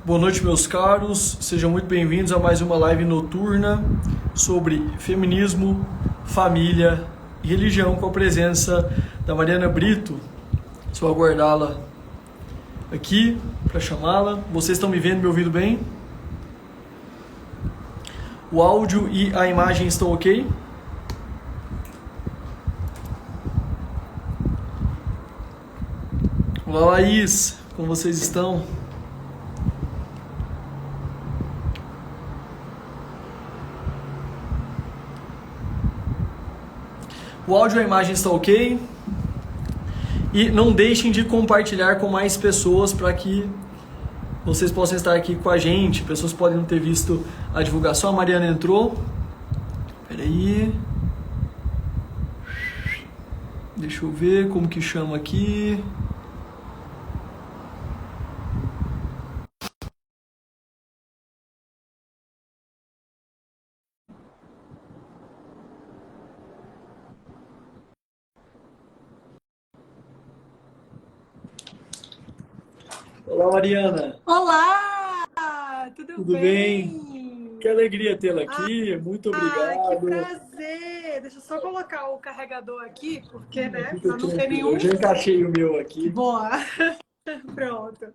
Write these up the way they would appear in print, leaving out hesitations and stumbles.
Boa noite, meus caros. Sejam muito bem-vindos a mais uma live noturna sobre feminismo, família e religião, com a presença da Mariana Brito. Só aguardá-la aqui para chamá-la. Vocês estão me vendo, me ouvindo bem? O áudio e a imagem estão ok? Olá, Laís. Como vocês estão? O áudio e a imagem estão ok? E não deixem de compartilhar com mais pessoas para que vocês possam estar aqui com a gente. Pessoas podem não ter visto a divulgação. A Mariana entrou. Peraí. Deixa eu ver como que chama aqui. Olá, Mariana. Olá! Tudo Tudo bem? Que bem? alegria tê-la aqui. Muito Que obrigado. prazer! Deixa eu só colocar o carregador aqui, porque, né, Fica para não ter tranquilo. Eu nenhum... já encaixei o meu aqui. Boa! Pronto.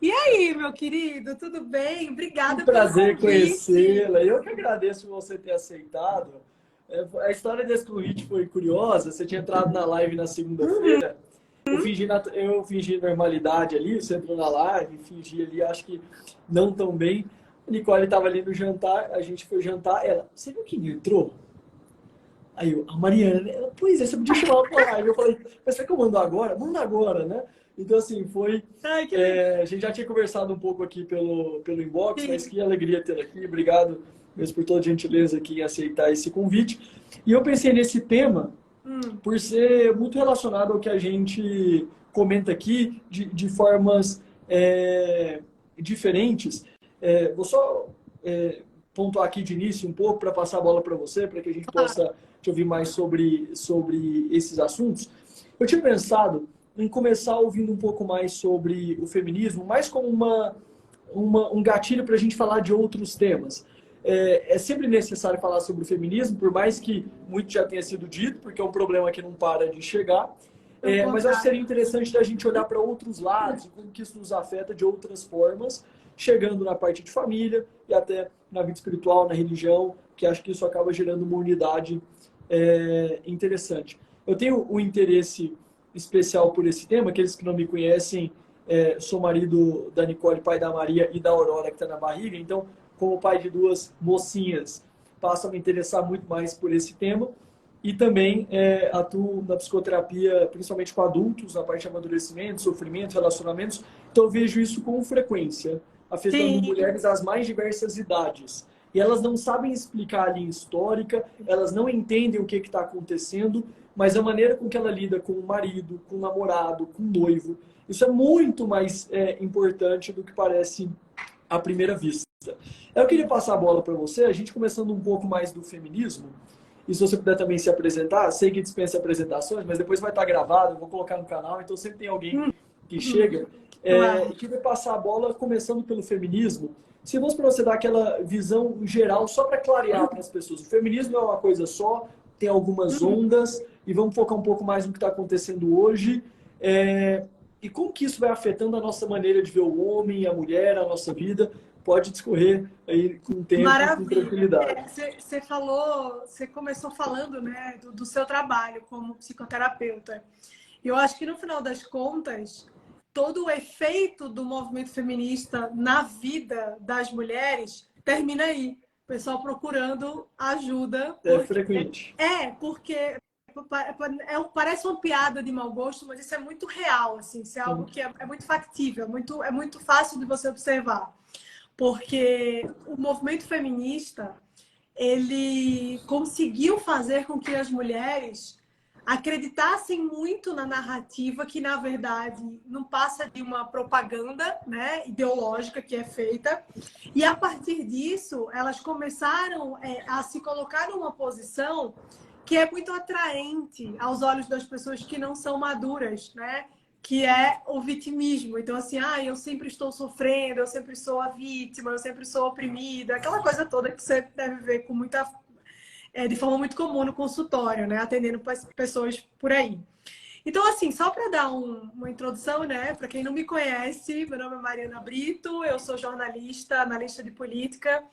E aí, meu querido, tudo bem? Um Obrigada pelo prazer convite. conhecê-la. Eu que agradeço você ter aceitado. A história desse convite foi curiosa. Você tinha entrado na live na segunda-feira. Eu fingi normalidade ali. Você entrou na live, fingi ali, acho que não tão bem. A Nicole estava ali no jantar, a gente foi jantar. Ela, você viu quem entrou? Aí eu, a Mariana, ela, pois é, você podia chamar ela pra live. Eu falei, mas será que eu mando agora? Manda agora, né? Então, assim, foi. Ai, que legal. A gente já tinha conversado um pouco aqui pelo inbox, mas que alegria tê-la aqui. Obrigado mesmo por toda a gentileza aqui em aceitar esse convite. E eu pensei nesse tema por ser muito relacionado ao que a gente comenta aqui de formas diferentes. Vou só pontuar aqui de início um pouco para passar a bola para você, para que a gente possa te ouvir mais sobre esses assuntos. Eu tinha pensado em começar ouvindo um pouco mais sobre o feminismo, mais como um gatilho para a gente falar de outros temas. É sempre necessário falar sobre o feminismo, por mais que muito já tenha sido dito, porque é um problema que não para de chegar. Mas eu acho que seria interessante a gente olhar para outros lados e como que isso nos afeta de outras formas, chegando na parte de família e até na vida espiritual, na religião, que acho que isso acaba gerando uma unidade interessante. Eu tenho um interesse especial por esse tema. Aqueles que não me conhecem, sou marido da Nicole, pai da Maria e da Aurora, que está na barriga. Então, como pai de duas mocinhas, passo a me interessar muito mais por esse tema. E também atuo na psicoterapia, principalmente com adultos, na parte de amadurecimento, sofrimento, relacionamentos. Então, eu vejo isso com frequência, afetando Sim. mulheres das mais diversas idades. E elas não sabem explicar a linha histórica, elas não entendem o que está acontecendo, mas a maneira com que ela lida com o marido, com o namorado, com o noivo, isso é muito mais importante do que parece à primeira vista. Eu queria passar a bola para você, a gente começando um pouco mais do feminismo, e se você puder também se apresentar, sei que dispensa apresentações, mas depois vai estar gravado, eu vou colocar no canal, então sempre tem alguém que chega. Claro. E queria passar a bola começando pelo feminismo. Se fosse para você dar aquela visão geral, só para clarear para as pessoas, o feminismo é uma coisa só, tem algumas ondas, e vamos focar um pouco mais no que está acontecendo hoje. E como que isso vai afetando a nossa maneira de ver o homem, a mulher, a nossa vida? Pode discorrer aí com tempo, com Maravilha. tranquilidade. Você falou, você começou falando, né, do seu trabalho como psicoterapeuta. E eu acho que no final das contas, todo o efeito do movimento feminista na vida das mulheres termina aí. O pessoal procurando ajuda. É frequente. Porque parece uma piada de mau gosto, mas isso é muito real, assim, isso é algo Sim. que é muito factível, é muito fácil de você observar. Porque o movimento feminista, ele conseguiu fazer com que as mulheres acreditassem muito na narrativa que, na verdade, não passa de uma propaganda, né, ideológica que é feita. E, a partir disso, elas começaram a se colocar numa posição que é muito atraente aos olhos das pessoas que não são maduras, né? que é o vitimismo. Então, assim, eu sempre estou sofrendo, eu sempre sou a vítima, eu sempre sou oprimida, aquela coisa toda que você deve ver com de forma muito comum no consultório, né? Atendendo pessoas por aí. Então, assim, só para dar uma introdução, né? Para quem não me conhece, meu nome é Mariana Brito, eu sou jornalista, analista de política,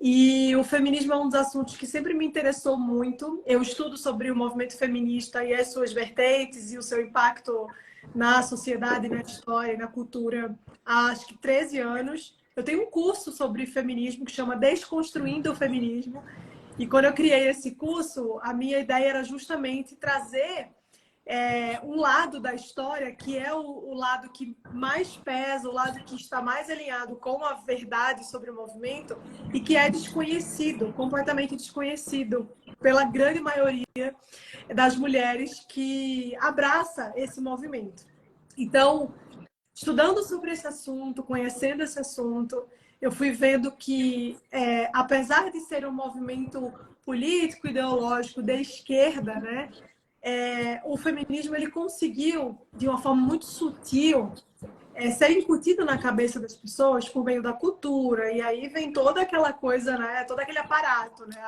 e o feminismo é um dos assuntos que sempre me interessou muito. Eu estudo sobre o movimento feminista e as suas vertentes e o seu impacto na sociedade, na história e na cultura há, acho que 13 anos. Eu tenho um curso sobre feminismo que chama Desconstruindo o Feminismo. E quando eu criei esse curso, a minha ideia era justamente trazer um lado da história que é o lado que mais pesa, o lado que está mais alinhado com a verdade sobre o movimento e que é desconhecido, completamente desconhecido pela grande maioria das mulheres que abraça esse movimento. Então, estudando sobre esse assunto, conhecendo esse assunto, eu fui vendo que, apesar de ser um movimento político, ideológico de esquerda, né, o feminismo ele conseguiu, de uma forma muito sutil, ser incutido na cabeça das pessoas por meio da cultura. E aí vem toda aquela coisa, né, todo aquele aparato, né,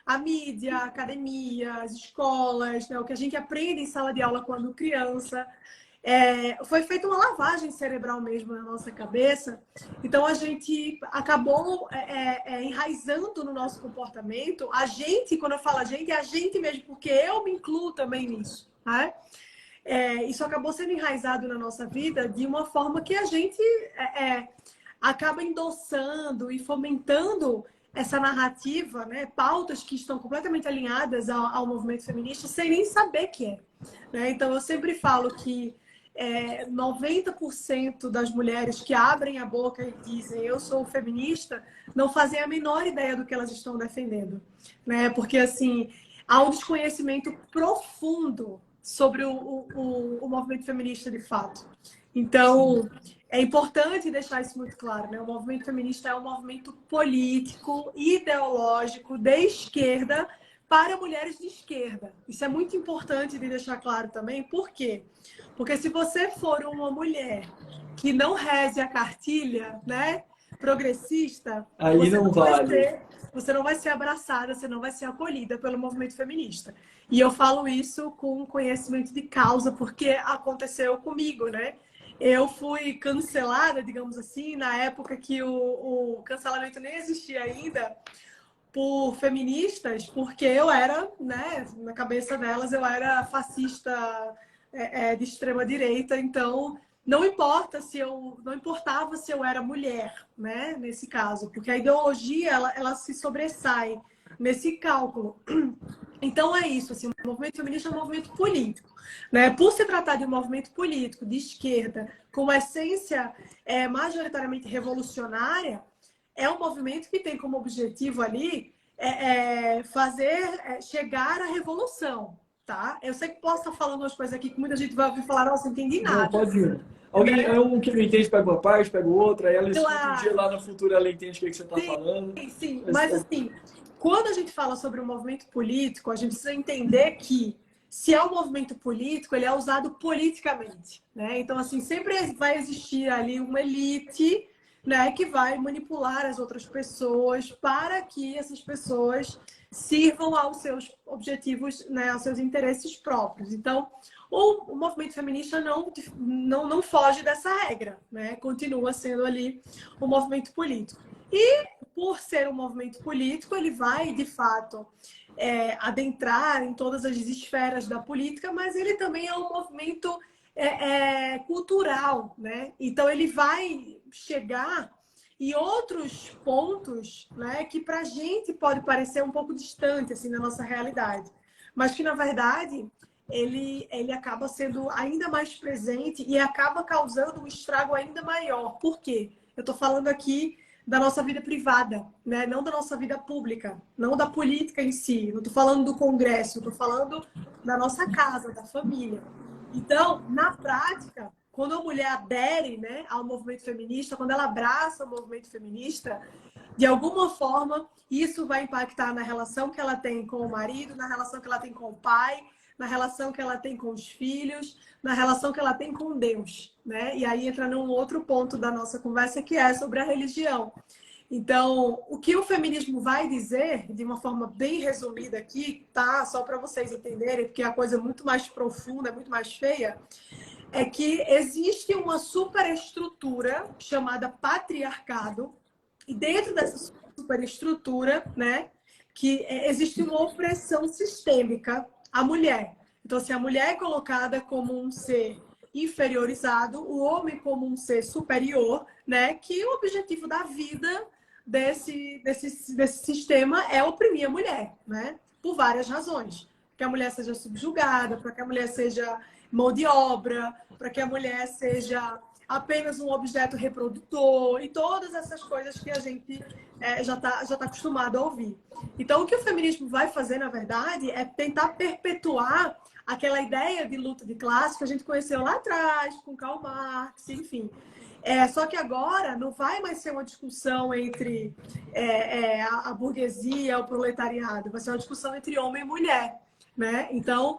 a mídia, a academia, as escolas, né, o que a gente aprende em sala de aula quando criança. Foi feita uma lavagem cerebral mesmo na nossa cabeça. Então, a gente acabou enraizando no nosso comportamento. A gente, quando eu falo a gente, é a gente mesmo, porque eu me incluo também nisso. Né? Isso acabou sendo enraizado na nossa vida de uma forma que a gente acaba endossando e fomentando essa narrativa, né? Pautas que estão completamente alinhadas ao movimento feminista sem nem saber que é. Né? Então, eu sempre falo que 90% das mulheres que abrem a boca e dizem eu sou feminista não fazem a menor ideia do que elas estão defendendo, né? Porque assim há um desconhecimento profundo sobre o movimento feminista de fato. Então é importante deixar isso muito claro, né? O movimento feminista é um movimento político, ideológico, de esquerda para mulheres de esquerda. Isso é muito importante de deixar claro também. Por quê? Porque se você for uma mulher que não reze a cartilha, né, progressista, Aí não vale. você não vai ser abraçada, você não vai ser acolhida pelo movimento feminista. E eu falo isso com conhecimento de causa, porque aconteceu comigo, né? Eu fui cancelada, digamos assim, na época que o cancelamento nem existia ainda, por feministas, porque eu era, né, na cabeça delas, eu era fascista de extrema direita, então não importava se eu era mulher, né, nesse caso, porque a ideologia ela se sobressai nesse cálculo. Então é isso, assim, o movimento feminista é um movimento político, né? Por se tratar de um movimento político de esquerda com essência majoritariamente revolucionária, é um movimento que tem como objetivo ali chegar à revolução, tá? Eu sei que posso estar falando umas coisas aqui que muita gente vai ouvir falar, nossa, não entendi Não, nada. pode ir. Alguém, Né? um que não entende, pega uma parte, pega outra, aí ela escuta um dia Claro. lá no futuro, ela entende o que você está Sim, falando. sim, mas assim, quando a gente fala sobre o movimento político, a gente precisa entender que se é um movimento político, ele é usado politicamente, né? Então, assim, sempre vai existir ali uma elite, né, que vai manipular as outras pessoas para que essas pessoas sirvam aos seus objetivos, né, aos seus interesses próprios. Então, o movimento feminista não foge dessa regra, né? Continua sendo ali um movimento político. E por ser um movimento político, ele vai, de fato, adentrar em todas as esferas da política, mas ele também é um movimento cultural, né? Então, ele vai chegar em outros pontos, né, que para a gente pode parecer um pouco distante assim, da nossa realidade, mas que, na verdade, ele acaba sendo ainda mais presente e acaba causando um estrago ainda maior. Por quê? Eu estou falando aqui da nossa vida privada, né? Não da nossa vida pública, não da política em si. Não estou falando do Congresso, estou falando da nossa casa, da família. Então, na prática, quando a mulher adere, né, ao movimento feminista, quando ela abraça o movimento feminista, de alguma forma, isso vai impactar na relação que ela tem com o marido, na relação que ela tem com o pai, na relação que ela tem com os filhos, na relação que ela tem com Deus, né? E aí entra num outro ponto da nossa conversa, que é sobre a religião. Então, o que o feminismo vai dizer, de uma forma bem resumida aqui, tá? Só para vocês entenderem, porque a coisa é muito mais profunda, é muito mais feia, é que existe uma superestrutura chamada patriarcado, e dentro dessa superestrutura, né, que existe uma opressão sistêmica à mulher. Então, se a mulher é colocada como um ser inferiorizado, o homem como um ser superior, né, que o objetivo da vida desse sistema é oprimir a mulher, né, por várias razões. Para que a mulher seja subjugada, para que a mulher seja mão de obra, para que a mulher seja apenas um objeto reprodutor e todas essas coisas que a gente já tá acostumado a ouvir. Então, o que o feminismo vai fazer, na verdade, é tentar perpetuar aquela ideia de luta de classe que a gente conheceu lá atrás, com Karl Marx, enfim. Só que agora não vai mais ser uma discussão entre a burguesia, o proletariado, vai ser uma discussão entre homem e mulher, né? Então,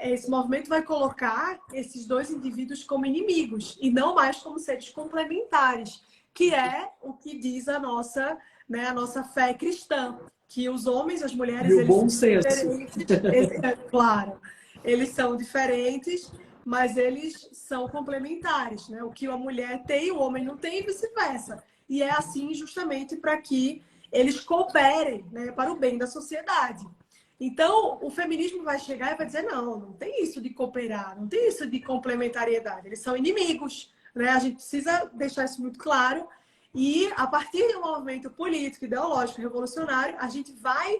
esse movimento vai colocar esses dois indivíduos como inimigos e não mais como seres complementares, que é o que diz a nossa fé cristã, que os homens e as mulheres, E o eles bom são senso. diferentes, claro, eles são diferentes, mas eles são complementares, né? O que a mulher tem, o homem não tem e vice-versa. E é assim justamente para que eles cooperem, né, para o bem da sociedade. Então, o feminismo vai chegar e vai dizer, não tem isso de cooperar, não tem isso de complementariedade, eles são inimigos, né? A gente precisa deixar isso muito claro e, a partir de um movimento político, ideológico, revolucionário, a gente vai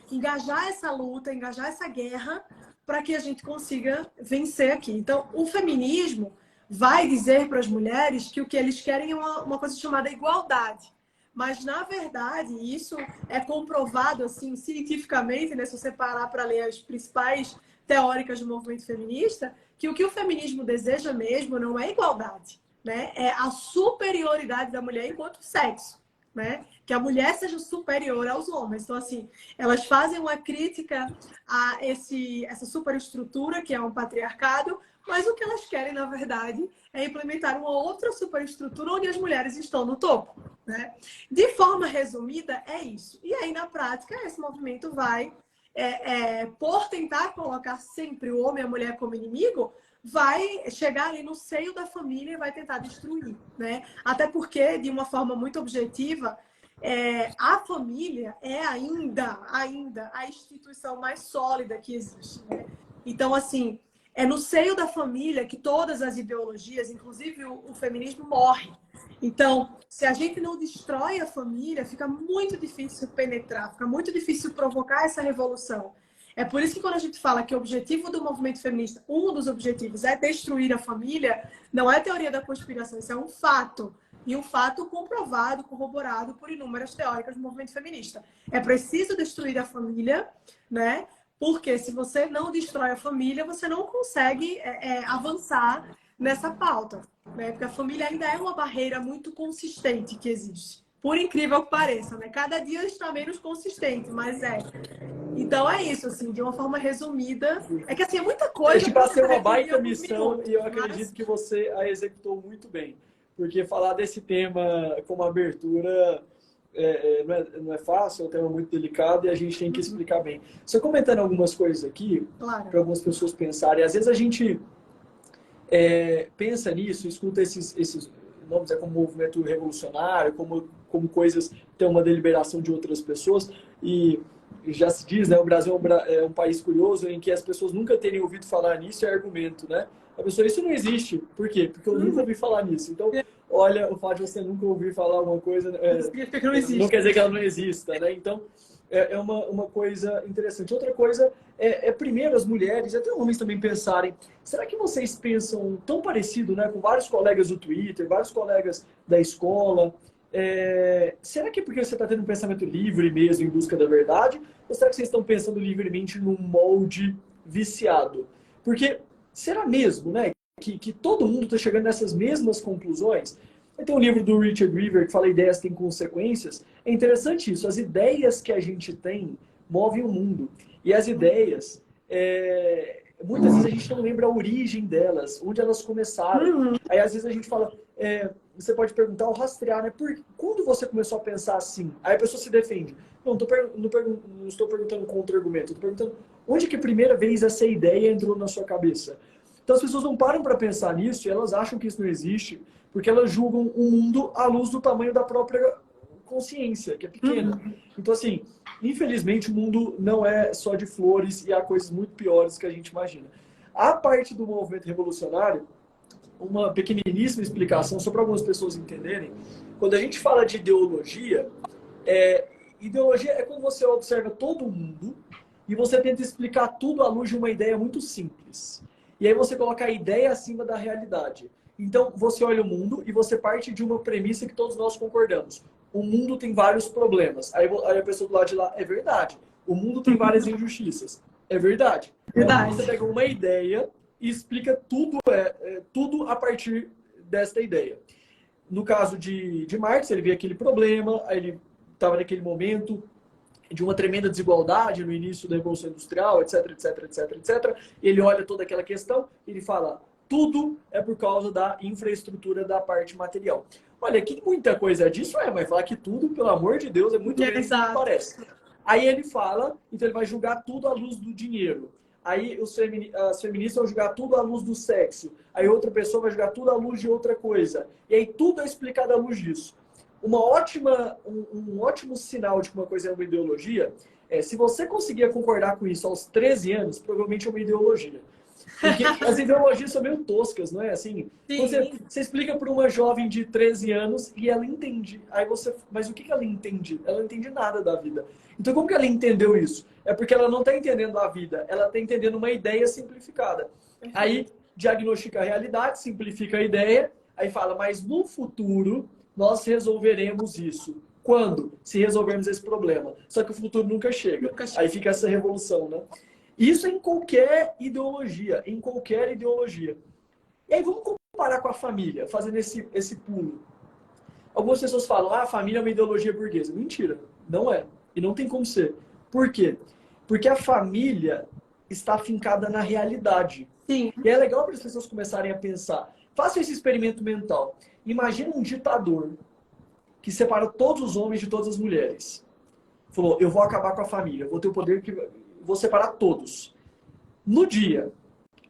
engajar essa luta, engajar essa guerra para que a gente consiga vencer aqui. Então, o feminismo vai dizer para as mulheres que o que eles querem é uma coisa chamada igualdade. Mas, na verdade, isso é comprovado assim, cientificamente, né? Se você parar para ler as principais teóricas do movimento feminista, que o feminismo deseja mesmo não é igualdade, né? É a superioridade da mulher enquanto sexo, né? Que a mulher seja superior aos homens. Então, assim, elas fazem uma crítica a essa superestrutura, que é um patriarcado, mas o que elas querem, na verdade, é implementar uma outra superestrutura onde as mulheres estão no topo, né? De forma resumida, é isso. E aí, na prática, esse movimento vai, por tentar colocar sempre o homem e a mulher como inimigo, vai chegar ali no seio da família e vai tentar destruir, né? Até porque, de uma forma muito objetiva, a família é ainda a instituição mais sólida que existe, né? Então, assim, é no seio da família que todas as ideologias, inclusive o feminismo, morrem. Então, se a gente não destrói a família, fica muito difícil penetrar, fica muito difícil provocar essa revolução. É por isso que quando a gente fala que o objetivo do movimento feminista, um dos objetivos é destruir a família, não é teoria da conspiração, isso é um fato. E um fato comprovado, corroborado por inúmeras teóricas do movimento feminista. É preciso destruir a família, né? Porque se você não destrói a família, você não consegue avançar nessa pauta, né? Porque a família ainda é uma barreira muito consistente que existe. Por incrível que pareça, né? Cada dia está menos consistente, mas é. Então é isso, assim, de uma forma resumida. É que assim, é muita coisa. Eu te passei uma resumir baita alguns missão minutos, e eu acredito que você a executou muito bem. Porque falar desse tema como abertura não é fácil, é um tema muito delicado e a gente tem que explicar bem. Só comentando algumas coisas aqui, Claro. para algumas pessoas pensarem. Às vezes a gente pensa nisso, escuta esses nomes como movimento revolucionário, como coisas que têm uma deliberação de outras pessoas e já se diz, né, o Brasil é um país curioso em que as pessoas nunca terem ouvido falar nisso é argumento, né? A pessoa, isso não existe. Por quê? Porque eu nunca ouvi falar nisso. Então, olha, o fato de você nunca ouvir falar alguma coisa não quer dizer que ela não exista, né? Então, é uma coisa interessante. Outra coisa primeiro, as mulheres, e até homens também pensarem, será que vocês pensam tão parecido, né, com vários colegas do Twitter, vários colegas da escola? Será que é porque você está tendo um pensamento livre mesmo em busca da verdade? Ou será que vocês estão pensando livremente num molde viciado? Porque será mesmo, né, que todo mundo está chegando nessas mesmas conclusões? Tem um livro do Richard Weaver que fala Ideias Têm Consequências. É interessante isso. As ideias que a gente tem movem o mundo. E as ideias, muitas vezes a gente não lembra a origem delas, onde elas começaram. Aí às vezes a gente fala, você pode perguntar ou rastrear, né? Quando você começou a pensar assim? Aí a pessoa se defende. Não, não estou perguntando contra-argumento, estou perguntando onde que a primeira vez essa ideia entrou na sua cabeça. Então as pessoas não param para pensar nisso e elas acham que isso não existe, porque elas julgam o mundo à luz do tamanho da própria consciência, que é pequena. Então, assim, infelizmente o mundo não é só de flores e há coisas muito piores que a gente imagina. A parte do movimento revolucionário, uma pequeniníssima explicação, só para algumas pessoas entenderem. Quando a gente fala de ideologia, ideologia é quando você observa todo mundo e você tenta explicar tudo à luz de uma ideia muito simples. E aí você coloca a ideia acima da realidade. Então, você olha o mundo e você parte de uma premissa que todos nós concordamos. O mundo tem vários problemas. Aí a pessoa do lado de lá, é verdade. O mundo tem várias injustiças. É verdade. Verdade. Você pega uma ideia e explica tudo, tudo a partir desta ideia. No caso de Marx, ele via aquele problema, aí ele estava naquele momento de uma tremenda desigualdade no início da Revolução Industrial, etc, etc, etc, etc. Ele olha toda aquela questão e ele fala, tudo é por causa da infraestrutura da parte material. Olha, que muita coisa disso mas falar que tudo, pelo amor de Deus, é muito menos do que parece. Aí ele fala, então ele vai julgar tudo à luz do dinheiro. Aí as feministas vão julgar tudo à luz do sexo. Aí outra pessoa vai julgar tudo à luz de outra coisa. E aí tudo é explicado à luz disso. Um ótimo sinal de que uma coisa é uma ideologia se você conseguia concordar com isso aos 13 anos, provavelmente é uma ideologia. Porque as ideologias são meio toscas, não é? Assim, você explica para uma jovem de 13 anos e ela entende. Mas o que ela entende? Ela não entende nada da vida. Então, como que ela entendeu isso? É porque ela não está entendendo a vida, ela está entendendo uma ideia simplificada. Aí, diagnostica a realidade, simplifica a ideia, aí fala, mas no futuro nós resolveremos isso. Quando? Se resolvermos esse problema. Só que o futuro nunca chega. Aí fica essa revolução, né? Isso em qualquer ideologia, em qualquer ideologia. E aí vamos comparar com a família, fazendo esse pulo. Algumas pessoas falam, a família é uma ideologia burguesa. Mentira, não é. E não tem como ser. Por quê? Porque a família está afincada na realidade. Sim. E é legal para as pessoas começarem a pensar. Faça esse experimento mental. Imagina um ditador que separa todos os homens de todas as mulheres. Falou, eu vou acabar com a família, vou ter o poder que... vou separar todos. No dia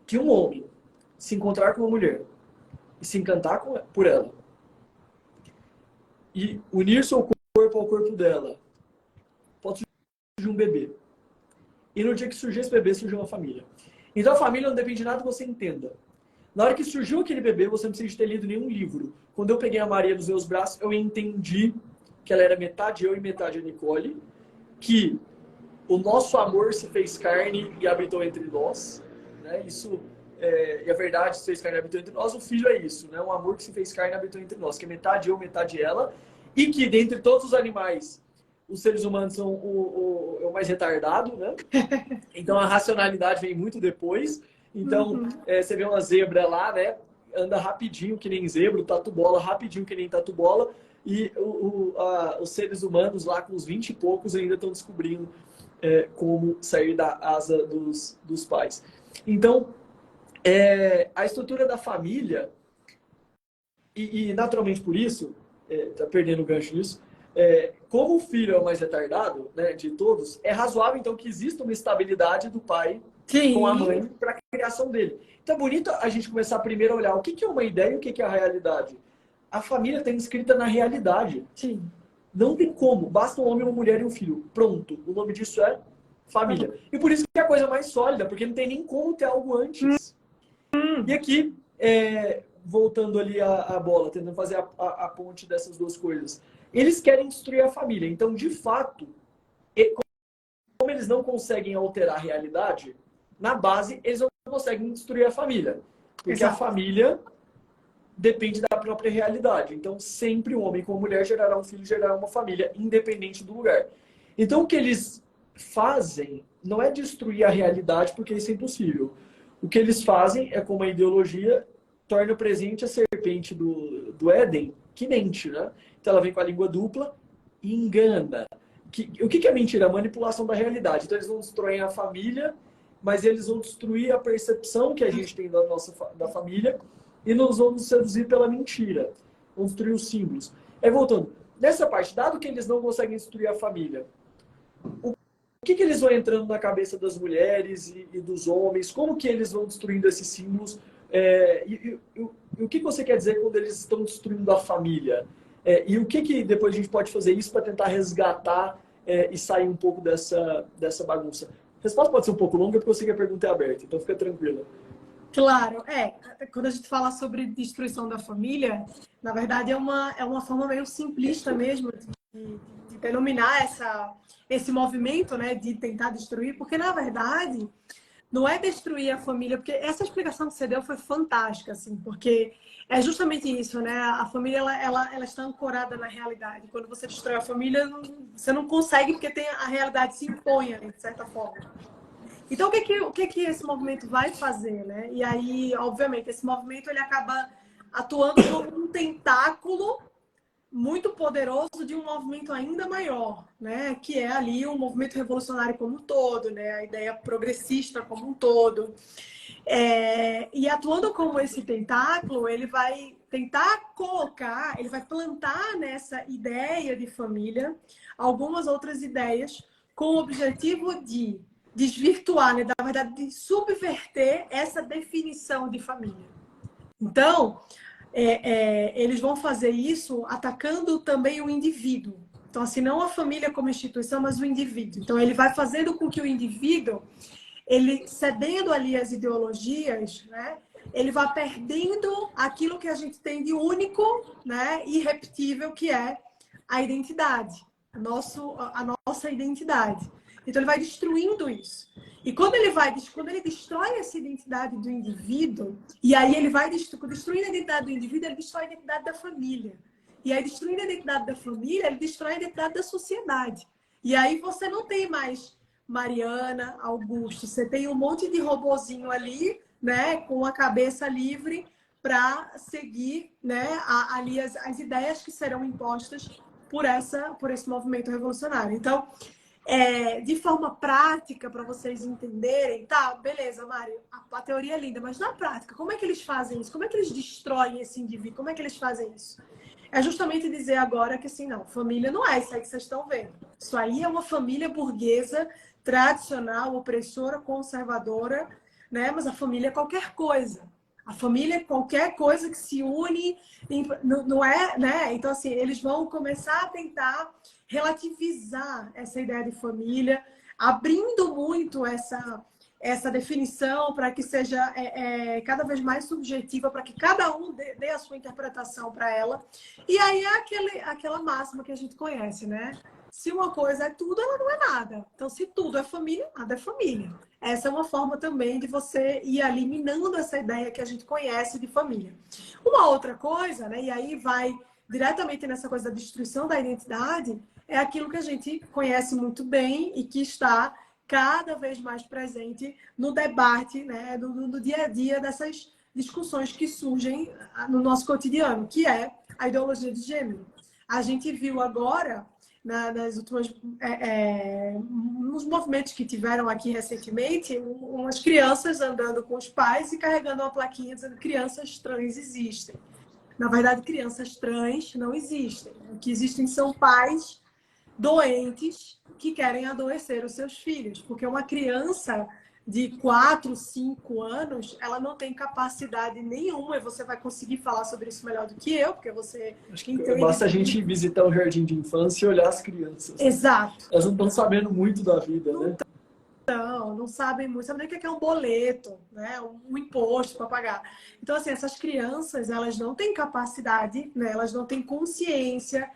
que um homem se encontrar com uma mulher e se encantar por ela e unir seu corpo ao corpo dela, pode surgir um bebê. E no dia que surgir esse bebê, surgiu uma família. Então a família não depende de nada que você entenda. Na hora que surgiu aquele bebê, você não precisa ter lido nenhum livro. Quando eu peguei a Maria nos meus braços, eu entendi que ela era metade eu e metade a Nicole, que o nosso amor se fez carne e habitou entre nós, né? Isso é a verdade, se fez carne e habitou entre nós. O filho é isso, né? Um amor que se fez carne e habitou entre nós, que é metade eu, metade ela, e que dentre todos os animais, os seres humanos são o mais retardado, né? Então a racionalidade vem muito depois. Então você vê uma zebra lá, né? Anda rapidinho que nem zebra, o tatu-bola rapidinho que nem tatu-bola, e os seres humanos lá com uns 20 e poucos ainda estão descobrindo como sair da asa dos pais. Então, a estrutura da família, e naturalmente por isso, tá perdendo o gancho nisso, como o filho é o mais retardado, né, de todos, é razoável então que exista uma estabilidade do pai com a mãe para a criação dele. Então é bonito a gente começar primeiro a olhar o que é uma ideia e o que é a realidade. A família está inscrita na realidade. Sim. Não tem como. Basta um homem, uma mulher e um filho. Pronto. O nome disso é família. E por isso que é a coisa mais sólida, porque não tem nem como ter algo antes. E aqui, voltando ali a bola, tentando fazer a ponte dessas duas coisas. Eles querem destruir a família. Então, de fato, como eles não conseguem alterar a realidade, na base, eles não conseguem destruir a família. Porque a família depende da própria realidade. Então, sempre um homem com uma mulher gerará um filho, gerará uma família, independente do lugar. Então, o que eles fazem não é destruir a realidade, porque isso é impossível. O que eles fazem é, como a ideologia, torna presente a serpente do Éden, que mente, né? Então, ela vem com a língua dupla e engana. o que é mentira? A manipulação da realidade. Então, eles não destroem a família, mas eles vão destruir a percepção que a gente tem da família e nos vão seduzir pela mentira. Vão destruir os símbolos. Aí, voltando, nessa parte, dado que eles não conseguem destruir a família, o que eles vão entrando na cabeça das mulheres e dos homens? Como que eles vão destruindo esses símbolos? E o que você quer dizer quando eles estão destruindo a família? E o que depois a gente pode fazer isso para tentar resgatar e sair um pouco dessa bagunça? A resposta pode ser um pouco longa porque eu sei que a pergunta é aberta, então fica tranquila. Claro, quando a gente fala sobre destruição da família, na verdade é uma forma meio simplista mesmo de denominar esse movimento, né, de tentar destruir, porque na verdade não é destruir a família, porque essa explicação que você deu foi fantástica, assim, porque é justamente isso, né? A família ela está ancorada na realidade. Quando você destrói a família, você não consegue porque a realidade se impõe ali, de certa forma. Então, o que esse movimento vai fazer, né? E aí, obviamente, esse movimento ele acaba atuando como um tentáculo muito poderoso de um movimento ainda maior, né? Que é ali um movimento revolucionário como um todo, né? A ideia progressista como um todo. E atuando como esse tentáculo, ele vai tentar colocar, ele vai plantar nessa ideia de família algumas outras ideias com o objetivo de desvirtuar, né? Na verdade, de subverter essa definição de família. Então, eles vão fazer isso atacando também o indivíduo. Então, assim, não a família como instituição, mas o indivíduo. Então, ele vai fazendo com que o indivíduo, ele cedendo ali as ideologias, né, ele vai perdendo aquilo que a gente tem de único, né, irrepetível, que é a identidade, a nossa identidade. Então, ele vai destruindo isso. E quando ele destrói essa identidade do indivíduo, e aí ele vai destruindo a identidade do indivíduo, ele destrói a identidade da família. E aí, destruindo a identidade da família, ele destrói a identidade da sociedade. E aí você não tem mais Mariana, Augusto, você tem um monte de robozinho ali, né, com a cabeça livre para seguir, né, ali as ideias que serão impostas por esse movimento revolucionário. Então, de forma prática, para vocês entenderem, tá, beleza, Mário, a teoria é linda, mas na prática, como é que eles fazem isso? Como é que eles destroem esse indivíduo? Como é que eles fazem isso? É justamente dizer agora que, assim, não, família não é isso aí que vocês estão vendo. Isso aí é uma família burguesa, tradicional, opressora, conservadora, né? Mas a família é qualquer coisa. A família é qualquer coisa que se une, não é, né? Então, assim, eles vão começar a tentar relativizar essa ideia de família, abrindo muito essa definição para que seja cada vez mais subjetiva, para que cada um dê a sua interpretação para ela. E aí é aquela máxima que a gente conhece, né? Se uma coisa é tudo, ela não é nada. Então, se tudo é família, nada é família. Essa é uma forma também de você ir eliminando essa ideia que a gente conhece de família. Uma outra coisa, né? E aí vai diretamente nessa coisa da destruição da identidade, é aquilo que a gente conhece muito bem e que está cada vez mais presente no debate, né, no dia a dia dessas discussões que surgem no nosso cotidiano, que é a ideologia de gênero. A gente viu agora, nas últimas, nos movimentos que tiveram aqui recentemente, umas crianças andando com os pais e carregando uma plaquinha dizendo que crianças trans existem. Na verdade, crianças trans não existem. O que existem são pais doentes que querem adoecer os seus filhos. Porque uma criança de 4, 5 anos, ela não tem capacidade nenhuma, e você vai conseguir falar sobre isso melhor do que eu, porque você entende. Basta a gente visitar o jardim de infância e olhar as crianças. Exato. Elas não estão sabendo muito da vida, né? Não sabem muito, sabem nem o que é um boleto, né? Um imposto para pagar. Então, assim, essas crianças, elas não têm capacidade, né? Elas não têm consciência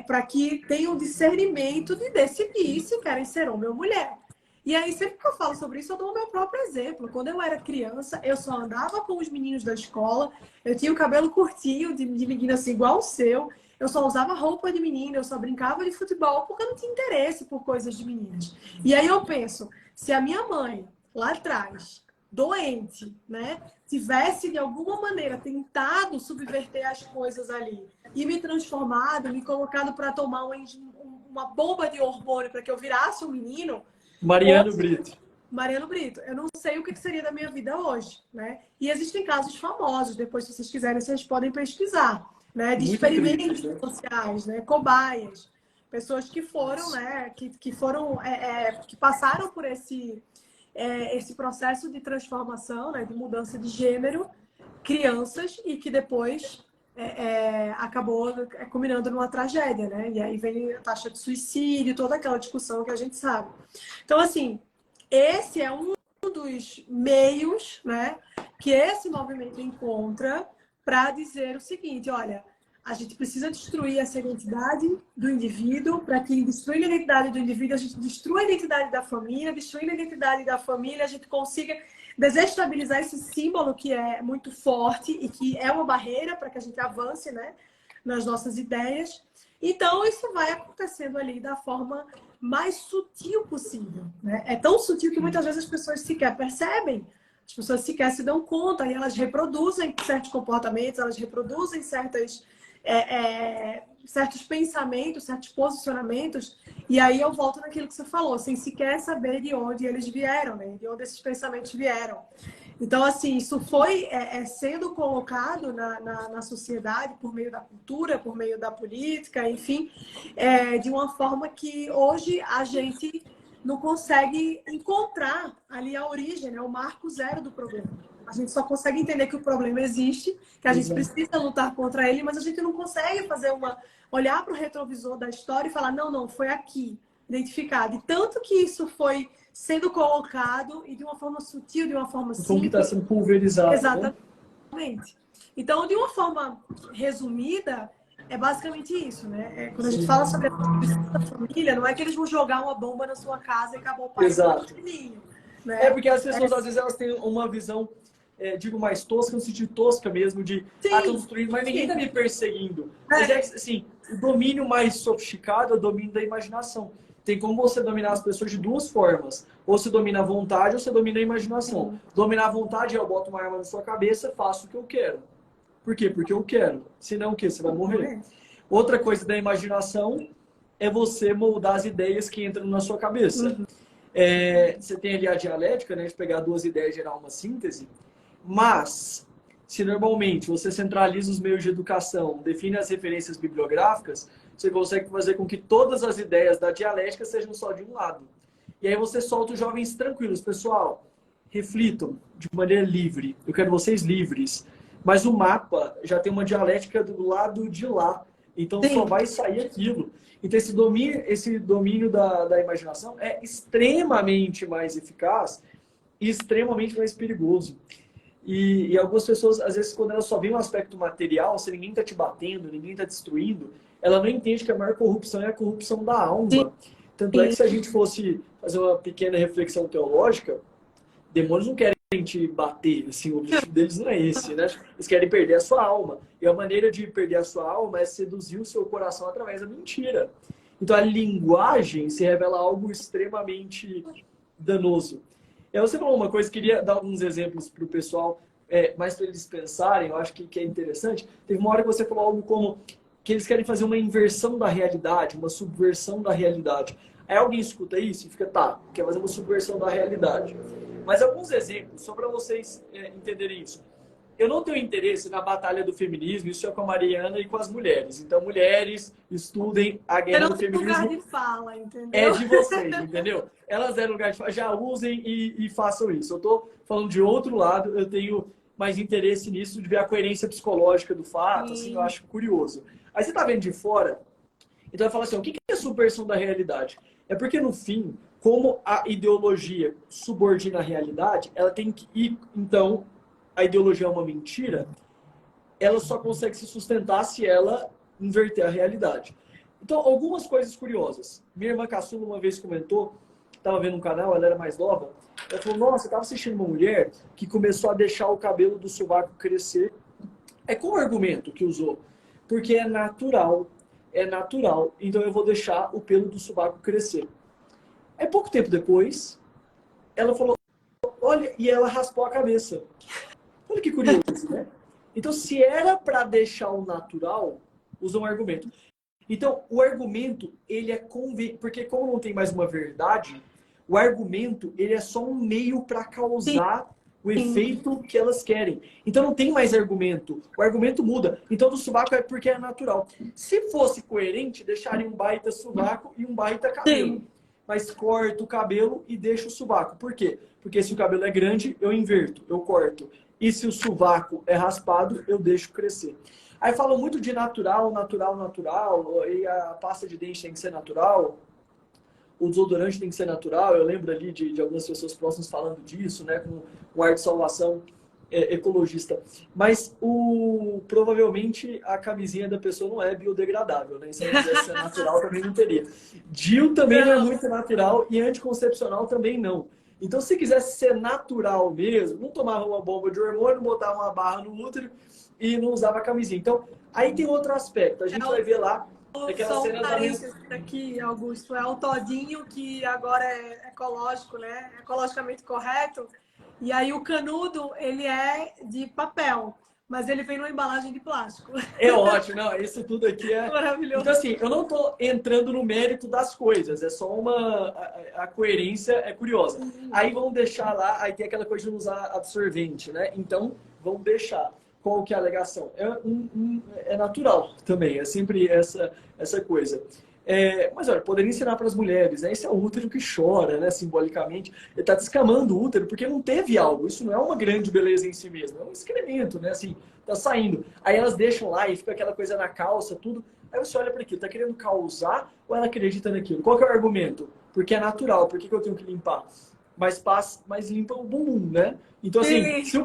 para que tenham discernimento de decidir se querem ser homem ou mulher. E aí, sempre que eu falo sobre isso, eu dou o meu próprio exemplo. Quando eu era criança, eu só andava com os meninos da escola, eu tinha o cabelo curtinho, de menina assim, igual o seu, eu só usava roupa de menina, eu só brincava de futebol, porque eu não tinha interesse por coisas de meninas. E aí eu penso, se a minha mãe, lá atrás, doente, né, tivesse de alguma maneira tentado subverter as coisas ali e me transformado, me colocado para tomar uma bomba de hormônio para que eu virasse um menino... Mariano Brito. Mariano Brito, eu não sei o que seria da minha vida hoje, né? E existem casos famosos, depois se vocês quiserem, vocês podem pesquisar, né? De experimentos sociais, né? Cobaias, pessoas que foram, né? Que foram, que passaram por esse processo de transformação, né? De mudança de gênero, crianças, e que depois acabou culminando numa tragédia, né? E aí vem a taxa de suicídio, toda aquela discussão que a gente sabe. Então, assim, esse é um dos meios, né, que esse movimento encontra para dizer o seguinte: olha, a gente precisa destruir essa identidade do indivíduo, para que, destruindo a identidade do indivíduo, a gente destrua a identidade da família, destruindo a identidade da família, a gente consiga desestabilizar esse símbolo que é muito forte e que é uma barreira para que a gente avance, né, nas nossas ideias. Então, isso vai acontecendo ali da forma mais sutil possível, né? É tão sutil que muitas vezes as pessoas sequer percebem, as pessoas sequer se dão conta, e elas reproduzem certos comportamentos, elas reproduzem certos pensamentos, certos posicionamentos, e aí eu volto naquilo que você falou, sem sequer saber de onde eles vieram, né? De onde esses pensamentos vieram. Então, assim, isso foi sendo colocado na sociedade por meio da cultura, por meio da política, enfim, de uma forma que hoje a gente não consegue encontrar ali a origem, né, o marco zero do problema. A gente só consegue entender que o problema existe, que a gente precisa lutar contra ele, mas a gente não consegue olhar para o retrovisor da história e falar, não, foi aqui, identificado. E tanto que isso foi sendo colocado e de uma forma sutil, de uma forma simples. Como que está sendo pulverizado. Exatamente. Né? Então, de uma forma resumida, é basicamente isso, né? Quando a gente fala sobre a destruição da família, não é que eles vão jogar uma bomba na sua casa e acabou o pai do filhinho. Né? Porque as pessoas, às vezes, elas têm uma visão, digo mais tosca, no sentido tosca mesmo, de estão destruindo, mas ninguém está me perseguindo. Mas assim, o domínio mais sofisticado é o domínio da imaginação. Tem como você dominar as pessoas de duas formas. Ou você domina a vontade, ou você domina a imaginação. Dominar a vontade é eu boto uma arma na sua cabeça, faço o que eu quero. Por quê? Porque eu quero. Senão o quê? Você vai morrer. Outra coisa da imaginação é você moldar as ideias que entram na sua cabeça. Você tem ali a dialética, né, de pegar duas ideias e gerar uma síntese. Mas, se normalmente você centraliza os meios de educação, define as referências bibliográficas, você consegue fazer com que todas as ideias da dialética sejam só de um lado. E aí você solta os jovens tranquilos. Pessoal, reflitam de maneira livre. Eu quero vocês livres. Mas o mapa já tem uma dialética do lado de lá. Então só vai sair aquilo. Então esse domínio da imaginação é extremamente mais eficaz e extremamente mais perigoso. E algumas pessoas, às vezes, quando elas só veem um aspecto material, se ninguém está te batendo, ninguém está destruindo, ela não entende que a maior corrupção é a corrupção da alma. Tanto é que se a gente fosse fazer uma pequena reflexão teológica, demônios não querem te bater, assim, o objetivo deles não é esse, né? Eles querem perder a sua alma. E a maneira de perder a sua alma é seduzir o seu coração através da mentira. Então a linguagem se revela algo extremamente danoso. E aí você falou uma coisa, queria dar alguns exemplos para o pessoal, mais para eles pensarem, eu acho que é interessante. Teve uma hora que você falou algo como que eles querem fazer uma inversão da realidade, uma subversão da realidade. Aí alguém escuta isso e fica, tá, quer fazer uma subversão da realidade. Mas alguns exemplos, só para vocês entenderem isso. Eu não tenho interesse na batalha do feminismo, isso é com a Mariana e com as mulheres. Então, mulheres, estudem a guerra do feminismo. Lugar de fala, entendeu? É de vocês, entendeu? Elas deram lugar de fala, já usem e façam isso. Eu estou falando de outro lado, eu tenho mais interesse nisso, de ver a coerência psicológica do fato, assim, eu acho curioso. Aí você está vendo de fora, então vai falar assim, o que é subversão da realidade? É porque, no fim, como a ideologia subordina a realidade, ela tem que ir, então, a ideologia é uma mentira, ela só consegue se sustentar se ela inverter a realidade. Então, algumas coisas curiosas. Minha irmã caçula uma vez comentou, estava vendo um canal, ela era mais nova, ela falou, nossa, eu estava assistindo uma mulher que começou a deixar o cabelo do sovaco crescer. Qual o argumento que usou? Porque é natural, então eu vou deixar o pelo do sovaco crescer. Pouco tempo depois, ela falou, olha, e ela raspou a cabeça. Olha que curioso, né? Então, se era para deixar o natural, usa um argumento. Então, o argumento, ele é porque como não tem mais uma verdade, o argumento, ele é só um meio para causar o efeito que elas querem. Então, não tem mais argumento. O argumento muda. Então, do sovaco é porque é natural. Se fosse coerente, deixaria um baita sovaco e um baita cabelo. Sim. Mas corto o cabelo e deixo o sovaco. Por quê? Porque se o cabelo é grande, eu inverto, eu corto. E se o sovaco é raspado, eu deixo crescer. Aí falam muito de natural, natural, natural, e a pasta de dente tem que ser natural, o desodorante tem que ser natural. Eu lembro ali de algumas pessoas próximas falando disso, né, com um ar de salvação ecologista. Mas provavelmente a camisinha da pessoa não é biodegradável, né? Se ela quisesse ser natural, também não teria. DIU também não é muito natural e anticoncepcional também não. Então, se quisesse ser natural mesmo, não tomava uma bomba de hormônio, não botava uma barra no útero e não usava camisinha. Então, aí tem outro aspecto. A gente vai ver lá aquela Só um cena da... parênteses aqui, Augusto. É o todinho que agora é ecológico, né? Ecologicamente correto. E aí o canudo, ele é de papel, mas ele vem numa embalagem de plástico. É ótimo, não, isso tudo aqui é... Maravilhoso. Então, assim, eu não estou entrando no mérito das coisas, é só uma... A coerência é curiosa. Aí vamos deixar lá, aí tem aquela coisa de não usar absorvente, né? Então, vamos deixar. Qual que é a alegação? É natural também, é sempre essa coisa. Mas olha, poderia ensinar para as mulheres, né? Esse é o útero que chora, né? Simbolicamente. Ele está descamando o útero porque não teve algo. Isso não é uma grande beleza em si mesmo, é um excremento, né? Assim, tá saindo. Aí elas deixam lá e fica aquela coisa na calça, tudo. Aí você olha para aquilo, tá querendo causar ou ela acredita naquilo? Qual que é o argumento? Porque é natural, por que eu tenho que limpar? Mas limpa o bumbum, né? Então, assim, se o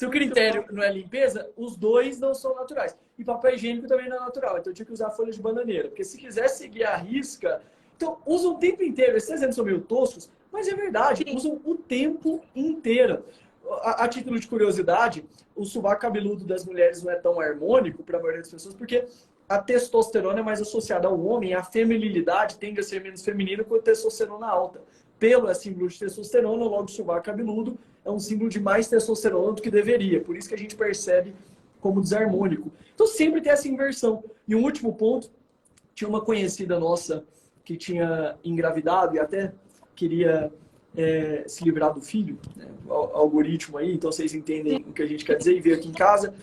critério não é limpeza, os dois não são naturais. E papel higiênico também não é natural. Então, eu tinha que usar folha de bananeira. Porque se quiser seguir a risca... Então, usam o tempo inteiro. Esses exemplos são meio toscos, mas é verdade. Usam o tempo inteiro. A título de curiosidade, o sovaco cabeludo das mulheres não é tão harmônico para a maioria das pessoas, porque a testosterona é mais associada ao homem, a feminilidade tende a ser menos feminina com a testosterona alta. Pelo é símbolo de testosterona, logo o sovaco cabeludo é um símbolo de mais testosterona do que deveria. Por isso que a gente percebe como desarmônico. Então sempre tem essa inversão. E um último ponto, tinha uma conhecida nossa que tinha engravidado e até queria se livrar do filho, né? O algoritmo aí, então vocês entendem o que a gente quer dizer, e veio aqui em casa,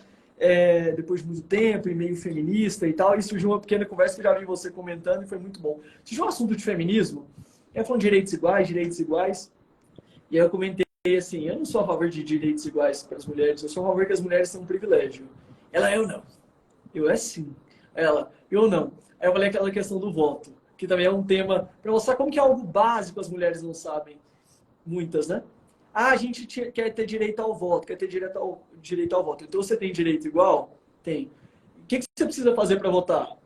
depois de muito tempo, e meio feminista e tal, e surgiu uma pequena conversa que eu já vi você comentando e foi muito bom. Surgiu um assunto de feminismo, falando de direitos iguais, e aí eu comentei assim, eu não sou a favor de direitos iguais para as mulheres, eu sou a favor que as mulheres tenham um privilégio. Ela, eu não. Eu, é sim. Ela, eu não. Aí eu falei aquela questão do voto, que também é um tema para mostrar como que é algo básico as mulheres não sabem. Muitas, né? A gente quer ter direito ao voto, quer ter direito ao voto. Então você tem direito igual? Tem. O que você precisa fazer para votar?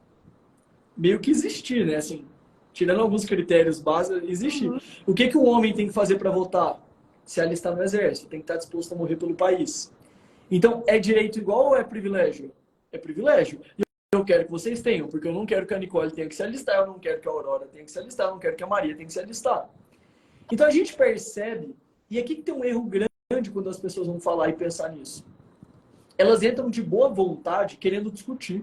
Meio que existir, né? Assim, tirando alguns critérios básicos, existir. O que um homem tem que fazer para votar? Se alistar no exército, tem que estar disposto a morrer pelo país. Então, é direito igual ou é privilégio? É privilégio. E eu quero que vocês tenham, porque eu não quero que a Nicole tenha que se alistar, eu não quero que a Aurora tenha que se alistar, eu não quero que a Maria tenha que se alistar. Então a gente percebe, e aqui que tem um erro grande quando as pessoas vão falar e pensar nisso. Elas entram de boa vontade querendo discutir.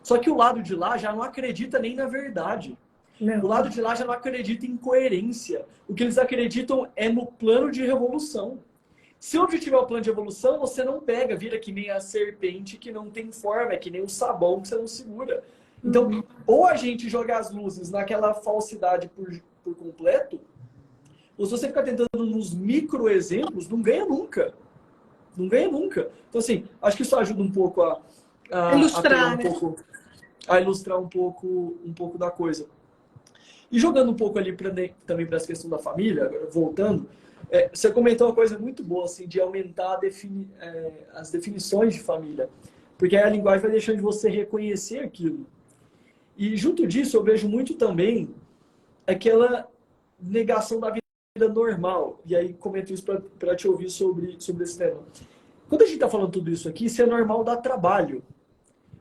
Só que o lado de lá já não acredita nem na verdade. Não. O lado de lá já não acredita em coerência. O que eles acreditam é no plano de revolução. Se o objetivo é o plano de evolução, você não pega, vira que nem a serpente que não tem forma, é que nem o sabão que você não segura. Então, ou a gente joga as luzes naquela falsidade por completo, ou se você ficar tentando nos micro exemplos, não ganha nunca. Não ganha nunca. Então, assim, acho que isso ajuda um pouco a ilustrar, a ilustrar um pouco da coisa. E jogando um pouco ali também para essa questão da família, agora voltando, você comentou uma coisa muito boa, assim, de aumentar as definições de família. Porque aí a linguagem vai deixando de você reconhecer aquilo. E junto disso, eu vejo muito também aquela negação da vida normal. E aí comento isso para te ouvir sobre esse tema. Quando a gente está falando tudo isso aqui, ser normal dá trabalho.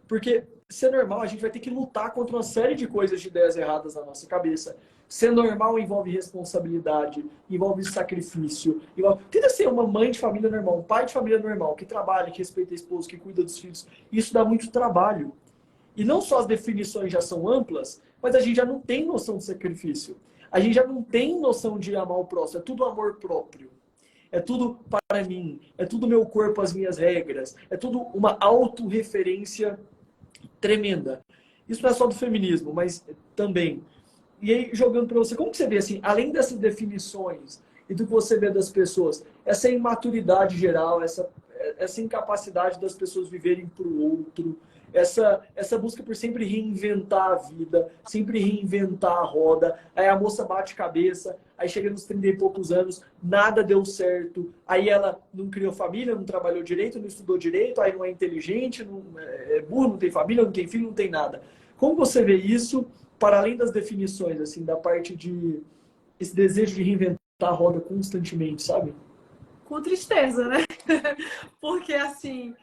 Porque ser normal, a gente vai ter que lutar contra uma série de coisas, de ideias erradas na nossa cabeça. Ser normal envolve responsabilidade, envolve sacrifício. Tenta ser uma mãe de família normal, um pai de família normal, que trabalha, que respeita a esposa, que cuida dos filhos. Isso dá muito trabalho. E não só as definições já são amplas, mas a gente já não tem noção de sacrifício. A gente já não tem noção de amar o próximo. É tudo amor próprio. É tudo para mim. É tudo meu corpo, as minhas regras. É tudo uma autorreferência tremenda. Isso não é só do feminismo, mas também. E aí, jogando para você, como que você vê, assim, além dessas definições e do que você vê das pessoas, essa imaturidade geral, essa incapacidade das pessoas viverem para o outro, essa busca por sempre reinventar a vida, sempre reinventar a roda, aí a moça bate cabeça, aí chega nos 30 e poucos anos, nada deu certo, aí ela não criou família, não trabalhou direito, não estudou direito, aí não é inteligente, não, é burro, não tem família, não tem filho, não tem nada. Como você vê isso, para além das definições, assim, da parte de esse desejo de reinventar a roda constantemente, sabe? Com tristeza, né? Porque, assim,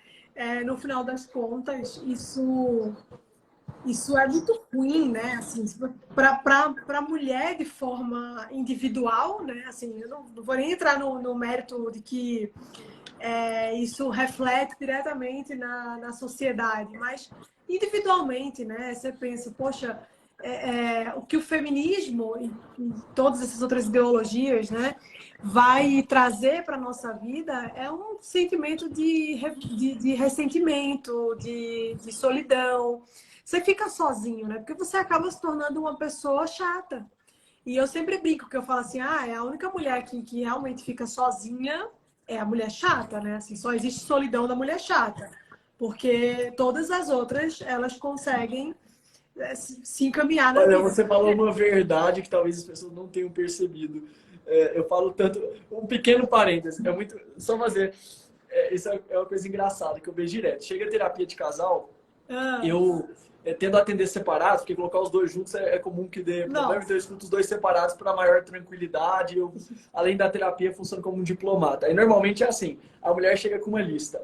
no final das contas, isso é muito ruim, né? Assim, para a mulher de forma individual, né? Assim, eu não vou nem entrar no mérito de que isso reflete diretamente na sociedade, mas individualmente, né? Você pensa, poxa, o que o feminismo e todas essas outras ideologias, né, vai trazer para a nossa vida é um sentimento de ressentimento, de solidão. Você fica sozinho, né? Porque você acaba se tornando uma pessoa chata. E eu sempre brinco que eu falo assim, é a única mulher que realmente fica sozinha é a mulher chata, né? Assim, só existe solidão da mulher chata. Porque todas as outras, elas conseguem se encaminhar na Olha, vida. você falou uma verdade que talvez as pessoas não tenham percebido. Eu falo tanto, um pequeno parênteses, é muito, só fazer, isso é uma coisa engraçada que eu vejo direto. Chega a terapia de casal, Ah, eu tendo a atender separados, porque colocar os dois juntos é comum que dê problema, nossa. então eu escuto os dois separados para maior tranquilidade. Eu, além da terapia, funciono como um diplomata. Aí normalmente é assim: a mulher chega com uma lista.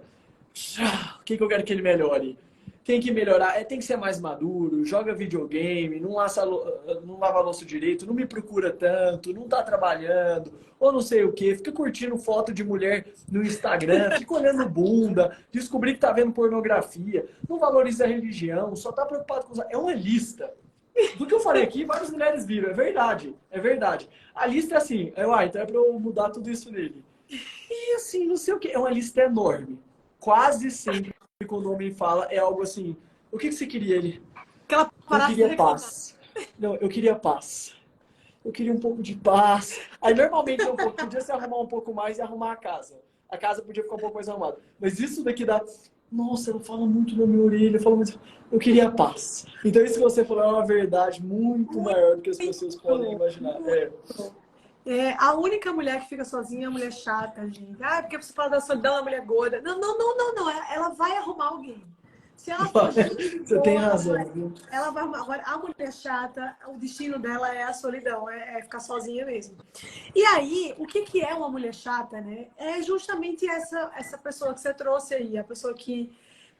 O que eu quero que ele melhore? Tem que melhorar, tem que ser mais maduro, joga videogame, não lava a louça direito, não me procura tanto, não tá trabalhando, ou não sei o que, fica curtindo foto de mulher no Instagram, fica olhando bunda, descobrir que tá vendo pornografia, não valoriza a religião, só tá preocupado com... É uma lista. Do que eu falei aqui, várias mulheres viram, é verdade, é verdade. A lista é assim, então é pra eu mudar tudo isso nele. E assim, não sei o que, é uma lista enorme. Quase sempre quando o homem fala é algo assim, o que você queria? Ele, Aquela eu parada de queria reclamar. paz. Não, eu queria paz. Eu queria um pouco de paz. Aí normalmente é um pouco, podia se arrumar um pouco mais e arrumar a casa. A casa podia ficar um pouco mais arrumada. Mas isso daqui dá, nossa, ela fala muito na minha orelha, fala muito, eu queria paz. Então isso que você falou é uma verdade muito maior do que as pessoas podem imaginar. A única mulher que fica sozinha é a mulher chata, gente. Porque você fala da solidão da mulher gorda. Não, não, não, não, não. Ela vai arrumar alguém. Se ela for gente Você tem boa, razão, viu? ela vai arrumar. Agora, a mulher chata, o destino dela é a solidão, é ficar sozinha mesmo. E aí, o que é uma mulher chata, né? É justamente essa pessoa que você trouxe aí, a pessoa que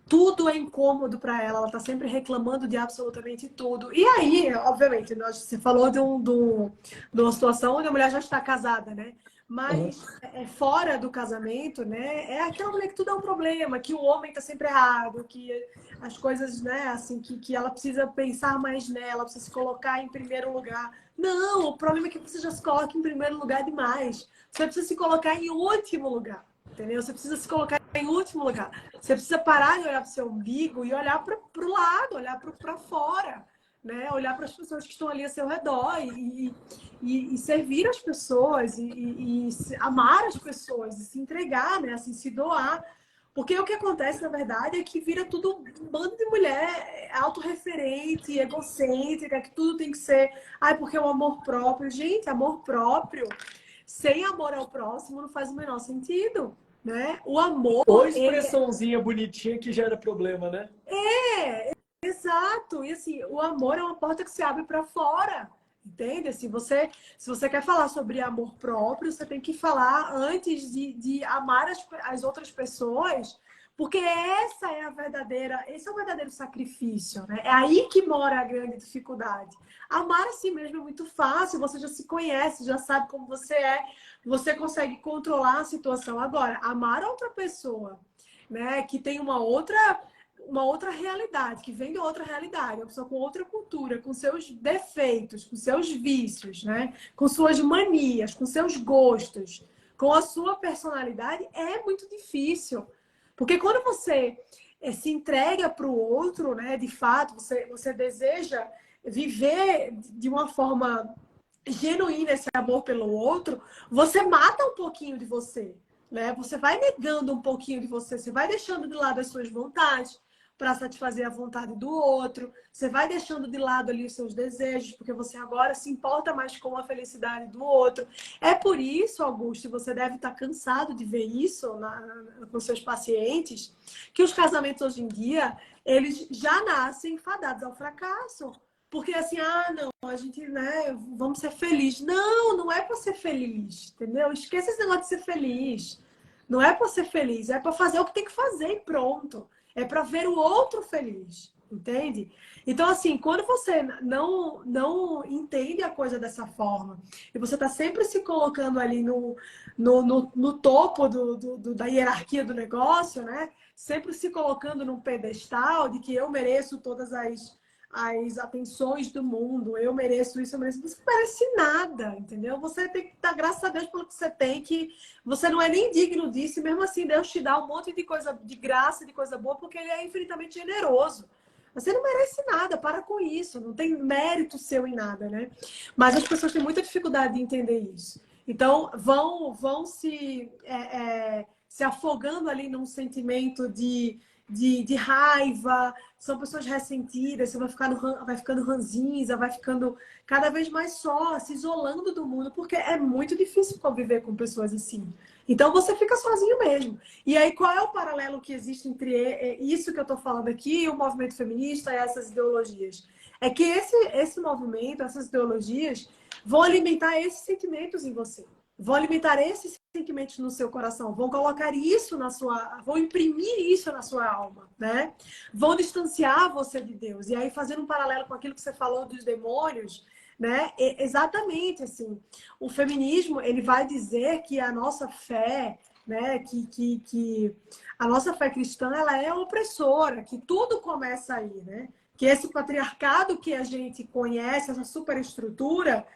tudo é incômodo para ela, ela está sempre reclamando de absolutamente tudo. E aí, obviamente, você falou de uma situação onde a mulher já está casada, né? Uhum. Mas fora do casamento, né? É aquela mulher que tudo é um problema, que o homem está sempre errado, que as coisas, né? Assim, que ela precisa pensar mais nela, precisa se colocar em primeiro lugar. Não, o problema é que você já se coloca em primeiro lugar demais. Você precisa se colocar em último lugar. Entendeu? Você precisa se colocar em último lugar. Você precisa parar de olhar para o seu umbigo e olhar para o lado, olhar para fora, né? Olhar para as pessoas que estão ali ao seu redor e servir as pessoas e amar as pessoas e se entregar, né? Assim, se doar. Porque o que acontece, na verdade, é que vira tudo um bando de mulher autorreferente, egocêntrica, que tudo tem que ser... porque o amor próprio... Gente, amor próprio sem amor ao próximo não faz o menor sentido, né? O amor, Ou ele expressãozinha bonitinha que gera problema, né? exato. E assim, o amor é uma porta que se abre para fora. Entende? Se você quer falar sobre amor próprio, você tem que falar antes de amar as outras pessoas, porque esse é o verdadeiro sacrifício, né? É aí que mora a grande dificuldade. Amar a si mesmo é muito fácil, você já se conhece, já sabe como você é, você consegue controlar a situação. Agora, amar outra pessoa, né, que tem uma outra uma outra realidade, que vem de outra realidade, uma pessoa com outra cultura, com seus defeitos, com seus vícios, né? Com suas manias, com seus gostos, com a sua personalidade, é muito difícil. Porque quando você se entrega para o outro, né? De fato, você deseja viver de uma forma genuína esse amor pelo outro, você mata um pouquinho de você, né? Você vai negando um pouquinho de você, você vai deixando de lado as suas vontades para satisfazer a vontade do outro, você vai deixando de lado ali os seus desejos, porque você agora se importa mais com a felicidade do outro. É por isso, Augusto, e você deve estar cansado de ver isso com seus pacientes, que os casamentos hoje em dia, eles já nascem fadados ao fracasso. Porque assim, não, a gente, né, vamos ser felizes. Não, não é para ser feliz, entendeu? Esqueça esse negócio de ser feliz. Não é para ser feliz, é para fazer o que tem que fazer e pronto. É para ver o outro feliz, entende? Então, assim, quando você não entende a coisa dessa forma e você está sempre se colocando ali no topo da hierarquia do negócio, né? Sempre se colocando num pedestal de que eu mereço todas as atenções do mundo, eu mereço isso, eu mereço. Você não merece nada, entendeu? Você tem que dar graças a Deus pelo que você tem, que você não é nem digno disso, e mesmo assim Deus te dá um monte de coisa, de graça, de coisa boa, porque Ele é infinitamente generoso. Você não merece nada, para com isso, não tem mérito seu em nada, né? Mas as pessoas têm muita dificuldade de entender isso. Então, vão se afogando ali num sentimento de raiva, são pessoas ressentidas, você vai ficando ranzinza, vai ficando cada vez mais só, se isolando do mundo, porque é muito difícil conviver com pessoas assim. Então você fica sozinho mesmo. E aí, qual é o paralelo que existe entre isso que eu estou falando aqui e o movimento feminista e essas ideologias? É que esse movimento, essas ideologias, vão alimentar esses sentimentos em você. Vão alimentar esses sentimentos no seu coração, vão colocar isso vão imprimir isso na sua alma, né? Vão distanciar você de Deus. E aí, fazendo um paralelo com aquilo que você falou dos demônios, né? Exatamente assim, o feminismo, ele vai dizer que a nossa fé, né? Que a nossa fé cristã, ela é opressora, que tudo começa aí, né? Que esse patriarcado que a gente conhece, essa superestrutura,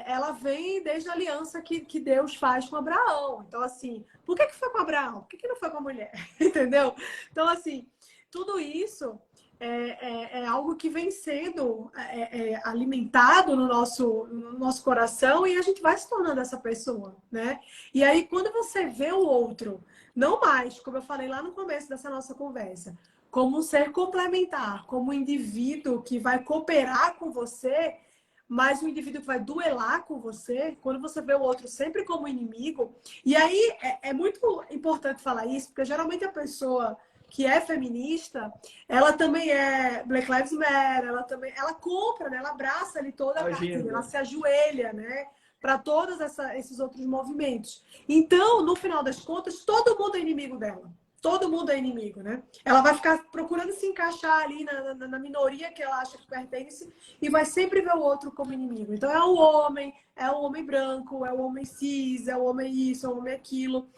ela vem desde a aliança que Deus faz com Abraão. Então, assim, por que foi com Abraão? Por que não foi com a mulher? Entendeu? Então, assim, tudo isso é algo que vem sendo alimentado no nosso coração e a gente vai se tornando essa pessoa, né? E aí, quando você vê o outro, não mais, como eu falei lá no começo dessa nossa conversa, como um ser complementar, como um indivíduo que vai cooperar com você, mas um indivíduo que vai duelar com você, quando você vê o outro sempre como inimigo. E aí é muito importante falar isso, porque geralmente a pessoa que é feminista, ela também é Black Lives Matter, ela compra, né? Ela abraça ali toda a cartilha, ela se ajoelha, né? Para todos esses outros movimentos. Então, no final das contas, todo mundo é inimigo dela. Todo mundo é inimigo, né? Ela vai ficar procurando se encaixar ali na minoria que ela acha que pertence e vai sempre ver o outro como inimigo. Então é o homem branco, é o homem cis, é o homem isso, é o homem aquilo.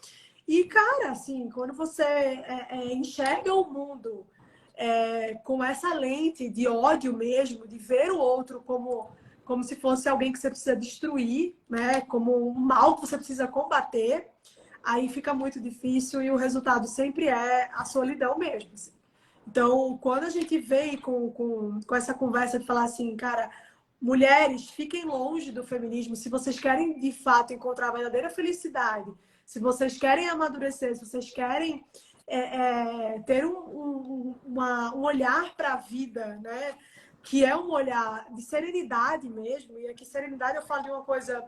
E, cara, assim, quando você enxerga o mundo com essa lente de ódio mesmo, de ver o outro como se fosse alguém que você precisa destruir, né? Como um mal que você precisa combater, aí fica muito difícil e o resultado sempre é a solidão mesmo. Assim. Então, quando a gente vem com essa conversa de falar assim, cara, mulheres, fiquem longe do feminismo. Se vocês querem, de fato, encontrar a verdadeira felicidade, se vocês querem amadurecer, se vocês querem ter um olhar para a vida, né? Que é um olhar de serenidade mesmo, e aqui serenidade eu falo de uma coisa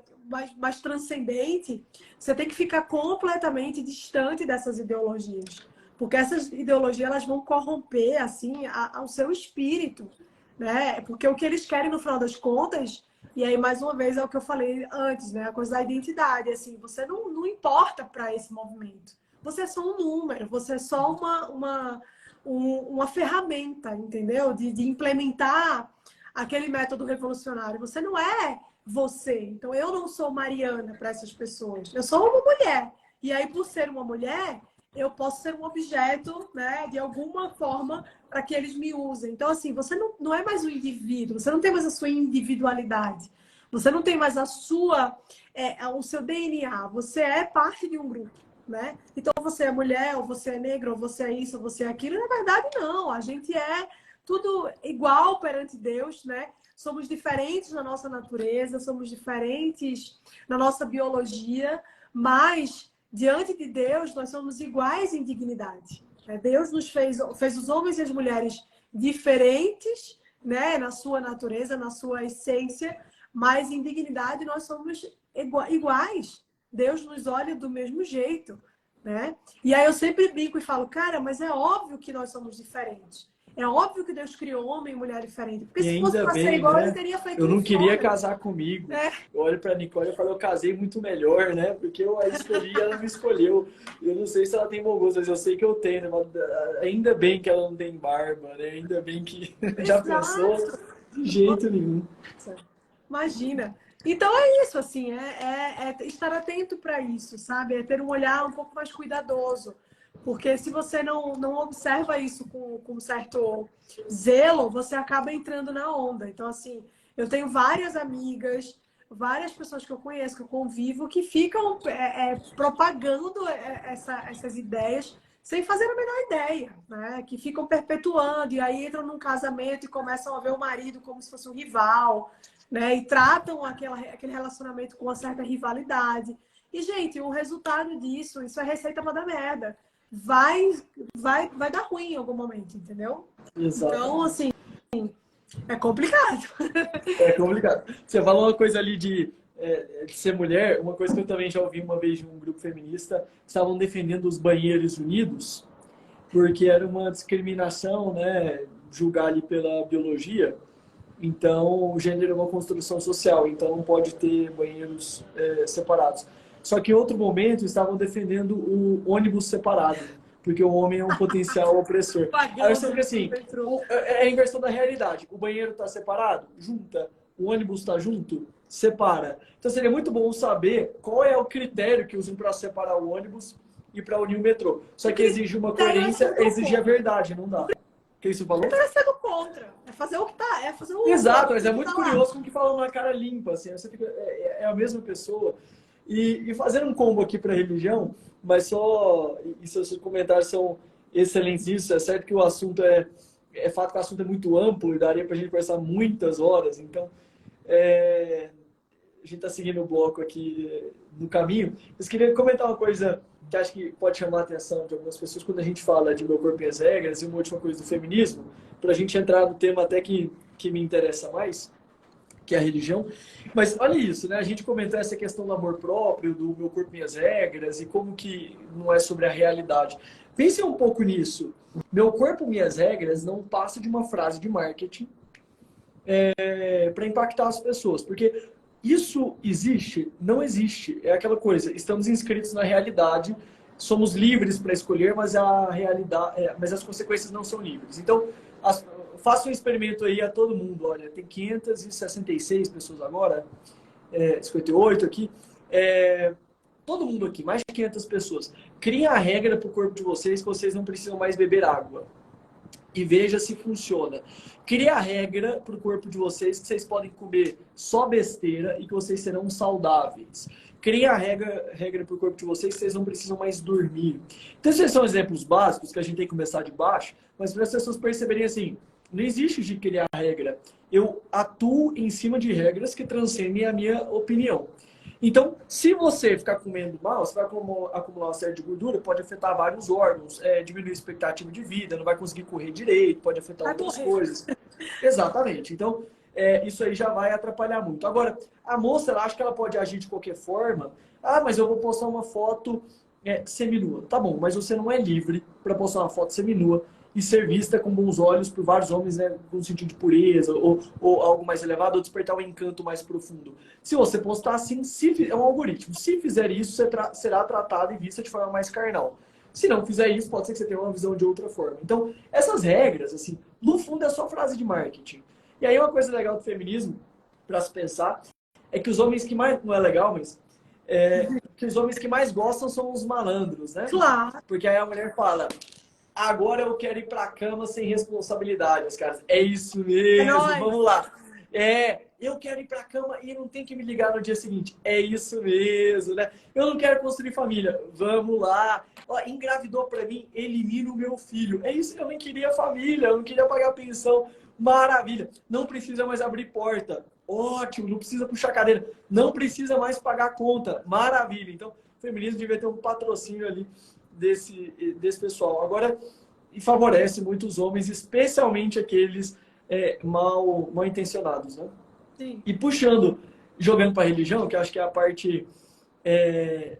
mais transcendente, você tem que ficar completamente distante dessas ideologias, porque essas ideologias elas vão corromper assim o seu espírito, né? Porque o que eles querem no final das contas, e aí mais uma vez é o que eu falei antes, né? A coisa da identidade, assim, você não importa para esse movimento, você é só um número, você é só uma ferramenta, entendeu? De implementar aquele método revolucionário. Você não é você. Então, eu não sou Mariana para essas pessoas. Eu sou uma mulher. E aí, por ser uma mulher, eu posso ser um objeto, né, de alguma forma para que eles me usem. Então, assim, você não é mais um indivíduo, você não tem mais a sua individualidade, você não tem mais o seu DNA, você é parte de um grupo, né? Então, você é mulher, ou você é negra, ou você é isso, ou você é aquilo. Na verdade, não. A gente é tudo igual perante Deus, né? Somos diferentes na nossa natureza, somos diferentes na nossa biologia, mas diante de Deus nós somos iguais em dignidade. Deus nos fez os homens e as mulheres diferentes, né, na sua natureza, na sua essência, mas em dignidade nós somos iguais. Deus nos olha do mesmo jeito, né? E aí eu sempre brinco e falo, cara, mas é óbvio que nós somos diferentes. É óbvio que Deus criou homem e mulher diferente. Porque E se fosse ainda para ser bem, igual, ele né? teria feito Eu um não queria fome. casar comigo. É. Eu olho para a Nicole e falo, eu casei muito melhor, né? Porque eu a escolhi e ela me escolheu. Eu não sei se ela tem bom gosto, mas eu sei que eu tenho, né? Mas ainda bem que ela não tem barba, né? Ainda bem que já pensou Exato. de jeito nenhum. Imagina. Então é isso, assim, é estar atento para isso, sabe? É ter um olhar um pouco mais cuidadoso. Porque se você não observa isso com certo zelo, você acaba entrando na onda. Então, assim, eu tenho várias amigas, várias pessoas que eu conheço, que eu convivo, que ficam propagando essas ideias sem fazer a menor ideia, né? Que ficam perpetuando e aí entram num casamento e começam a ver o marido como se fosse um rival, né? E tratam aquele relacionamento com uma certa rivalidade. E, gente, o resultado disso, isso é receita para dar merda. Vai dar ruim em algum momento, entendeu? Então, Exatamente. assim, é complicado. É complicado. Você falou uma coisa ali de ser mulher, uma coisa que eu também já ouvi uma vez de um grupo feminista, estavam defendendo os banheiros unidos, porque era uma discriminação, né, julgar ali pela biologia. Então, o gênero é uma construção social, então não pode ter banheiros separados. Só que em outro momento estavam defendendo o ônibus separado, porque o homem é um potencial opressor. Aí você fica assim, é a inversão da realidade. O banheiro está separado? Junta. O ônibus está junto? Separa. Então seria muito bom saber qual é o critério que usam para separar o ônibus e para unir o metrô. Só que exige uma coerência, exige a verdade, não dá. O que isso falou? Então é sendo contra. É fazer o que tá. É fazer Exato, mas é que muito tá lá. curioso como que falam na cara limpa, assim, você fica, é a mesma pessoa. E fazendo um combo aqui para religião, mas só, e seus comentários são excelentes nisso, é certo que o assunto é fato que o assunto é muito amplo e daria para a gente conversar muitas horas, então a gente está seguindo o bloco aqui no caminho. Mas queria comentar uma coisa que acho que pode chamar a atenção de algumas pessoas quando a gente fala de Meu Corpo e as Regras e uma última coisa do feminismo, para a gente entrar no tema até que me interessa mais, que é a religião. Mas olha isso, né? A gente comentou essa questão do amor próprio, do Meu Corpo e minhas Regras e como que não é sobre a realidade. Pense um pouco nisso. Meu corpo, minhas regras não passa de uma frase de marketing para impactar as pessoas, porque isso existe? Não existe. É aquela coisa, estamos inscritos na realidade, somos livres para escolher, mas a realidade, mas as consequências não são livres. Então, faça um experimento aí a todo mundo. Olha, tem 566 pessoas agora, 58 aqui. Todo mundo aqui, mais de 500 pessoas. Criem a regra para o corpo de vocês que vocês não precisam mais beber água. E veja se funciona. Crie a regra para o corpo de vocês que vocês podem comer só besteira e que vocês serão saudáveis. Crie a regra para o corpo de vocês que vocês não precisam mais dormir. Então, esses são exemplos básicos que a gente tem que começar de baixo, mas para as pessoas perceberem assim, não existe de criar regra. Eu atuo em cima de regras que transcendem a minha opinião. Então, se você ficar comendo mal, você vai acumular uma série de gordura, pode afetar vários órgãos, diminuir a expectativa de vida, não vai conseguir correr direito, pode afetar outras coisas. Exatamente. Então, isso aí já vai atrapalhar muito. Agora, a moça, ela acha que ela pode agir de qualquer forma. Ah, mas eu vou postar uma foto seminua. Tá bom, mas você não é livre para postar uma foto seminua e ser vista com bons olhos por vários homens, né, com sentido de pureza, ou algo mais elevado, ou despertar um encanto mais profundo. Se você postar assim, é um algoritmo. Se fizer isso, você será tratado e vista de forma mais carnal. Se não fizer isso, pode ser que você tenha uma visão de outra forma. Então, essas regras, assim, no fundo é só frase de marketing. E aí uma coisa legal do feminismo, para se pensar, é que os homens que mais... Não é legal, mas... que os homens que mais gostam são os malandros, né? Claro. Porque aí a mulher fala, agora eu quero ir pra cama sem responsabilidade. Os caras, é isso mesmo, nóis. vamos lá. Eu quero ir pra cama e não tem que me ligar no dia seguinte. É isso mesmo, né? Eu não quero construir família. Vamos lá. Ó, engravidou pra mim, elimina o meu filho. É isso, eu não queria família, eu não queria pagar pensão. Maravilha. Não precisa mais abrir porta. Ótimo, não precisa puxar cadeira. Não precisa mais pagar conta. Maravilha. Então, o feminismo devia ter um patrocínio ali desse pessoal. Agora, e favorece muitos homens, especialmente aqueles mal intencionados, né? Sim. E puxando, jogando para a religião, que eu acho que é a parte...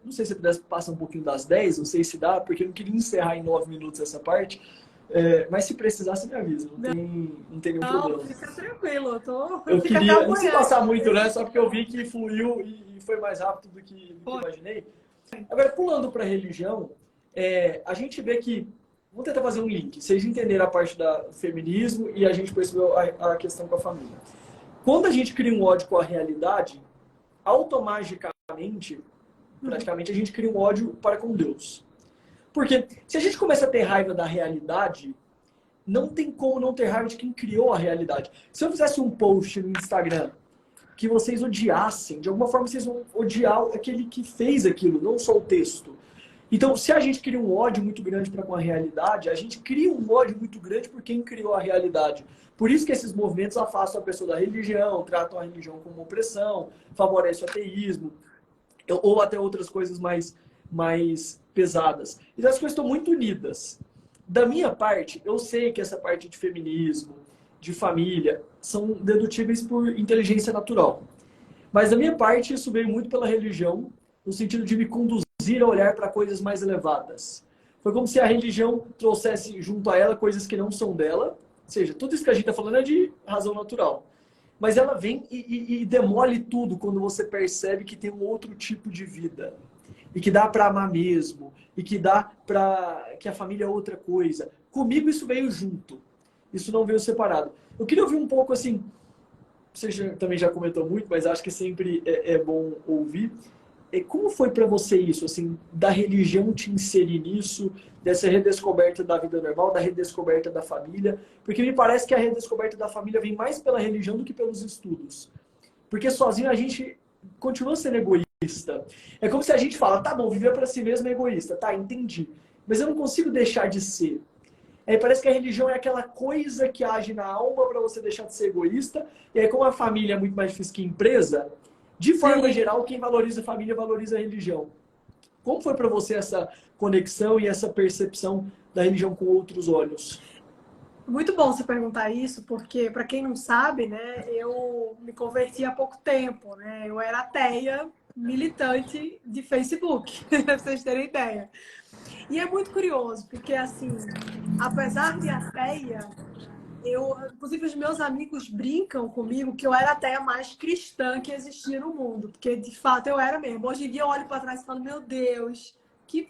não sei se você pudesse passar um pouquinho das 10, não sei se dá, porque eu não queria encerrar em 9 minutos essa parte. Mas se precisar, você me avisa, não tem nenhum problema. Fica tranquilo, Eu fica queria, até não sei amanhã. passar muito, né? Só porque eu vi que fluiu e foi mais rápido do que imaginei. Agora, pulando para a religião, a gente vê que, vamos tentar fazer um link, vocês entenderam a parte do feminismo e a gente percebeu a questão com a família. Quando a gente cria um ódio com a realidade, automaticamente, praticamente, a gente cria um ódio para com Deus. Porque se a gente começa a ter raiva da realidade, não tem como não ter raiva de quem criou a realidade. Se eu fizesse um post no Instagram que vocês odiassem, de alguma forma vocês vão odiar aquele que fez aquilo, não só o texto. Então, se a gente cria um ódio muito grande para com a realidade, a gente cria um ódio muito grande por quem criou a realidade. Por isso que esses movimentos afastam a pessoa da religião, tratam a religião como opressão, favorecem o ateísmo, ou até outras coisas mais pesadas. Então, as coisas estão muito unidas. Da minha parte, eu sei que essa parte de feminismo, de família, são dedutíveis por inteligência natural. Mas da minha parte, isso veio muito pela religião, no sentido de me conduzir a olhar para coisas mais elevadas. Foi como se a religião trouxesse junto a ela coisas que não são dela, ou seja, tudo isso que a gente está falando é de razão natural. Mas ela vem e demole tudo quando você percebe que tem um outro tipo de vida. E que dá para amar mesmo. E que dá para que a família é outra coisa. Comigo isso veio junto. Isso não veio separado. Eu queria ouvir um pouco assim... Você também já comentou muito, mas acho que sempre é bom ouvir. Como foi para você isso, assim, da religião te inserir nisso, dessa redescoberta da vida normal, da redescoberta da família? Porque me parece que a redescoberta da família vem mais pela religião do que pelos estudos. Porque sozinho a gente continua sendo egoísta. É como se a gente fala, tá bom, viver para si mesmo é egoísta. Tá, entendi. Mas eu não consigo deixar de ser. Aí parece que a religião é aquela coisa que age na alma para você deixar de ser egoísta. E aí, como a família é muito mais difícil que a empresa, de forma geral, quem valoriza a família valoriza a religião. Como foi para você essa conexão e essa percepção da religião com outros olhos? Muito bom você perguntar isso, porque, para quem não sabe, né, eu me converti há pouco tempo, né? Eu era ateia, militante de Facebook, para vocês terem ideia. E é muito curioso, porque, assim, apesar de ateia, inclusive, os meus amigos brincam comigo que eu era até a mais cristã que existia no mundo, porque de fato eu era mesmo. Hoje em dia eu olho para trás e falo, meu Deus, que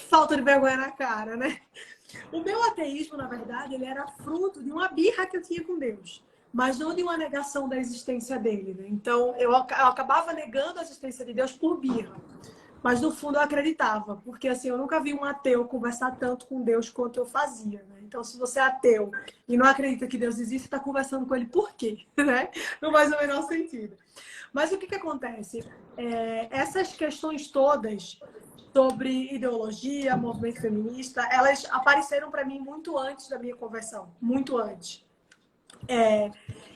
falta de vergonha na cara, né? O meu ateísmo, na verdade, ele era fruto de uma birra que eu tinha com Deus, mas não de uma negação da existência dele, né? Então eu acabava negando a existência de Deus por birra. Mas no fundo eu acreditava, porque assim, eu nunca vi um ateu conversar tanto com Deus quanto eu fazia, né? Então, se você é ateu e não acredita que Deus existe, está conversando com ele por quê? Né? Não faz o menor sentido. Mas o que acontece? Essas questões todas sobre ideologia, movimento feminista, elas apareceram para mim muito antes da minha conversão, muito antes.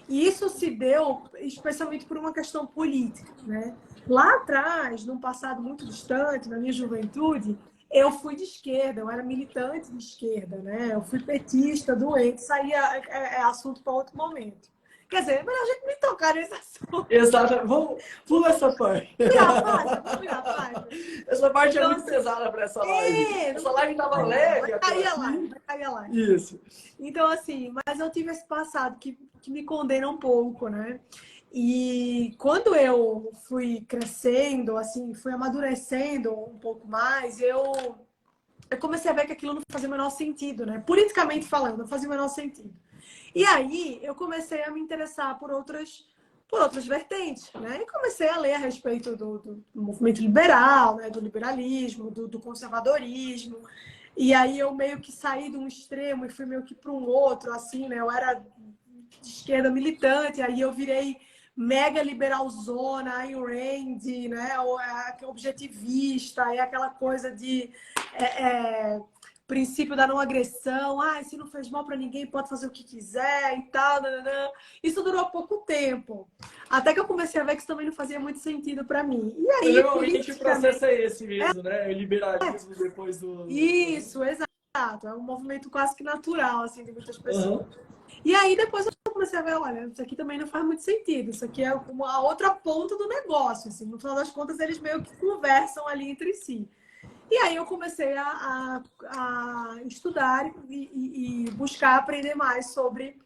E isso se deu especialmente por uma questão política, né? Lá atrás, num passado muito distante, na minha juventude, eu fui de esquerda, eu era militante de esquerda, né? Eu fui petista, doente, saía assunto para outro momento. Quer dizer, é melhor a gente nem tocar nesse assunto. Exato. Vamos pular essa parte. Vamos virar a página. Essa parte Então, é muito pesada para essa live. Essa live estava vai leve cair até a live, aqui. vai cair a live. Isso. Então, assim, mas eu tive esse passado que me condena um pouco, né? E quando eu fui crescendo, assim, fui amadurecendo um pouco mais, eu comecei a ver que aquilo não fazia o menor sentido, né? Politicamente falando, não fazia o menor sentido. E aí eu comecei a me interessar por outras por outras vertentes, né? E comecei a ler a respeito do movimento liberal, né? Do liberalismo, do conservadorismo. E aí eu meio que saí de um extremo e fui meio que para um outro, assim, né? Eu era de esquerda militante, aí eu virei mega liberalzona, Ayn Rand, né? Objetivista, é aquela coisa de princípio da não agressão, se não fez mal para ninguém, pode fazer o que quiser e tal. Nananã. Isso durou pouco tempo. Até que eu comecei a ver que isso também não fazia muito sentido para mim. E aí, Normalmente o processo é esse mesmo, né? O liberalismo depois do... Isso, exato. É um movimento quase que natural, assim, de muitas pessoas. Uhum. E aí, depois eu comecei a ver, olha, isso aqui também não faz muito sentido. Isso aqui é a outra ponta do negócio, assim. No final das contas, eles meio que conversam ali entre si. E aí eu comecei a estudar e buscar aprender mais sobre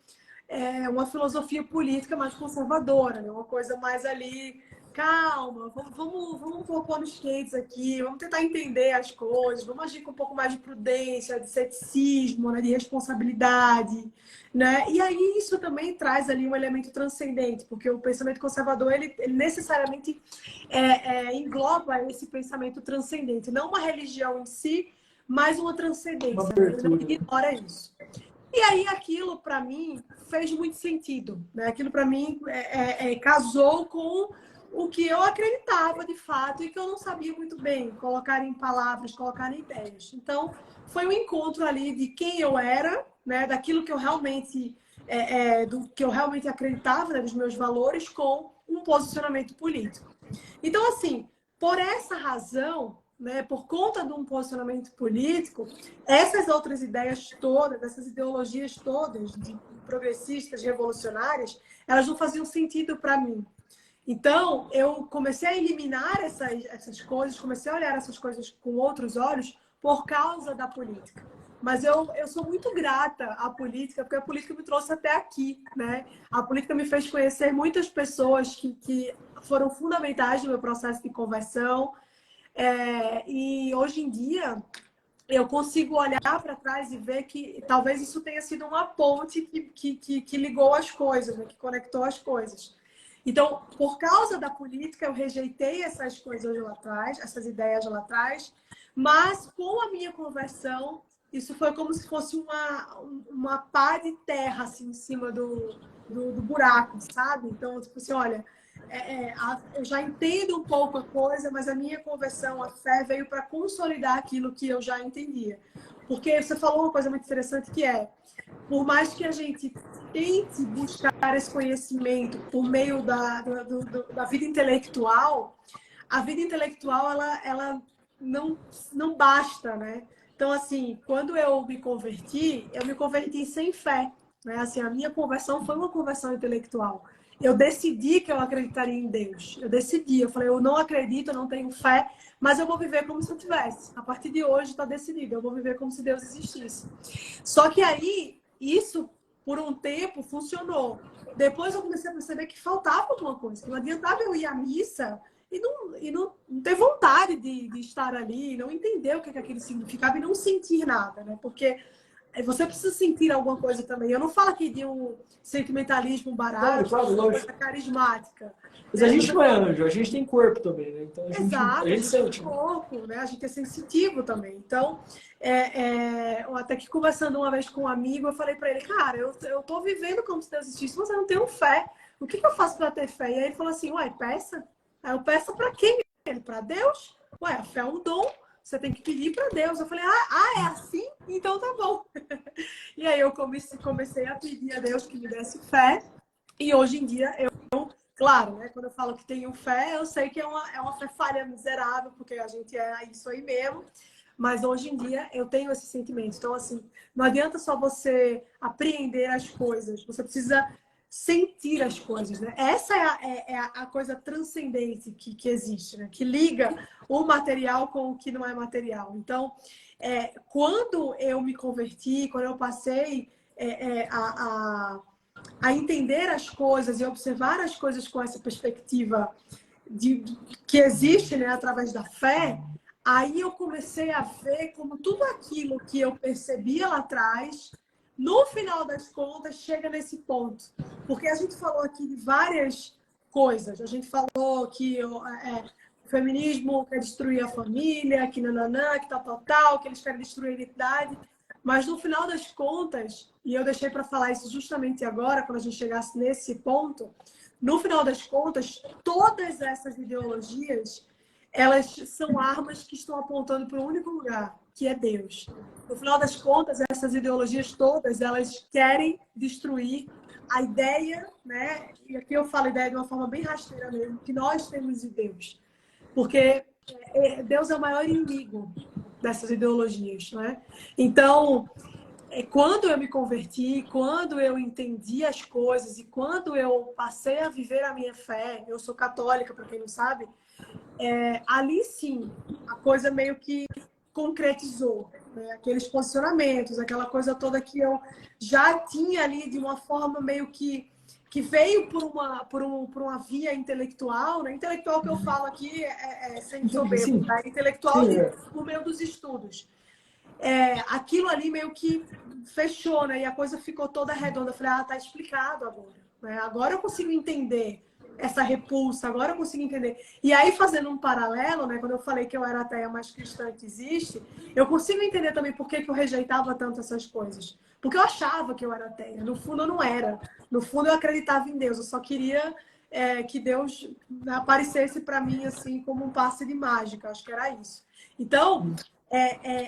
uma filosofia política mais conservadora, né? Uma coisa mais ali, calma, vamos pôr nos skates aqui, vamos tentar entender as coisas, vamos agir com um pouco mais de prudência, de ceticismo, né? De responsabilidade, né? E aí isso também traz ali um elemento transcendente, porque o pensamento conservador, ele necessariamente engloba esse pensamento transcendente, não uma religião em si, mas uma transcendência, né? Ele não ignora isso. E aí aquilo, para mim, fez muito sentido, né? Aquilo, para mim, casou com o que eu acreditava, de fato, e que eu não sabia muito bem colocar em palavras, colocar em ideias. Então, foi um encontro ali de quem eu era, né? Daquilo que eu realmente, do que eu realmente acreditava, né? Dos meus valores, com um posicionamento político. Então, assim, por essa razão, né, por conta de um posicionamento político, essas outras ideias todas, essas ideologias todas de progressistas, revolucionárias, elas não faziam sentido para mim. Então, eu comecei a eliminar essas coisas, comecei a olhar essas coisas com outros olhos por causa da política. Mas eu sou muito grata à política, porque a política me trouxe até aqui, né? A política me fez conhecer muitas pessoas que foram fundamentais no meu processo de conversão. E hoje em dia eu consigo olhar para trás e ver que talvez isso tenha sido uma ponte que ligou as coisas, né? Que conectou as coisas. Então, por causa da política, eu rejeitei essas coisas lá atrás, essas ideias lá atrás, mas com a minha conversão, isso foi como se fosse uma pá de terra assim, em cima do buraco, sabe? Então, tipo assim, olha, eu já entendo um pouco a coisa, mas a minha conversão, a fé, veio para consolidar aquilo que eu já entendia. Porque você falou uma coisa muito interessante que por mais que a gente tente buscar esse conhecimento por meio da vida intelectual, a vida intelectual, ela não basta, né? Então, assim, quando eu me converti sem fé, né? Assim, a minha conversão foi uma conversão intelectual. Eu decidi que eu acreditaria em Deus. Eu decidi. Eu falei, eu não acredito, eu não tenho fé, mas eu vou viver como se eu tivesse. A partir de hoje está decidido. Eu vou viver como se Deus existisse. Só que aí, isso, por um tempo, funcionou. Depois eu comecei a perceber que faltava alguma coisa. Que não adiantava eu ir à missa e não ter vontade de estar ali, não entender o que aquilo significava e não sentir nada, né? Porque você precisa sentir alguma coisa também. Eu não falo aqui de um sentimentalismo barato, claro, uma lógico. coisa carísmatica. Mas a gente não é anjo, a gente tem corpo também, né? Então Exato, a gente sente. tem corpo, né? A gente é sensitivo também. Então, até que conversando uma vez com um amigo, eu falei para ele, cara, eu tô vivendo como se Deus existisse, mas eu não tenho fé. O que eu faço para ter fé? E aí ele falou assim, uai, peça. Aí eu peço para quem? Ele, para Deus. Ué, a fé é um dom. Você tem que pedir para Deus. Eu falei, é assim? Então tá bom. E aí eu comecei a pedir a Deus que me desse fé. E hoje em dia, claro, né? Quando eu falo que tenho fé, eu sei que é uma fé falha, miserável, porque a gente é isso aí mesmo. Mas hoje em dia eu tenho esse sentimento. Então, assim, não adianta só você apreender as coisas. Você precisa sentir as coisas, né? Essa é a coisa transcendente que existe, né? Que liga o material com o que não é material. Então, quando eu me converti, quando eu passei a entender as coisas e observar as coisas com essa perspectiva que existe, né, através da fé, aí eu comecei a ver como tudo aquilo que eu percebia lá atrás, no final das contas, chega nesse ponto. Porque a gente falou aqui de várias coisas. A gente falou que o feminismo quer destruir a família, que nananã, que tal, que eles querem destruir a identidade. Mas no final das contas, e eu deixei para falar isso justamente agora, quando a gente chegasse nesse ponto, no final das contas, todas essas ideologias, elas são armas que estão apontando para um único lugar, que é Deus. No final das contas, essas ideologias todas, elas querem destruir a ideia, né? E aqui eu falo ideia de uma forma bem rasteira mesmo, que nós temos de Deus. Porque Deus é o maior inimigo dessas ideologias, né? Então, quando eu me converti, quando eu entendi as coisas e quando eu passei a viver a minha fé, eu sou católica, para quem não sabe, ali sim, a coisa meio que concretizou, né? Aqueles posicionamentos, aquela coisa toda que eu já tinha ali de uma forma meio que veio por uma via intelectual, né? Intelectual que eu falo aqui sem soberbo, tá? Intelectual por meio dos estudos. Aquilo ali meio que fechou, né? E a coisa ficou toda redonda. Eu falei, tá explicado agora, né? Agora eu consigo entender essa repulsa, agora eu consigo entender. E aí, fazendo um paralelo, né? Quando eu falei que eu era ateia, mas cristã que existe, eu consigo entender também por que eu rejeitava tanto essas coisas. Porque eu achava que eu era ateia. No fundo, eu não era. No fundo, eu acreditava em Deus. Eu só queria que Deus aparecesse para mim, assim, como um passe de mágica. Acho que era isso. Então,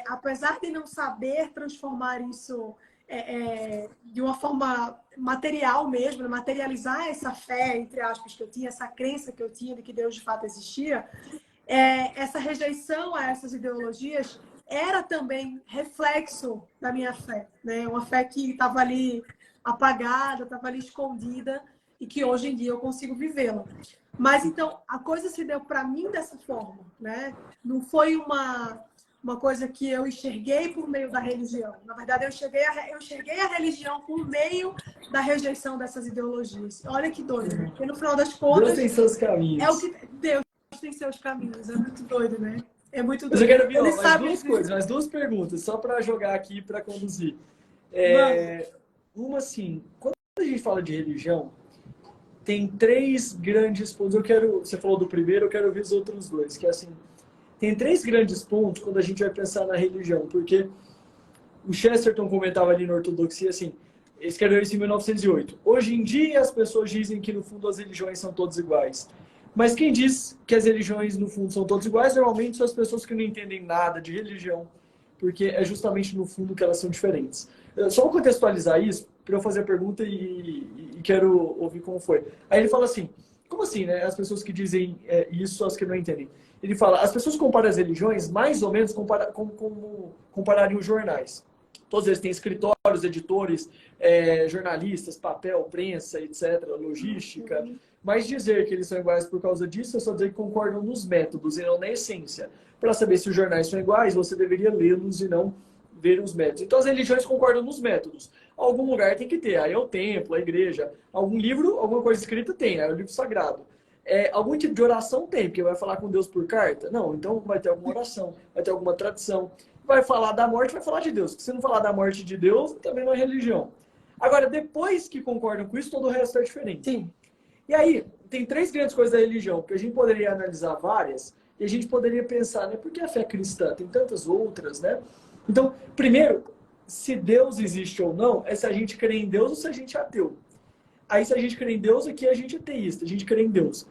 apesar de não saber transformar isso de uma forma material mesmo, materializar essa fé, entre aspas, que eu tinha, essa crença que eu tinha de que Deus de fato existia, essa rejeição a essas ideologias era também reflexo da minha fé, né? Uma fé que estava ali apagada, estava ali escondida e que hoje em dia eu consigo vivê-la. Mas então a coisa se deu para mim dessa forma, né? Não foi uma coisa que eu enxerguei por meio da religião. Na verdade, eu enxerguei a religião por meio da rejeição dessas ideologias. Olha que doido, né? Porque no final das contas... Deus tem seus caminhos. Deus tem seus caminhos. É muito doido, né? É muito doido. Mas eu quero ver mais duas coisas, mais duas perguntas, só para jogar aqui para conduzir. Uma assim, quando a gente fala de religião, tem três grandes pontos. Você falou do primeiro, eu quero ver os outros dois, que é assim, tem três grandes pontos quando a gente vai pensar na religião, porque o Chesterton comentava ali na Ortodoxia assim, ele escreveu isso em 1908. Hoje em dia as pessoas dizem que no fundo as religiões são todas iguais. Mas quem diz que as religiões no fundo são todas iguais, normalmente são as pessoas que não entendem nada de religião, porque é justamente no fundo que elas são diferentes. Só vou contextualizar isso para eu fazer a pergunta e quero ouvir como foi. Aí ele fala assim, como assim, né? As pessoas que dizem isso, as que não entendem. Ele fala, as pessoas comparam as religiões mais ou menos como comparariam jornais. Todos eles têm escritórios, editores, jornalistas, papel, prensa, etc., logística. Mas dizer que eles são iguais por causa disso é só dizer que concordam nos métodos e não na essência. Para saber se os jornais são iguais, você deveria lê-los e não ver os métodos. Então as religiões concordam nos métodos. Algum lugar tem que ter. Aí é o templo, a igreja. Algum livro, alguma coisa escrita tem. Aí é o livro sagrado. Algum tipo de oração tem, porque vai falar com Deus por carta? Não, então vai ter alguma oração, vai ter alguma tradição. Vai falar da morte, vai falar de Deus. Se não falar da morte de Deus, também não é religião. Agora, depois que concordam com isso, todo o resto é diferente. Sim. E aí, tem três grandes coisas da religião, que a gente poderia analisar várias, e a gente poderia pensar, né? Por que a fé cristã? Tem tantas outras, né? Então, primeiro, se Deus existe ou não, é se a gente crê em Deus ou se a gente é ateu. Aí, se a gente crê em Deus, aqui a gente é teísta, a gente crê em Deus.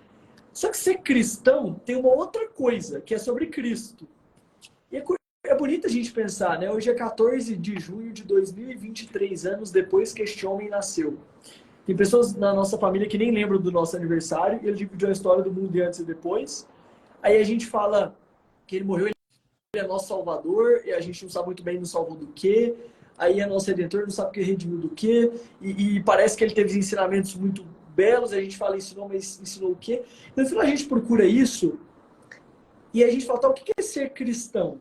Só que ser cristão tem uma outra coisa, que é sobre Cristo. E é bonito a gente pensar, né? Hoje é 14 de junho de 2023, anos depois que este homem nasceu. Tem pessoas na nossa família que nem lembram do nosso aniversário, e ele dividiu a história do mundo de antes e depois. Aí a gente fala que ele morreu, ele é nosso salvador, e a gente não sabe muito bem nos salvou do quê. Aí é nosso redentor, não sabe o que redimiu do quê. E parece que ele teve ensinamentos muito belos, a gente fala ensinou, mas ensinou o quê? No final a gente procura isso, e a gente fala, tá, o que é ser cristão?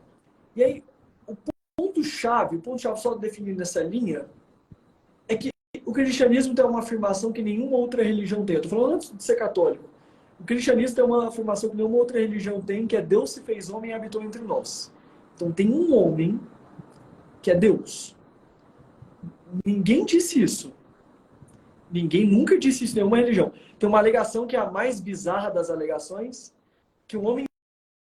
E aí, o ponto-chave só definindo essa linha, é que o cristianismo tem uma afirmação que nenhuma outra religião tem. Eu estou falando antes de ser católico. O cristianismo tem uma afirmação que nenhuma outra religião tem, que é Deus se fez homem e habitou entre nós. Então tem um homem que é Deus. Ninguém disse isso. Ninguém nunca disse isso em nenhuma religião. Tem uma alegação que é a mais bizarra das alegações, que o homem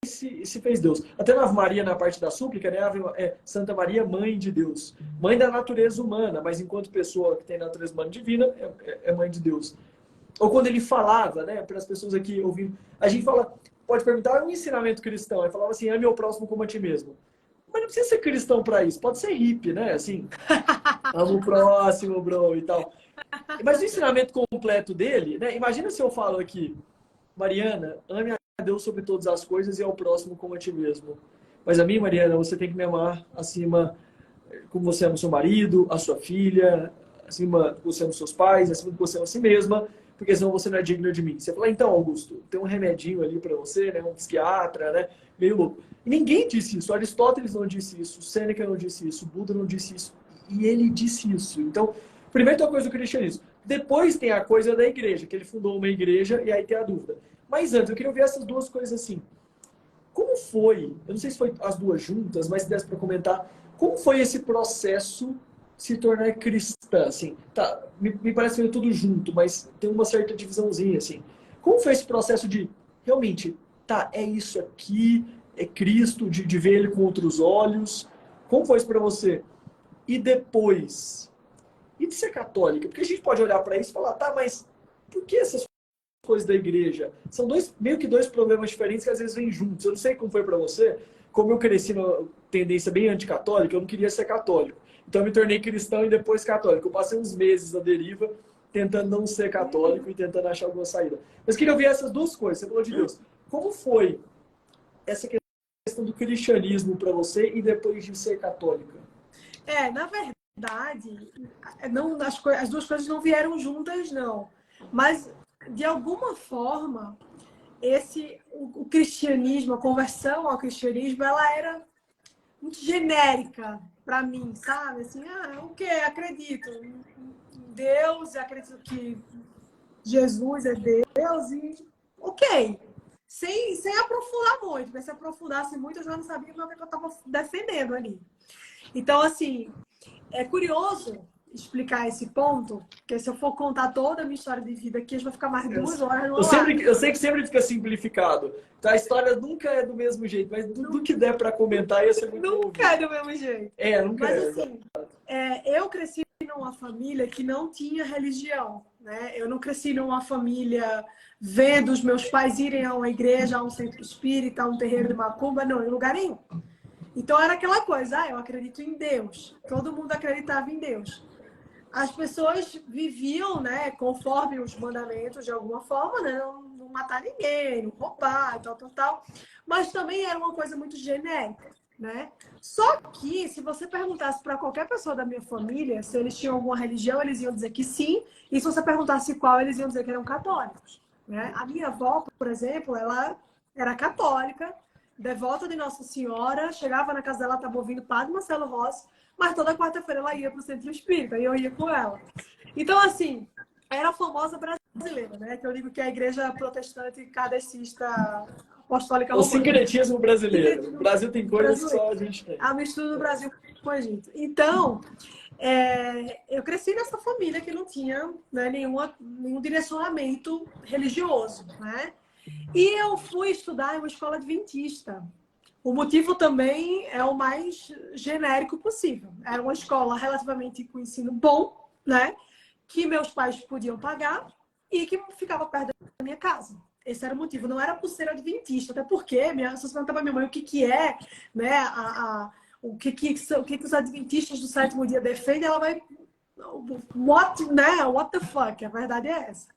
se fez Deus. Até na Ave Maria, na parte da súplica, né? Santa Maria, Mãe de Deus. Mãe da natureza humana, mas enquanto pessoa que tem natureza humana divina, é mãe de Deus. Ou quando ele falava, né? Para as pessoas aqui ouvindo, a gente fala, pode perguntar, é um ensinamento cristão. Ele falava assim, ame o próximo como a ti mesmo. Mas não precisa ser cristão para isso, pode ser hippie, né? Assim, amo o próximo, bro, e tal. Mas o ensinamento completo dele, né? Imagina se eu falo aqui, Mariana, ame a Deus sobre todas as coisas e ao próximo como a ti mesmo. Mas a mim, Mariana, você tem que me amar acima como você ama o seu marido, a sua filha, acima como você ama os seus pais, acima do que você ama a si mesma, porque senão você não é digno de mim. Você fala, então, Augusto, tem um remedinho ali para você, né? Um psiquiatra, né? Meio louco. E ninguém disse isso. Aristóteles não disse isso, Sêneca não disse isso, Buda não disse isso. E ele disse isso. Então, primeiro tem a coisa do cristianismo. Depois tem a coisa da igreja, que ele fundou uma igreja e aí tem a dúvida. Mas antes, eu queria ouvir essas duas coisas assim. Como foi, eu não sei se foi as duas juntas, mas se desse para comentar, como foi esse processo se tornar cristã? Assim, tá, me parece que foi tudo junto, mas tem uma certa divisãozinha, assim. Como foi esse processo de, realmente, tá, é isso aqui, é Cristo, de ver ele com outros olhos? Como foi isso para você? E depois, e de ser católica? Porque a gente pode olhar para isso e falar, tá, mas por que essas coisas da igreja? São meio que dois problemas diferentes que às vezes vêm juntos. Eu não sei como foi para você, como eu cresci numa tendência bem anticatólica, eu não queria ser católico. Então eu me tornei cristão e depois católico. Eu passei uns meses à deriva tentando não ser católico e tentando achar alguma saída. Mas queria ouvir essas duas coisas. Você falou de Deus. Como foi essa questão do cristianismo para você e depois de ser católica? Na verdade, não, as duas coisas não vieram juntas, não. Mas, de alguma forma, o cristianismo, a conversão ao cristianismo, ela era muito genérica para mim, sabe? Assim, o que? Acredito em Deus, acredito que Jesus é Deus e ok. Sem aprofundar muito, porque se aprofundasse muito, eu já não sabia o que eu estava defendendo ali. Então, assim, é curioso explicar esse ponto, porque se eu for contar toda a minha história de vida aqui, a gente vai ficar mais 2 horas no eu sei que sempre fica simplificado. Tá? A história nunca é do mesmo jeito, mas do que der para comentar ia ser muito Nunca é do mesmo jeito. Nunca mas, é. Assim, eu cresci numa família que não tinha religião, né? Eu não cresci numa família vendo os meus pais irem a uma igreja, a um centro espírita, a um terreiro de macumba, não, em lugar nenhum. Então era aquela coisa, eu acredito em Deus. Todo mundo acreditava em Deus. As pessoas viviam, né, conforme os mandamentos de alguma forma, né, não matar ninguém, não roubar, tal. Mas também era uma coisa muito genérica, né? Só que se você perguntasse para qualquer pessoa da minha família se eles tinham alguma religião, eles iam dizer que sim. E se você perguntasse qual, eles iam dizer que eram católicos, né? A minha avó, por exemplo, ela era católica, devota de Nossa Senhora, chegava na casa dela, estava ouvindo Padre Marcelo Rossi, mas toda quarta-feira ela ia para o centro espírita e eu ia com ela. Então, assim, era a famosa brasileira, né? Que eu digo que é a igreja protestante kardecista apostólica romana. O sincretismo brasileiro. O Brasil tem coisas que só a gente tem. A mistura do Brasil com o Egito. Então, eu cresci nessa família que não tinha, né, nenhum direcionamento religioso, né? E eu fui estudar em uma escola adventista. O motivo também é o mais genérico possível. Era uma escola relativamente com ensino bom, né? Que meus pais podiam pagar e que ficava perto da minha casa. Esse era o motivo. Não era por ser adventista, até porque se você perguntar para minha mãe o que é, né? O que os adventistas do sétimo dia defendem, ela vai... What the fuck? A verdade é essa.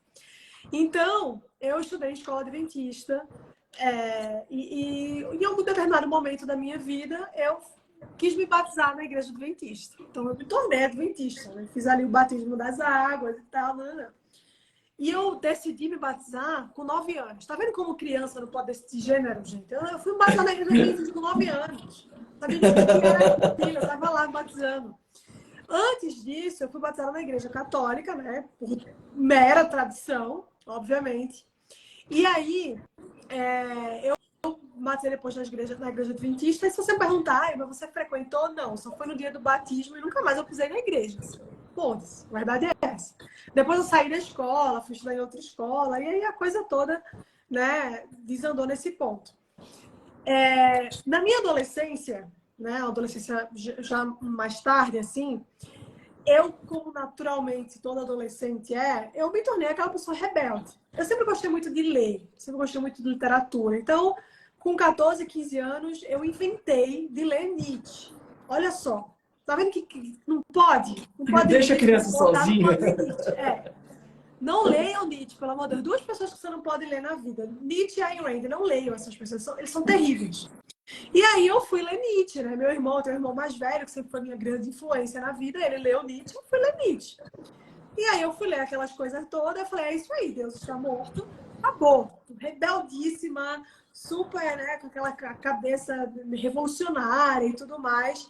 Então, eu estudei em escola adventista e em algum determinado momento da minha vida, eu quis me batizar na igreja adventista. Então, eu me tornei adventista, né? Fiz ali o batismo das águas e tal, né? E eu decidi me batizar com 9 anos. Tá vendo como criança não pode decidir gênero, gente? Eu fui me batizar na igreja adventista com 9 anos. Sabia nem que era filha, eu tava lá me batizando. Antes disso, eu fui batizada na igreja católica, né? Por mera tradição, obviamente. E aí, eu batizei depois na igreja adventista. E se você perguntar, mas você frequentou? Não, só foi no dia do batismo e nunca mais eu pisei na igreja. Foda-se, a verdade é essa. Depois eu saí da escola, fui estudar em outra escola, e aí a coisa toda, né, desandou nesse ponto. Na minha adolescência, né, adolescência já mais tarde, assim, eu, como naturalmente toda adolescente eu me tornei aquela pessoa rebelde. Eu sempre gostei muito de ler, sempre gostei muito de literatura. Então, com 14, 15 anos, eu inventei de ler Nietzsche. Olha só. Tá vendo que não pode? Não pode Deixa a deixa criança de botar, não sozinha. pode ler Nietzsche. Não leiam Nietzsche, pelo amor de Deus. Duas pessoas que você não pode ler na vida. Nietzsche e Ayn Rand. Não leiam essas pessoas. Eles são terríveis. E aí eu fui ler Nietzsche, né? Meu irmão, tem um irmão mais velho, que sempre foi minha grande influência na vida. Ele leu Nietzsche, eu fui ler Nietzsche. E aí eu fui ler aquelas coisas todas. Eu falei, é isso aí, Deus está morto. Acabou. Rebeldíssima, super, né? Com aquela cabeça revolucionária e tudo mais.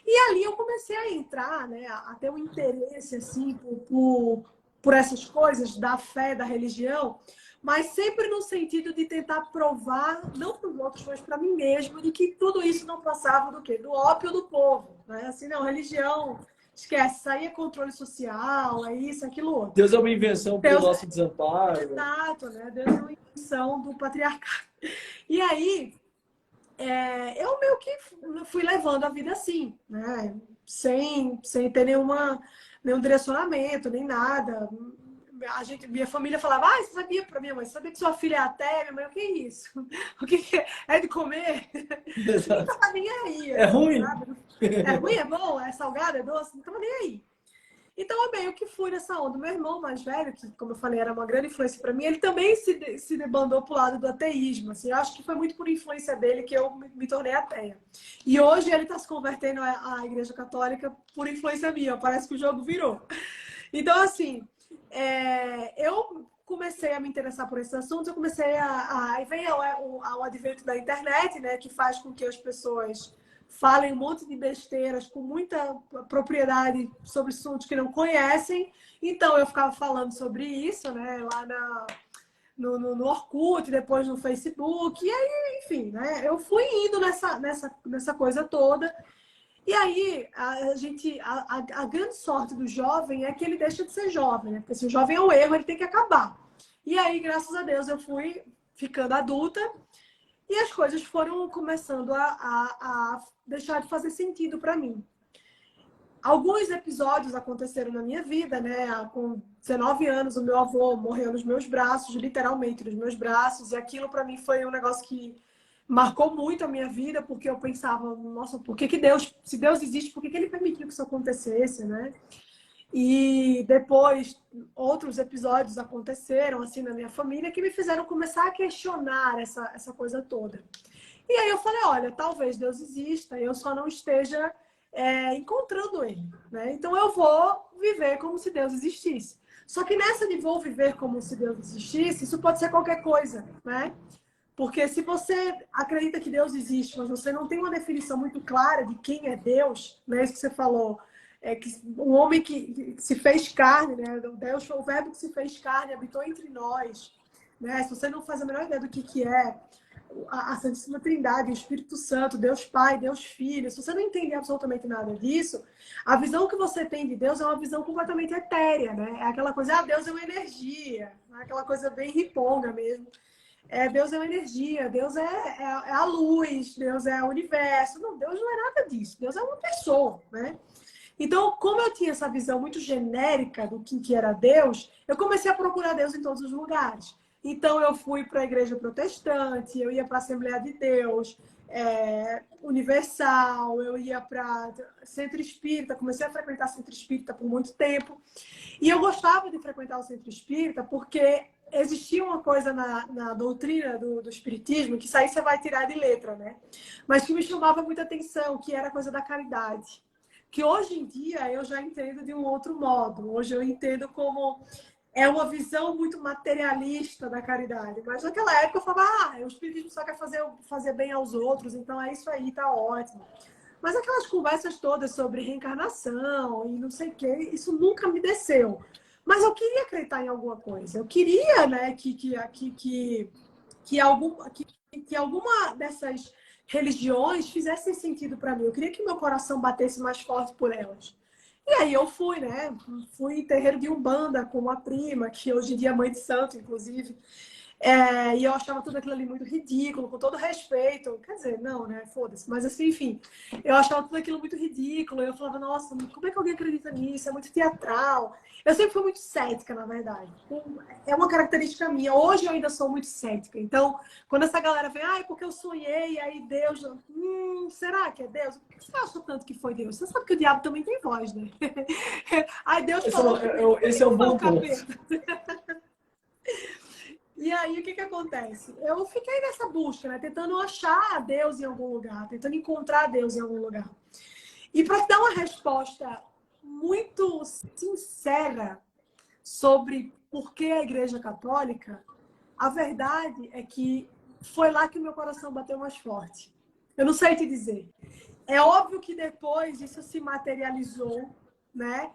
E ali eu comecei a entrar, né? A ter um interesse, assim, por essas coisas da fé, da religião, mas sempre no sentido de tentar provar, não para os outros, mas para mim mesmo, de que tudo isso não passava do quê? Do ópio do povo, né? Assim, não, religião, esquece, isso aí é controle social, é isso, aquilo outro. Deus é uma invenção para o Deus, nosso desamparo. exato, né? Deus é uma invenção do patriarcado. E aí, eu meio que fui levando a vida assim, né? Sem ter nenhum direcionamento, nem nada. Minha família falava, você sabia para minha mãe, sabia que sua filha é ateia? Minha mãe, o que é isso? O que é? É de comer? Não Exato. tava nem aí, É assim, ruim? sabe? É ruim, é bom, é salgado, é doce? Não tava nem aí. Então, eu meio que fui nessa onda. Meu irmão mais velho, que, como eu falei, era uma grande influência para mim, ele também se debandou para o lado do ateísmo. Assim, eu acho que foi muito por influência dele que eu me tornei ateia. E hoje ele está se convertendo à Igreja Católica por influência minha. Parece que o jogo virou. Então, assim, eu comecei a me interessar por esses assuntos. Eu comecei e vem ao advento da internet, né, que faz com que as pessoas falem um monte de besteiras com muita propriedade sobre assuntos que não conhecem. Então, eu ficava falando sobre isso, né, lá no Orkut, depois no Facebook. E aí, enfim, né, eu fui indo nessa coisa toda. E aí, a grande sorte do jovem é que ele deixa de ser jovem, né? Porque se o jovem é um erro, ele tem que acabar. E aí, graças a Deus, eu fui ficando adulta e as coisas foram começando a deixar de fazer sentido para mim. Alguns episódios aconteceram na minha vida, né? Com 19 anos, o meu avô morreu nos meus braços, literalmente nos meus braços, e aquilo para mim foi um negócio que marcou muito a minha vida, porque eu pensava, nossa, por que Deus, se Deus existe, por que ele permitiu que isso acontecesse, né? E depois outros episódios aconteceram assim na minha família que me fizeram começar a questionar essa coisa toda. E aí eu falei, olha, talvez Deus exista, eu só não esteja encontrando ele, né? Então eu vou viver como se Deus existisse. Só que nessa de vou viver como se Deus existisse, isso pode ser qualquer coisa, né? Porque se você acredita que Deus existe, mas você não tem uma definição muito clara de quem é Deus, né? Isso que você falou, que um homem que se fez carne, né? Deus foi o verbo que se fez carne, habitou entre nós, né? Se você não faz a menor ideia do que é a Santíssima Trindade, o Espírito Santo, Deus Pai, Deus Filho, se você não entender absolutamente nada disso, a visão que você tem de Deus é uma visão completamente etérea, né? É aquela coisa, Deus é uma energia, é aquela coisa bem riponga mesmo. Deus é uma energia, Deus é a luz, Deus é o universo. Não, Deus não é nada disso. Deus é uma pessoa, né? Então, como eu tinha essa visão muito genérica do que era Deus, eu comecei a procurar Deus em todos os lugares. Então, eu fui para a igreja protestante, eu ia para a Assembleia de Deus, Universal, eu ia para Centro Espírita, comecei a frequentar Centro Espírita por muito tempo. E eu gostava de frequentar o Centro Espírita porque existia uma coisa na doutrina do Espiritismo, que isso aí você vai tirar de letra, né? Mas que me chamava muita atenção, que era a coisa da caridade. Que hoje em dia eu já entendo de um outro modo. Hoje eu entendo como uma visão muito materialista da caridade. Mas naquela época eu falava, o Espiritismo só quer fazer bem aos outros, então é isso aí, tá ótimo. Mas aquelas conversas todas sobre reencarnação e não sei o quê, isso nunca me desceu. Mas eu queria acreditar em alguma coisa. Eu queria, né, que alguma dessas religiões fizessem sentido para mim. Eu queria que meu coração batesse mais forte por elas. E aí eu fui, né? Fui em terreiro de Umbanda com uma prima, que hoje em dia é mãe de santo, inclusive. E eu achava tudo aquilo ali muito ridículo, com todo respeito. Quer dizer, não, né? Foda-se. Mas assim, enfim, eu achava tudo aquilo muito ridículo. Eu falava, nossa, como é que alguém acredita nisso? É muito teatral. Eu sempre fui muito cética, na verdade. É uma característica minha. Hoje eu ainda sou muito cética. Então, quando essa galera vem, ai, porque eu sonhei, aí Deus. Será que é Deus? Por que você acha tanto que foi Deus? Você sabe que o diabo também tem voz, né? Aí Deus falou. Esse é um bom ponto. E aí, o que acontece? Eu fiquei nessa busca, né? Tentando achar Deus em algum lugar, tentando encontrar Deus em algum lugar. E para te dar uma resposta muito sincera sobre por que a Igreja Católica, a verdade é que foi lá que o meu coração bateu mais forte. Eu não sei te dizer. É óbvio que depois isso se materializou, né?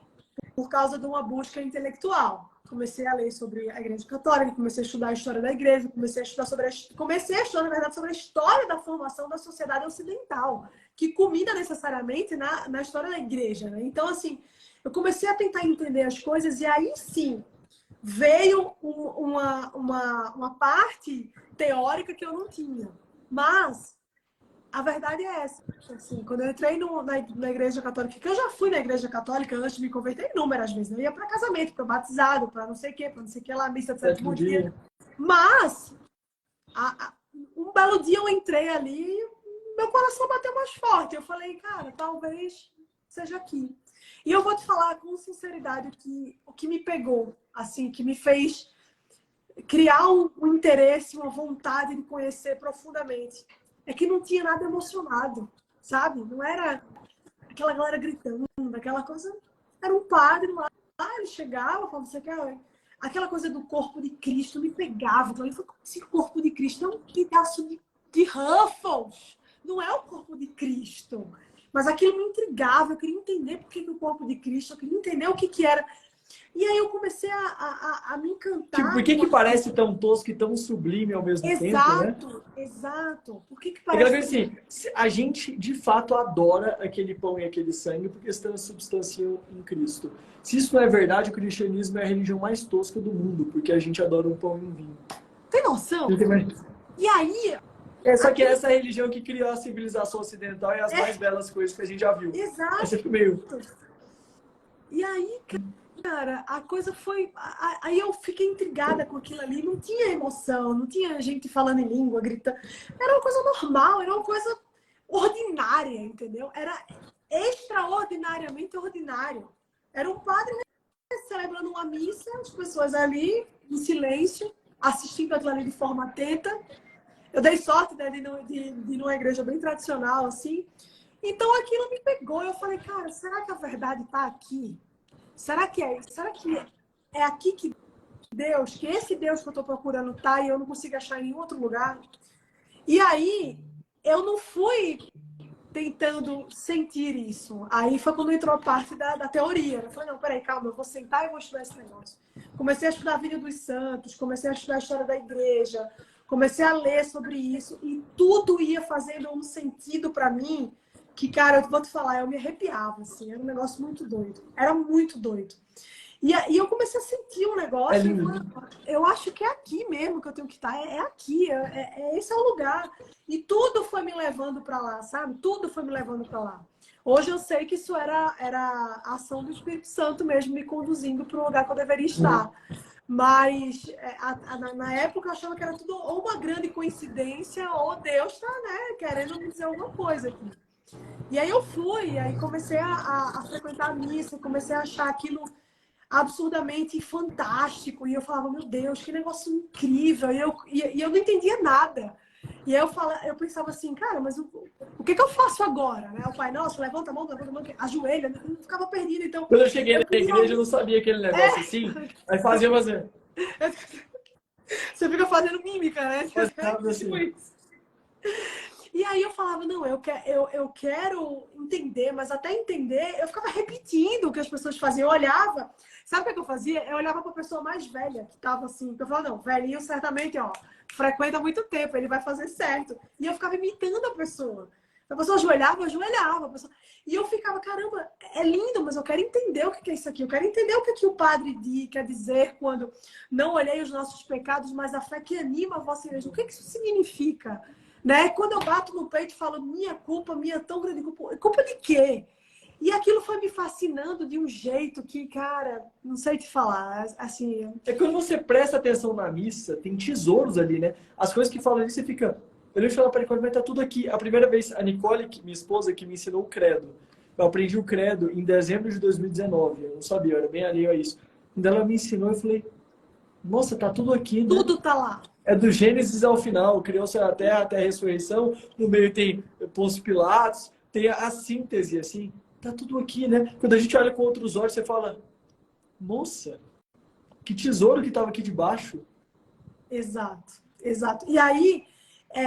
Por causa de uma busca intelectual. Comecei a ler sobre a Igreja Católica, comecei a estudar a história da Igreja, comecei a estudar, na verdade, sobre a história da formação da sociedade ocidental, que culmina necessariamente na história da Igreja, né? Então, assim, eu comecei a tentar entender as coisas e aí sim veio uma parte teórica que eu não tinha. Mas a verdade é essa. Assim, quando eu entrei na Igreja Católica, que eu já fui na Igreja Católica antes de me converter inúmeras vezes. Eu ia para casamento, para batizado, para não sei o quê, para não sei o que lá, missa de sétimo dia. Mas, um belo dia eu entrei ali e meu coração bateu mais forte. Eu falei, cara, talvez seja aqui. E eu vou te falar com sinceridade o que me pegou, assim, que me fez criar um interesse, uma vontade de conhecer profundamente. É que não tinha nada emocionado, sabe? Não era aquela galera gritando, aquela coisa. Era um padre lá, ele chegava, falava, você quer... Aquela coisa do corpo de Cristo me pegava. Então, ele falou, esse corpo de Cristo é um pedaço de Ruffles. Não é o corpo de Cristo. Mas aquilo me intrigava, eu queria entender por que o corpo de Cristo, eu queria entender o que era. E aí eu comecei a me encantar. Tipo, por que parece tão tosco e tão sublime ao mesmo tempo, né? Exato. Por que parece... assim, a gente, de fato, adora aquele pão e aquele sangue porque se transubstanciam em Cristo. Se isso não é verdade, o cristianismo é a religião mais tosca do mundo, porque a gente adora um pão e um vinho. Tem noção? E aí... Só que é essa religião que criou a civilização ocidental e as mais belas coisas que a gente já viu. Exato. Aí você fica meio... E aí, cara, a coisa foi... Aí eu fiquei intrigada com aquilo ali. Não tinha emoção, não tinha gente falando em língua, gritando. Era uma coisa normal, era uma coisa ordinária, entendeu? Era extraordinariamente ordinário. Era um padre celebrando uma missa, as pessoas ali, em silêncio, assistindo aquilo ali de forma atenta. Eu dei sorte, né, de ir numa igreja bem tradicional, assim. Então aquilo me pegou. Eu falei, cara, será que a verdade está aqui? Será que é aqui que esse Deus que eu estou procurando tá e eu não consigo achar em nenhum outro lugar? E aí, eu não fui tentando sentir isso. Aí foi quando entrou a parte da teoria. Eu falei, não, peraí, calma, eu vou sentar e vou estudar esse negócio. Comecei a estudar a vida dos santos, comecei a estudar a história da igreja, comecei a ler sobre isso e tudo ia fazendo um sentido para mim que, cara, eu vou te falar, eu me arrepiava, assim, era um negócio muito doido. Era muito doido. E eu comecei a sentir um negócio, eu acho que é aqui mesmo que eu tenho que estar, é aqui, esse é o lugar. E tudo foi me levando para lá, sabe? Tudo foi me levando para lá. Hoje eu sei que isso era a ação do Espírito Santo mesmo, me conduzindo para o lugar que eu deveria estar. Mas na época eu achava que era tudo ou uma grande coincidência ou Deus está, né, querendo me dizer alguma coisa aqui. E aí eu fui, aí comecei a frequentar a missa, comecei a achar aquilo absurdamente fantástico. E eu falava, meu Deus, que negócio incrível. E eu não entendia nada. E aí eu pensava assim, cara, mas o que eu faço agora? Né? O Pai Nosso, levanta a mão, ajoelha, eu ficava perdida. Então, quando eu cheguei na igreja, eu não sabia aquele negócio assim. Aí fazia fazer. Você fica fazendo mímica, né? Assim. E aí eu falava, não, eu quero entender, mas até entender, eu ficava repetindo o que as pessoas faziam. Eu olhava, sabe o que eu fazia? Eu olhava para a pessoa mais velha, que estava assim, eu falava, não, velhinho certamente, ó, frequenta há muito tempo, ele vai fazer certo. E eu ficava imitando a pessoa. A pessoa ajoelhava, eu ajoelhava. A pessoa... E eu ficava, caramba, é lindo, mas eu quero entender o que é isso aqui. Eu quero entender o que o padre quer dizer quando não olhei os nossos pecados, mas a fé que anima a vossa igreja. O que isso significa? Né? Quando eu bato no peito e falo, minha culpa, minha tão grande culpa. Culpa de quê? E aquilo foi me fascinando de um jeito que, cara, não sei te falar. Assim... É quando você presta atenção na missa, tem tesouros ali, né? As coisas que falam ali, você fica... Eu lembro de falar para a Nicole, mas tá tudo aqui. A primeira vez, a Nicole, minha esposa, que me ensinou o credo. Eu aprendi o credo em dezembro de 2019. Eu não sabia, eu era bem alheio a isso. Quando ela me ensinou, eu falei, nossa, tá tudo aqui, né? Tudo tá lá. É do Gênesis ao final, criou-se até a ressurreição. No meio tem Pôncio Pilatos, tem a síntese, assim. Tá tudo aqui, né? Quando a gente olha com outros olhos, você fala, nossa, que tesouro que estava aqui debaixo. Exato, exato. E aí,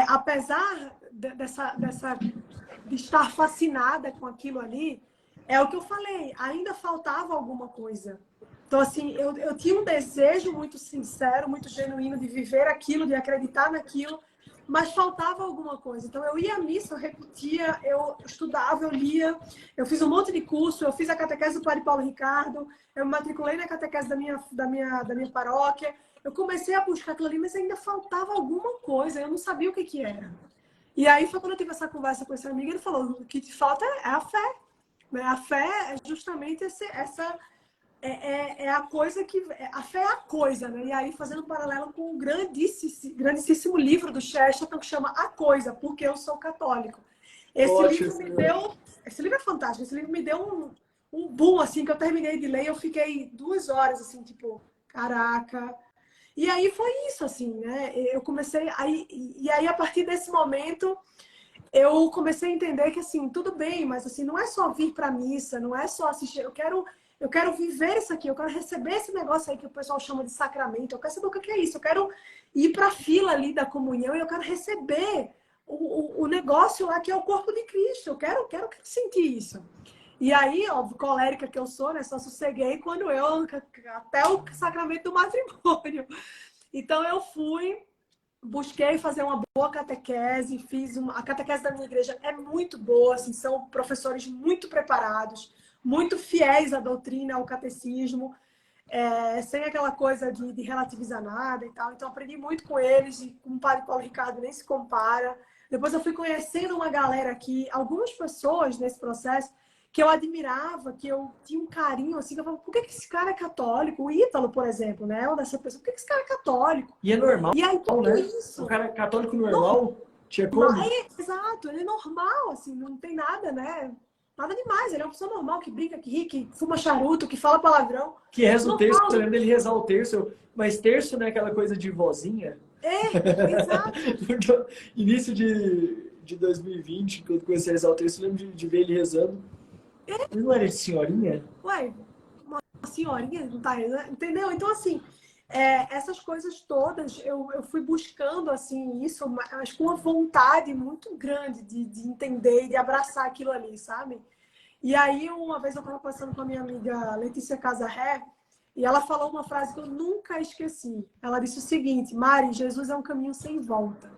apesar de estar fascinada com aquilo ali, é o que eu falei, ainda faltava alguma coisa. Então, assim, eu tinha um desejo muito sincero, muito genuíno de viver aquilo, de acreditar naquilo, mas faltava alguma coisa. Então, eu ia à missa, eu repetia, eu estudava, eu lia, eu fiz um monte de curso, eu fiz a catequese do Padre Paulo Ricardo, eu me matriculei na catequese da minha paróquia, eu comecei a buscar aquilo ali, mas ainda faltava alguma coisa, eu não sabia o que era. E aí foi quando eu tive essa conversa com esse amigo, ele falou, o que te falta é a fé. A fé é justamente a coisa que... A fé é a coisa, né? E aí, fazendo um paralelo com um grandíssimo livro do Chesterton que chama A Coisa, Porque Eu Sou Católico. Esse livro é fantástico. Esse livro me deu um boom, assim, que eu terminei de ler e eu fiquei 2 horas, assim, tipo, caraca. E aí foi isso, assim, né? Eu comecei... E aí, a partir desse momento... Eu comecei a entender que, assim, tudo bem, mas, assim, não é só vir para a missa, não é só assistir. Eu quero viver isso aqui, eu quero receber esse negócio aí que o pessoal chama de sacramento. Eu quero saber o que é isso. Eu quero ir para a fila ali da comunhão e eu quero receber o negócio lá que é o corpo de Cristo. Eu quero sentir isso. E aí, óbvio, colérica que eu sou, né? Só sosseguei quando até o sacramento do matrimônio. Então, eu busquei fazer uma boa catequese, a catequese da minha igreja é muito boa, assim, são professores muito preparados, muito fiéis à doutrina, ao catecismo, sem aquela coisa de relativizar nada e tal. Então, aprendi muito com eles, e com o Padre Paulo Ricardo nem se compara. Depois eu fui conhecendo uma galera aqui, algumas pessoas nesse processo, que eu admirava, que eu tinha um carinho, assim, que eu falava, por que esse cara é católico? O Ítalo, por exemplo, né? Uma dessa pessoa, por que esse cara é católico? E é normal, E aí, tudo né? isso. O cara católico normal, tinha como? Exato, ele é normal, assim, não tem nada, né? Nada demais, ele é uma pessoa normal, que brinca, que ri, que fuma charuto, que fala palavrão. Que reza o terço, Normal. eu lembro dele rezar o terço, mas terço não é aquela coisa de vozinha? Exato. Início de 2020, quando eu comecei a rezar o terço, eu lembro de ver ele rezando. Ele não era de senhorinha? Ué, uma senhorinha, não tá, entendeu? Então, assim, essas coisas todas, eu fui buscando, assim, isso, mas com uma vontade muito grande de entender e de abraçar aquilo ali, sabe? E aí, uma vez eu estava passando com a minha amiga Letícia Casarré, e ela falou uma frase que eu nunca esqueci. Ela disse o seguinte: Mari, Jesus é um caminho sem volta.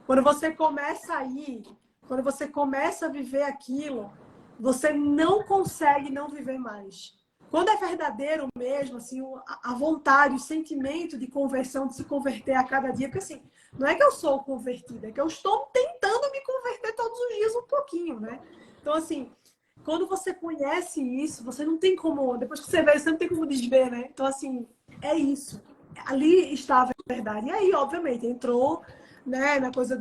Quando você começa a ir, quando você começa a viver aquilo, você não consegue não viver mais. Quando é verdadeiro mesmo, assim, a vontade, o sentimento de conversão, de se converter a cada dia, porque assim, não é que eu sou convertida, é que eu estou tentando me converter todos os dias um pouquinho, né? Então, assim, quando você conhece isso, você não tem como, depois que você vê, você não tem como desver, né? Então, assim, é isso. Ali estava a verdade. E aí, obviamente, entrou, né, na coisa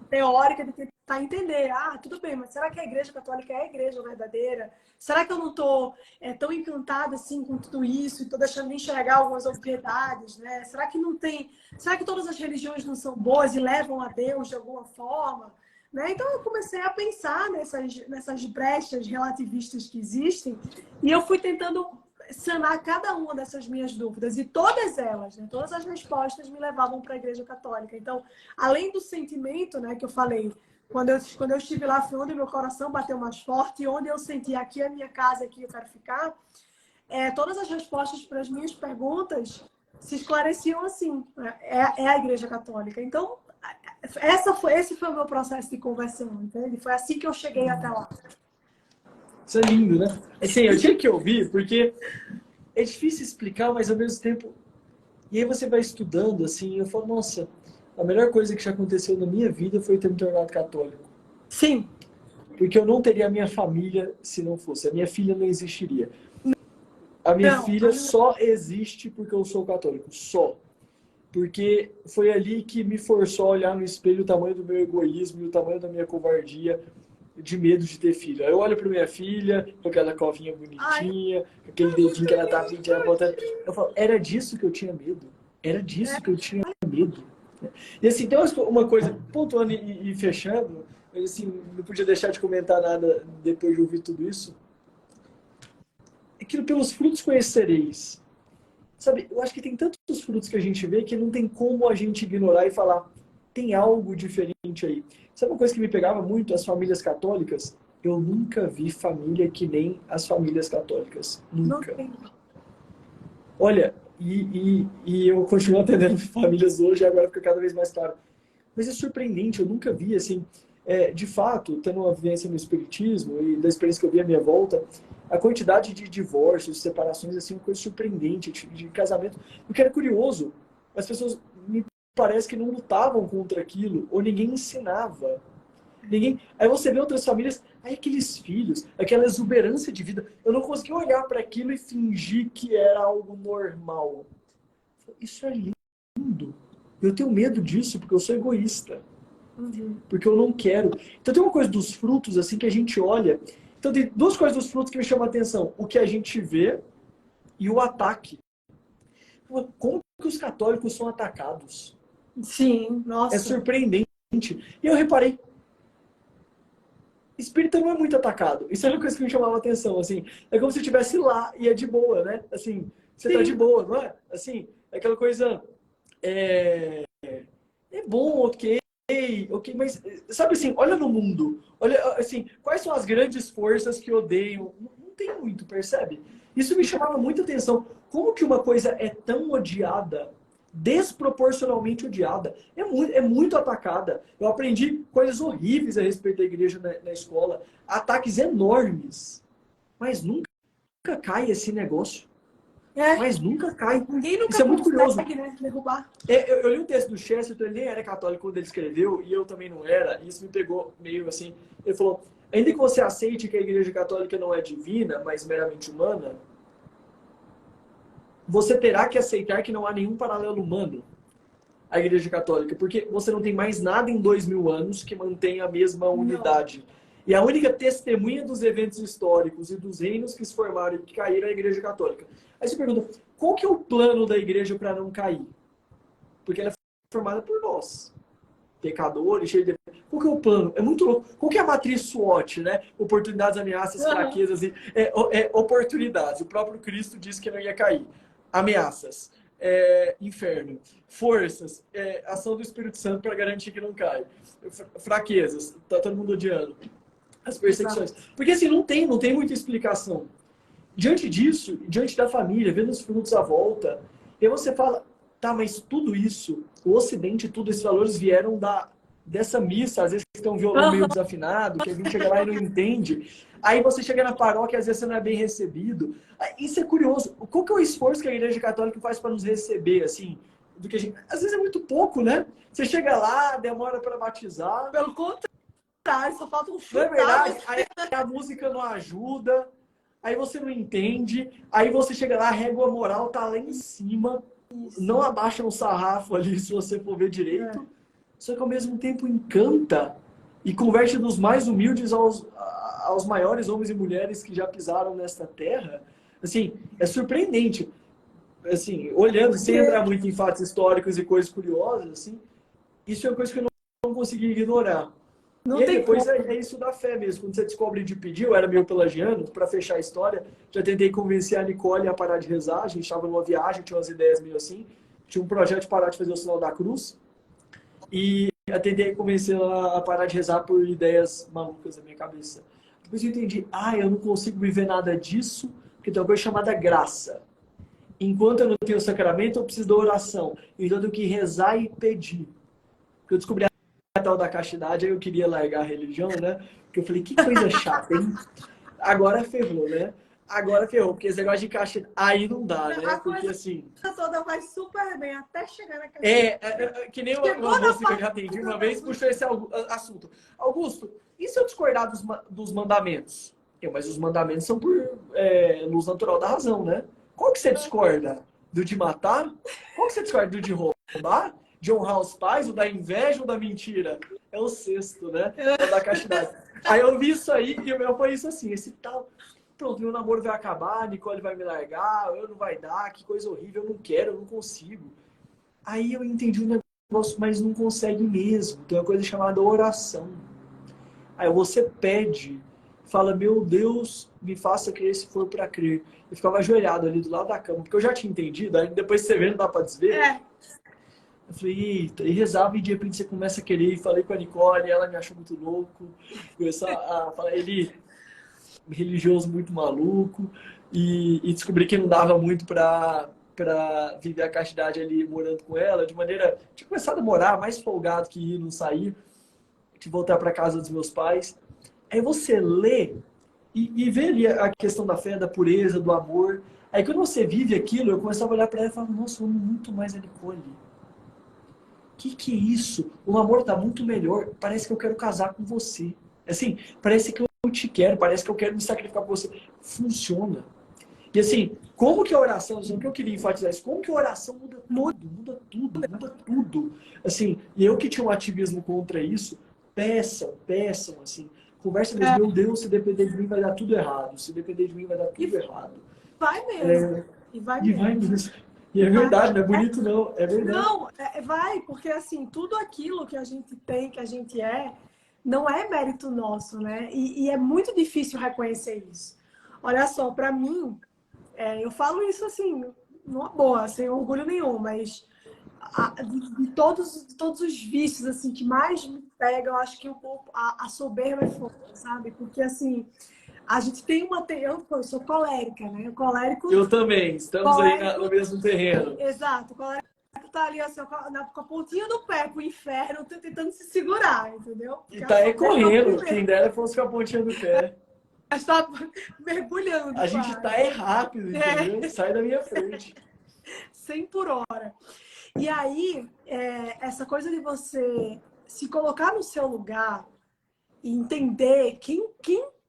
teórica de tentar entender. Ah, tudo bem, mas será que a Igreja Católica é a igreja verdadeira? Será que eu não estou tão encantada assim com tudo isso e estou deixando de enxergar algumas obviedades, né? Será que não tem... Será que todas as religiões não são boas e levam a Deus de alguma forma? Né? Então eu comecei a pensar nessas brechas relativistas que existem e eu fui tentando sanar cada uma dessas minhas dúvidas e todas elas, né? Todas as respostas me levavam para a Igreja Católica. Então, além do sentimento, né, que eu falei, quando eu estive lá foi onde meu coração bateu mais forte e onde eu senti aqui é a minha casa, aqui eu quero ficar, todas as respostas para as minhas perguntas se esclareciam assim, né? É a Igreja Católica. Então, Esse foi o meu processo de conversão, entende? Foi assim que eu cheguei até lá. Isso é lindo, né? Assim, eu tinha que ouvir, porque é difícil explicar, mas ao mesmo tempo... E aí você vai estudando, assim, e eu falo, nossa, a melhor coisa que já aconteceu na minha vida foi ter me tornado católico. Sim. Porque eu não teria a minha família se não fosse. A minha filha não existiria. A minha filha só existe porque eu sou católico. Só. Porque foi ali que me forçou a olhar no espelho o tamanho do meu egoísmo e o tamanho da minha covardia de medo de ter filho. Aí eu olho para minha filha, com aquela covinha bonitinha, com aquele dedinho que ela tá pedindo, botando. Eu falo, era disso que eu tinha medo. Era disso que eu tinha medo. E assim, tem uma coisa, pontuando e fechando, mas assim, não podia deixar de comentar nada depois de ouvir tudo isso. É que pelos frutos conhecereis. Sabe, eu acho que tem tantos frutos que a gente vê que não tem como a gente ignorar e falar, tem algo diferente aí. Sabe uma coisa que me pegava muito? As famílias católicas. Eu nunca vi família que nem as famílias católicas. Nunca. Olha, e eu continuo atendendo famílias hoje, agora fica cada vez mais claro. Mas é surpreendente, eu nunca vi, assim, de fato, tendo uma vivência no espiritismo e da experiência que eu vi à minha volta, a quantidade de divórcios, separações, assim, uma coisa surpreendente, de casamento. O que era curioso, as pessoas me parece que não lutavam contra aquilo, ou ninguém ensinava. Ninguém... Aí você vê outras famílias, aí aqueles filhos, aquela exuberância de vida. Eu não conseguia olhar para aquilo e fingir que era algo normal. Isso é lindo. Eu tenho medo disso porque eu sou egoísta. Porque eu não quero. Então tem uma coisa dos frutos assim que a gente olha. Então tem duas coisas dos frutos que me chamam a atenção. O que a gente vê e o ataque. Como que os católicos são atacados? Sim, nossa. É surpreendente. E eu reparei, espírita não é muito atacado. Isso é uma coisa que me chamava a atenção, assim. É como se eu estivesse lá e é de boa, né? Assim, você tá de boa, não é? Assim, é aquela coisa... É bom, ok, mas sabe assim, olha no mundo. Olha, assim, quais são as grandes forças que odeiam? Não tem muito, percebe? Isso me chamava muita atenção. Como que uma coisa é tão odiada, desproporcionalmente odiada, é muito atacada. Eu aprendi coisas horríveis a respeito da igreja na escola, ataques enormes, mas nunca cai esse negócio. Mas nunca cai. Ninguém nunca Isso é muito curioso. Né, derrubar. Eu li um texto do Chesterton, ele nem era católico quando ele escreveu, e eu também não era, e isso me pegou meio assim. Ele falou, ainda que você aceite que a igreja católica não é divina, mas meramente humana, você terá que aceitar que não há nenhum paralelo humano à igreja católica, porque você não tem mais nada em 2000 anos que mantenha a mesma unidade. Não. E a única testemunha dos eventos históricos e dos reinos que se formaram e que caíram é a igreja católica. Aí você pergunta, qual que é o plano da igreja para não cair? Porque ela é formada por nós, pecadores, cheios de... Qual que é o plano? É muito louco. Qual que é a matriz SWOT, né? Oportunidades, ameaças, fraquezas e... oportunidades. O próprio Cristo disse que não ia cair. Ameaças. Inferno. Forças. Ação do Espírito Santo para garantir que não cai. Fraquezas. Tá todo mundo odiando. As perseguições. Porque assim, não tem muita explicação. Diante disso, diante da família, vendo os frutos à volta, e você fala, tá, mas tudo isso, o Ocidente, tudo esses valores vieram dessa missa, às vezes tem um violão meio desafinado, que a gente chega lá e não entende. Aí você chega na paróquia, às vezes você não é bem recebido. Isso é curioso. Qual que é o esforço que a Igreja Católica faz para nos receber, assim? Do que a gente... Às vezes é muito pouco, né? Você chega lá, demora para batizar. Pelo contrário, só falta um chute. Não é verdade? Aí a música não ajuda, aí você não entende, aí você chega lá, a régua moral tá lá em cima, não abaixa um sarrafo ali se você for ver direito, só que ao mesmo tempo encanta e converte dos mais humildes aos maiores homens e mulheres que já pisaram nesta terra. Assim, é surpreendente. Assim, olhando, sem entrar muito em fatos históricos e coisas curiosas, assim, isso é uma coisa que eu não consegui ignorar. Não e aí tem depois como. é isso da fé mesmo. Quando você descobre de pedir, eu era meio pelagiano, para fechar a história, já tentei convencer a Nicole a parar de rezar, a gente estava numa viagem, tinha umas ideias meio assim, tinha um projeto de parar de fazer o sinal da cruz, e eu tentei convencer ela a parar de rezar por ideias malucas na minha cabeça. Depois eu entendi, eu não consigo viver nada disso, porque tem uma coisa chamada graça. Enquanto eu não tenho o sacramento, eu preciso da oração. Então eu tenho que rezar e pedir. Porque eu descobri tal da castidade, aí eu queria largar a religião, né? Porque eu falei, que coisa chata, hein? Agora ferrou, né? Agora ferrou, porque esse negócio de castidade, aí não dá, né? Porque assim... Toda vai super bem até chegar na É que nem uma Chegou na moça que eu já atendi uma vez, puxou esse assunto. Augusto, e se eu discordar dos mandamentos? Mas os mandamentos são por luz natural da razão, né? Qual que você discorda? Do de matar? Qual que você discorda? Do de roubar? De honrar os pais? O da inveja ou da mentira? É o sexto, né? É o da castidade. Aí eu vi isso aí e o meu foi isso assim, esse tal... Pronto, meu namoro vai acabar, a Nicole vai me largar, eu não vai dar, que coisa horrível, eu não quero, eu não consigo. Aí eu entendi um negócio, mas não consegue mesmo. Tem uma coisa chamada oração. Aí você pede, fala, meu Deus, me faça crer se for para crer. Eu ficava ajoelhado ali do lado da cama, porque eu já tinha entendido, aí depois você vê, não dá para desver. Eu falei, eita, e rezava e de repente você começa a querer. E falei com a Nicole, ela me achou muito louco. Começou a falar, ele religioso muito maluco. E descobri que não dava muito para viver a castidade ali morando com ela, de maneira... Tinha começado a morar mais folgado que ir, não sair, de voltar para casa dos meus pais. Aí você lê e vê ali a questão da fé, da pureza, do amor. Aí quando você vive aquilo, eu começava a olhar para ela e falava, nossa, eu amo muito mais a Nicole. Que é isso? O amor tá muito melhor. Parece que eu quero casar com você. Assim, parece que eu te quero, parece que eu quero me sacrificar por você. Funciona. E assim, como que a oração, o que eu queria enfatizar isso, como que a oração muda tudo. Assim, e eu que tinha um ativismo contra isso, peçam, assim, conversa mesmo, meu Deus, se depender de mim vai dar tudo errado, se depender de mim vai dar tudo errado. Vai mesmo. E vai mesmo. E é verdade, não é bonito não, é verdade. Não, vai, porque assim, tudo aquilo que a gente tem, que a gente não é mérito nosso, né? E é muito difícil reconhecer isso. Olha só, para mim, eu falo isso assim, numa boa, sem orgulho nenhum, mas de todos os vícios assim que mais me pegam, eu acho que a soberba é forte, sabe? Porque assim, a gente tem eu sou colérica, né? Eu também, estamos aí no mesmo terreno. Exato, o colérico tá ali assim, com a pontinha do pé pro inferno, tentando se segurar, entendeu? Porque e tá aí correndo, quem dera fosse com a pontinha do pé. A gente tá mergulhando. A gente tá rápido, entendeu? Sai da minha frente. 100 por hora. E aí, essa coisa de você se colocar no seu lugar e entender quem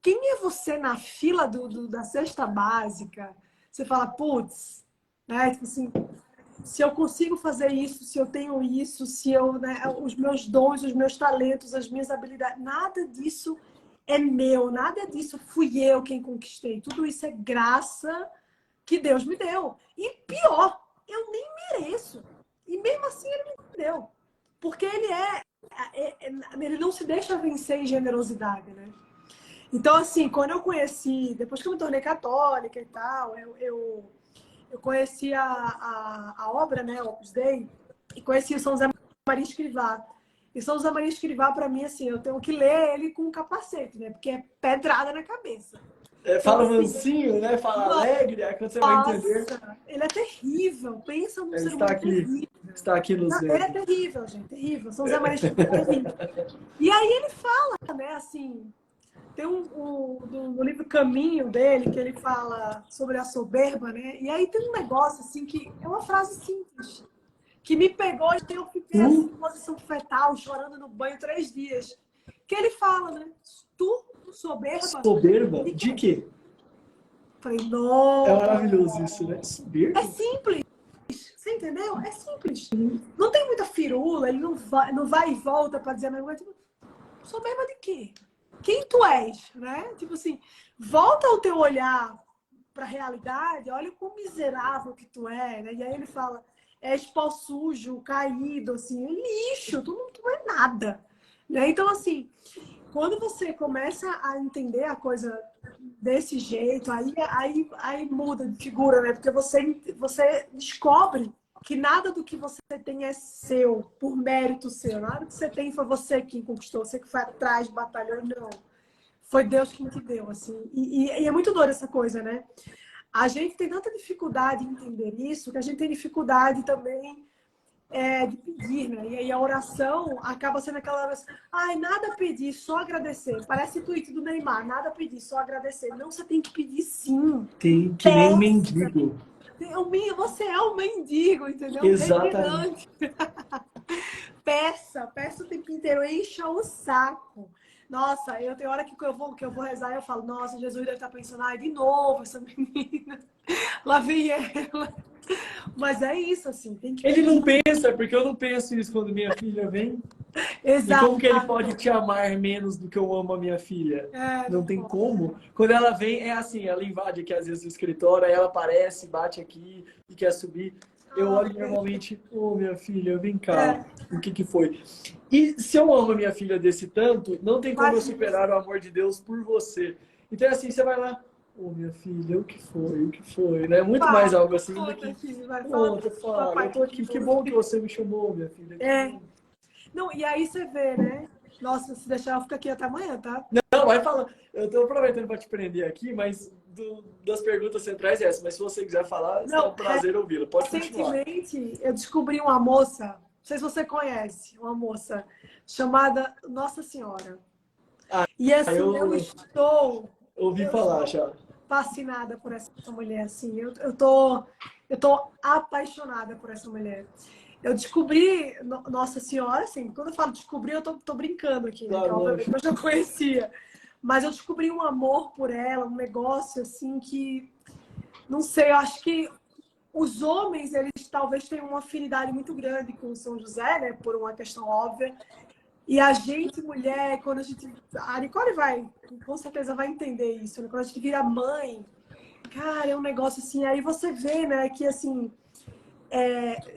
é você na fila da cesta básica, você fala, putz, né? Tipo assim, se eu consigo fazer isso, se eu tenho isso, se eu, né, os meus dons, os meus talentos, as minhas habilidades, nada disso é meu, nada disso fui eu quem conquistei. Tudo isso é graça que Deus me deu. E pior, eu nem mereço. E mesmo assim ele me deu. Porque ele não se deixa vencer em generosidade, né? Então, assim, quando eu conheci, depois que eu me tornei católica e tal, eu conheci a obra, né, Opus Dei, e conheci o São José Maria Escrivá. E São José Maria Escrivá, para mim, assim, eu tenho que ler ele com um capacete, né? Porque é pedrada na cabeça. Fala mansinho, né? Fala alegre, aí quando você vai entender. Ele é terrível. Pensa num ser humano terrível. Está aqui no Zé. Ele é terrível, gente. Terrível. São José Maria Escrivá é terrível. E aí ele fala, né, assim... Tem no livro Caminho dele, que ele fala sobre a soberba, né? E aí tem um negócio, assim, que é uma frase simples, que me pegou e eu fiquei assim, em posição fetal, chorando no banho 3 dias. Que ele fala, né? Tu, soberba... Soberba? De quê? Falei, não... É maravilhoso isso, né? Soberba? É simples. Você entendeu? É simples. Não tem muita firula, ele não vai e volta para dizer a mesma coisa. Soberba de quê? Quem tu és, né? Tipo assim, volta o teu olhar para a realidade, olha o quão miserável que tu é, né? E aí ele fala, és pó sujo, caído, assim, lixo, tu não é nada, né? Então, assim, quando você começa a entender a coisa desse jeito, aí muda de figura, né? Porque você descobre que nada do que você tem é seu, por mérito seu. Nada que você tem foi você quem conquistou, você que foi atrás, batalhou, não. Foi Deus quem te deu, assim. E é muito doido essa coisa, né? A gente tem tanta dificuldade em entender isso, que a gente tem dificuldade também de pedir, né? E aí a oração acaba sendo aquela oração, ai, nada pedir, só agradecer. Parece o tweet do Neymar, nada pedir, só agradecer. Não, você tem que pedir sim. Tem que nem um mendigo. Você é um mendigo, entendeu? Um Exatamente. retirante. Peça o tempo inteiro, encha o saco. Nossa, eu tenho hora que eu vou rezar e eu falo, nossa, Jesus deve estar pensando, ai, de novo essa menina. Lá vem ela. Mas é isso, assim, tem que Ele pedir. não pensa, porque eu não penso isso quando minha filha vem. E Exato. como que ele pode te amar menos do que eu amo a minha filha? Não Não tem pode. como. Quando ela vem, é assim, ela invade aqui às vezes o escritório, aí ela aparece, bate aqui e quer subir. Eu olho normalmente, ô minha filha, vem cá, o que que foi? E se eu amo a minha filha desse tanto, não tem como eu superar o amor de Deus por você. Então é assim, você vai lá, ô minha filha, o que foi? O que foi? Né? Muito mais algo assim do que, conta, fala, eu tô aqui, que bom que você me chamou, minha filha. Não, e aí você vê, né? Nossa, se deixar eu fico aqui até amanhã, tá? Não, vai falar. Eu tô aproveitando para te prender aqui, mas das perguntas centrais é essa. Mas se você quiser falar, será um prazer ouvi-la. Pode continuar. Recentemente, eu descobri uma moça, não sei se você conhece, uma moça chamada Nossa Senhora. E assim, eu estou ouvi falar já. fascinada por essa mulher, assim. Eu tô apaixonada por essa mulher. Eu descobri Nossa Senhora, assim, quando eu falo descobrir, eu tô brincando aqui, né? Claro, Obviamente eu já conhecia. Mas eu descobri um amor por ela, um negócio assim que, não sei, eu acho que os homens, eles talvez tenham uma afinidade muito grande com São José, né? Por uma questão óbvia. E a gente, mulher, quando a gente... A Nicole com certeza vai entender isso, né? Quando a gente vira mãe, cara, é um negócio assim... Aí você vê, né, que assim...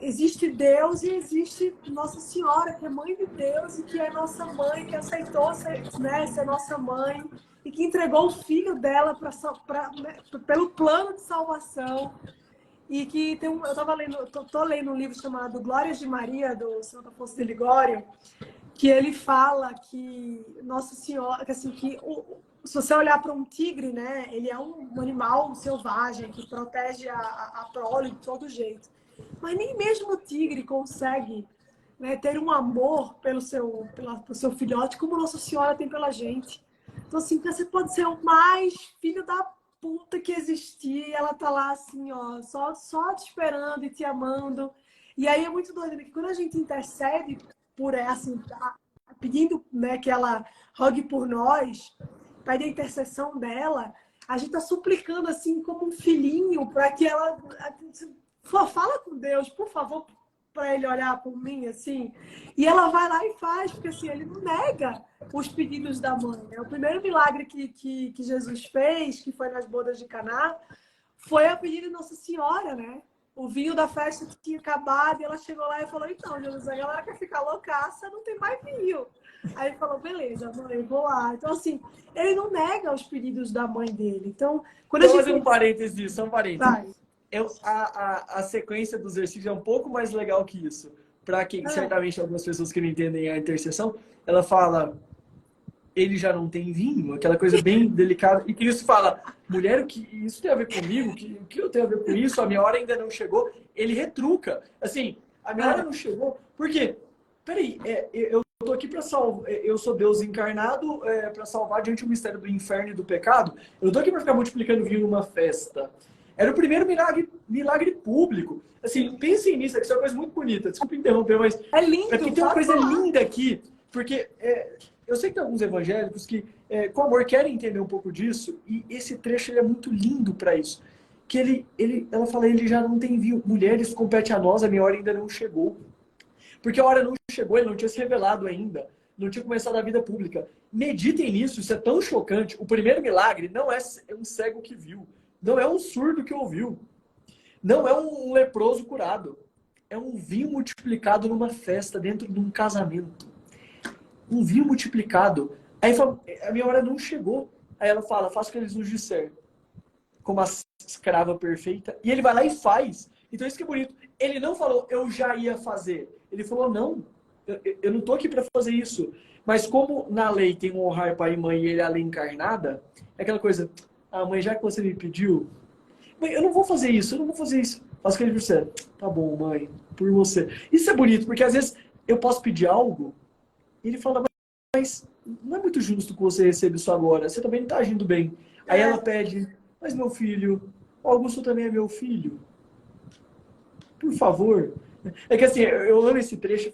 existe Deus e existe Nossa Senhora, que é mãe de Deus e que é nossa mãe, que aceitou ser nossa mãe e que entregou o filho dela pelo plano de salvação. E que tem eu tava lendo, tô lendo um livro chamado Glórias de Maria, do Santo Afonso de Ligório, que ele fala que Nossa Senhora, que assim, se você olhar para um tigre, né, ele é um animal selvagem que protege a prole de todo jeito. Mas nem mesmo o tigre consegue, né, ter um amor pelo seu filhote como Nossa Senhora tem pela gente. Então, assim, você pode ser o mais filho da puta que existir, e ela tá lá assim, ó, só te esperando e te amando. E aí é muito doido, né? Que quando a gente intercede por ela, assim, pedindo, né, que ela rogue por nós, pede a intercessão dela, a gente tá suplicando assim como um filhinho para que ela fala com Deus, por favor, para ele olhar por mim, assim. E ela vai lá e faz, porque assim, ele não nega os pedidos da mãe. Né? O primeiro milagre que Jesus fez, que foi nas bodas de Caná, foi a pedido de Nossa Senhora, né? O vinho da festa tinha acabado e ela chegou lá e falou, então, Jesus, a galera quer ficar loucaça, não tem mais vinho. Aí ele falou, beleza, mãe, vou lá. Então, assim, ele não nega os pedidos da mãe dele. Então, quando a gente... fazer um parênteses disso, só um parênteses. Vai. A sequência dos versículos é um pouco mais legal que isso. Para quem, certamente, algumas pessoas que não entendem a intercessão, ela fala, ele já não tem vinho, aquela coisa bem delicada. E Cristo fala, mulher, o que isso tem a ver comigo? O que eu tenho a ver com isso? A minha hora ainda não chegou. Ele retruca. Assim, a minha hora não chegou. Por quê? Peraí, eu tô aqui para salvar. Eu sou Deus encarnado para salvar diante do mistério do inferno e do pecado. Eu não tô aqui para ficar multiplicando vinho numa festa. Era o primeiro milagre público. Assim, pensem nisso, isso é uma coisa muito bonita. Desculpa interromper, mas... É lindo. Aqui tem uma coisa linda aqui, porque eu sei que tem alguns evangélicos que, com amor, querem entender um pouco disso, e esse trecho ele é muito lindo para isso. Que ela fala, ele já não tem vinho. Mulheres, compete a nós, a minha hora ainda não chegou. Porque a hora não chegou, ele não tinha se revelado ainda. Não tinha começado a vida pública. Meditem nisso, isso é tão chocante. O primeiro milagre não é um cego que viu. Não é um surdo que ouviu. Não é um leproso curado. É um vinho multiplicado numa festa, dentro de um casamento. Um vinho multiplicado. Aí fala, a minha hora não chegou. Aí ela fala, faça o que eles nos disser. Como a escrava perfeita. E ele vai lá e faz. Então isso que é bonito. Ele não falou, eu já ia fazer. Ele falou, não. Eu não estou aqui para fazer isso. Mas como na lei tem um honrar pai e mãe e ele é a lei encarnada, é aquela coisa... Ah, mãe, já que você me pediu, mãe, eu não vou fazer isso, eu não vou fazer isso. Faço aquele por você. Tá bom, mãe, por você. Isso é bonito, porque às vezes eu posso pedir algo e ele fala, mas não é muito justo que você receba isso agora. Você também não está agindo bem. Aí ela pede, mas meu filho, o Augusto também é meu filho. Por favor. É que assim, eu amo esse trecho.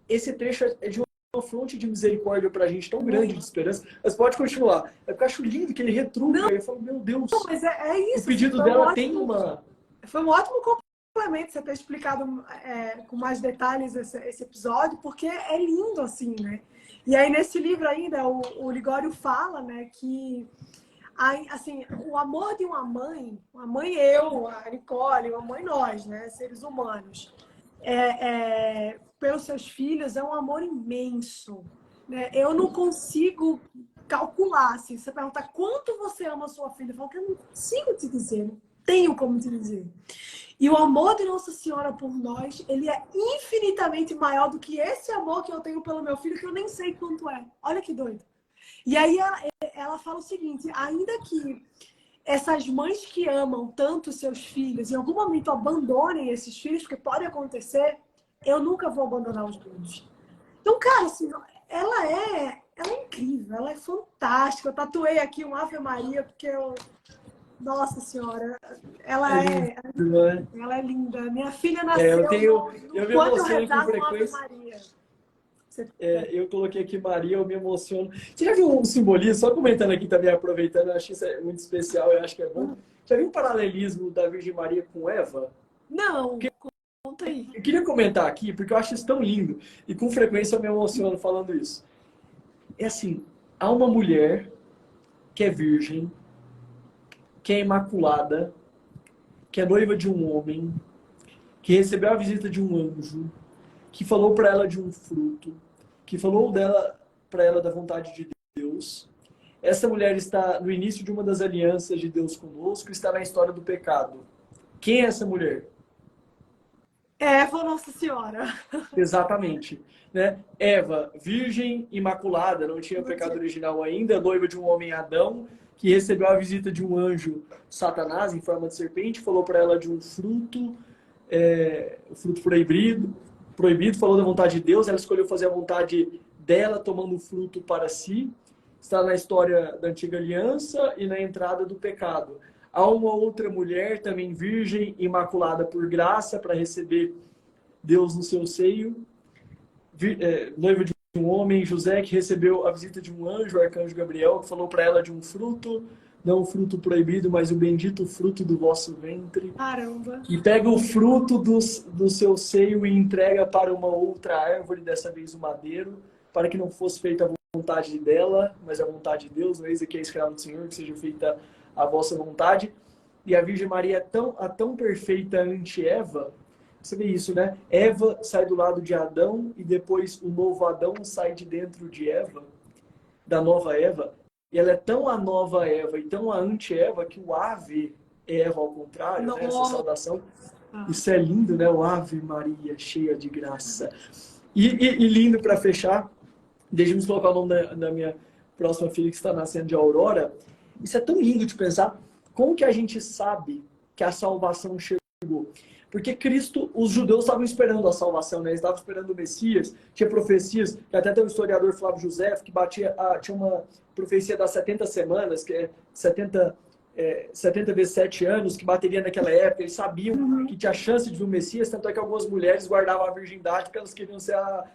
Esse trecho é de uma fonte de misericórdia pra gente tão grande de esperança. Mas pode continuar. É porque eu acho lindo que ele retruca. Eu falo, meu Deus. Não, mas é isso. O pedido Foi dela tem uma... Foi um ótimo complemento você ter explicado com mais detalhes esse episódio, porque é lindo, assim, né? E aí, nesse livro ainda, o Ligório fala, né, que assim, o amor de uma mãe eu, a Nicole, uma mãe nós, né, seres humanos, pelos seus filhos é um amor imenso, né? Eu não consigo calcular, assim, você perguntar quanto você ama a sua filha, eu falo que eu não consigo te dizer, não tenho como te dizer. E o amor de Nossa Senhora por nós, ele é infinitamente maior do que esse amor que eu tenho pelo meu filho, que eu nem sei quanto é. Olha que doido. E aí ela fala o seguinte, ainda que essas mães que amam tanto seus filhos, em algum momento abandonem esses filhos, porque pode acontecer, eu nunca vou abandonar os meus. Então, cara, assim, ela é incrível, ela é fantástica. Eu tatuei aqui um Ave Maria, porque eu... Nossa Senhora, ela é linda. Minha filha nasceu eu me quando eu emociono com rezava um Ave frequência. Maria. Eu coloquei aqui Maria, eu me emociono. Você já viu um simbolismo? Só comentando aqui também, aproveitando, eu acho que isso é muito especial, eu acho que é bom. Já viu um paralelismo da Virgem Maria com Eva? Não, conta aí. Eu queria comentar aqui, porque eu acho isso tão lindo, e com frequência eu me emociono falando isso. É assim, há uma mulher que é virgem, que é imaculada, que é noiva de um homem, que recebeu a visita de um anjo, que falou para ela de um fruto, que falou para ela da vontade de Deus. Essa mulher está no início de uma das alianças de Deus conosco, está na história do pecado. Quem é essa mulher? Eva, Nossa Senhora. Exatamente. Né? Eva, virgem imaculada, não tinha pecado original ainda, noiva de um homem Adão, que recebeu a visita de um anjo Satanás em forma de serpente, falou para ela de um fruto, o fruto proibido, falou da vontade de Deus, ela escolheu fazer a vontade dela, tomando o fruto para si. Está na história da antiga aliança e na entrada do pecado. Há uma outra mulher, também virgem, imaculada por graça, para receber Deus no seu seio, noiva de um homem, José, que recebeu a visita de um anjo, o arcanjo Gabriel, que falou para ela de um fruto, não o fruto proibido, mas o bendito fruto do vosso ventre. Caramba! E pega o fruto do seu seio e entrega para uma outra árvore, dessa vez o madeiro, para que não fosse feita a vontade dela, mas a vontade de Deus. Eis aqui a escrava do Senhor, que seja feita a vossa vontade. E a Virgem Maria é tão perfeita ante Eva. Você vê isso, né? Eva sai do lado de Adão e depois o novo Adão sai de dentro de Eva, da nova Eva. E ela é tão a nova Eva e tão a anti-Eva que o Ave é Eva ao contrário, né? Essa saudação. Isso é lindo, né? O Ave Maria, cheia de graça. E lindo para fechar, deixa-me colocar o nome da minha próxima filha que está nascendo, de Aurora. Isso é tão lindo de pensar. Como que a gente sabe que a salvação chegou? Porque Cristo, os judeus estavam esperando a salvação, né? Eles estavam esperando o Messias. Tinha profecias, que até tem um historiador, Flávio José, que tinha uma profecia das 70 semanas, que é 70 vezes 7 anos, que bateria naquela época. Eles sabiam que tinha chance de vir o Messias, tanto é que algumas mulheres guardavam a virgindade porque elas queriam ser a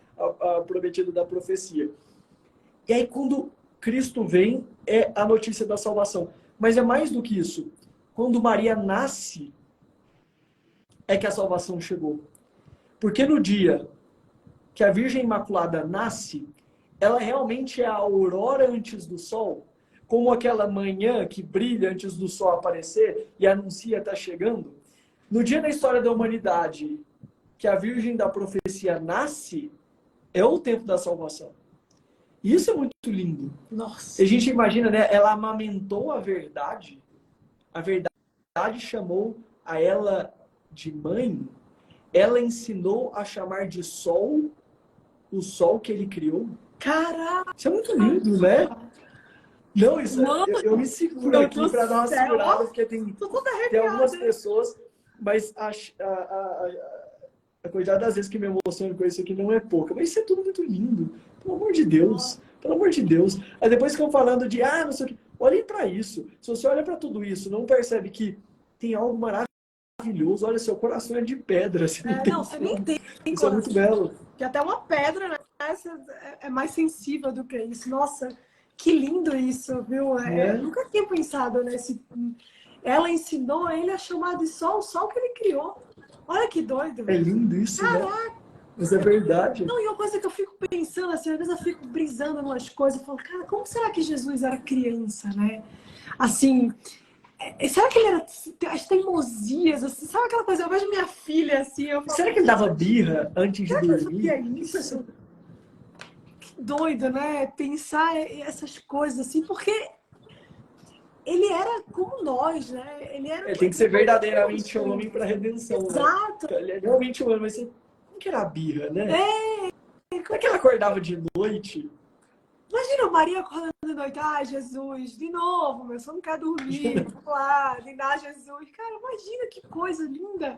prometida da profecia. E aí, quando Cristo vem, é a notícia da salvação. Mas é mais do que isso. Quando Maria nasce, é que a salvação chegou. Porque no dia que a Virgem Imaculada nasce, ela realmente é a aurora antes do sol, como aquela manhã que brilha antes do sol aparecer e anuncia está chegando. No dia da história da humanidade que a Virgem da profecia nasce, é o tempo da salvação. E isso é muito lindo. Nossa. A gente imagina, né? Ela amamentou a verdade chamou a ela de mãe, ela ensinou a chamar de sol o sol que ele criou. Caraca! Isso é muito lindo, né? Não, isso Mano, eu me seguro aqui para dar uma segurada, porque tem algumas pessoas Mas a quantidade das vezes que me emociono com isso aqui não é pouca. Mas isso é tudo muito lindo. Pelo amor de Deus. Pelo amor de Deus. Aí depois ficam falando de, não sei o quê. Olhem para isso. Se você olha para tudo isso, não percebe que tem algo maravilhoso. Olha, seu coração é de pedra. Você você nem tem isso é muito belo. Que até uma pedra, né? É mais sensível do que isso. Nossa, que lindo isso, viu? Eu nunca tinha pensado nesse... Ela ensinou ele a chamar de sol o sol que ele criou. Olha que doido. É lindo isso, caraca, né? Isso é verdade. Não, e uma coisa que eu fico pensando, assim, às vezes eu fico brisando em umas coisas, eu falo, cara, como será que Jesus era criança, né? Assim, será que ele era as teimosias, assim, sabe aquela coisa? Eu vejo minha filha assim, eu falo, será que ele dava birra antes de dormir? Que é isso? Que doido, né? Pensar essas coisas assim, porque ele era como nós, né? Ele tem que ser verdadeiramente um homem para redenção. Exato. Né? Ele é realmente um homem, mas como que era a birra, né? Como é que ela acordava de noite? Imagina Maria acordando de noite, Jesus, de novo, meu sono não quer dormir, vamos lá, Jesus. Cara, imagina que coisa linda.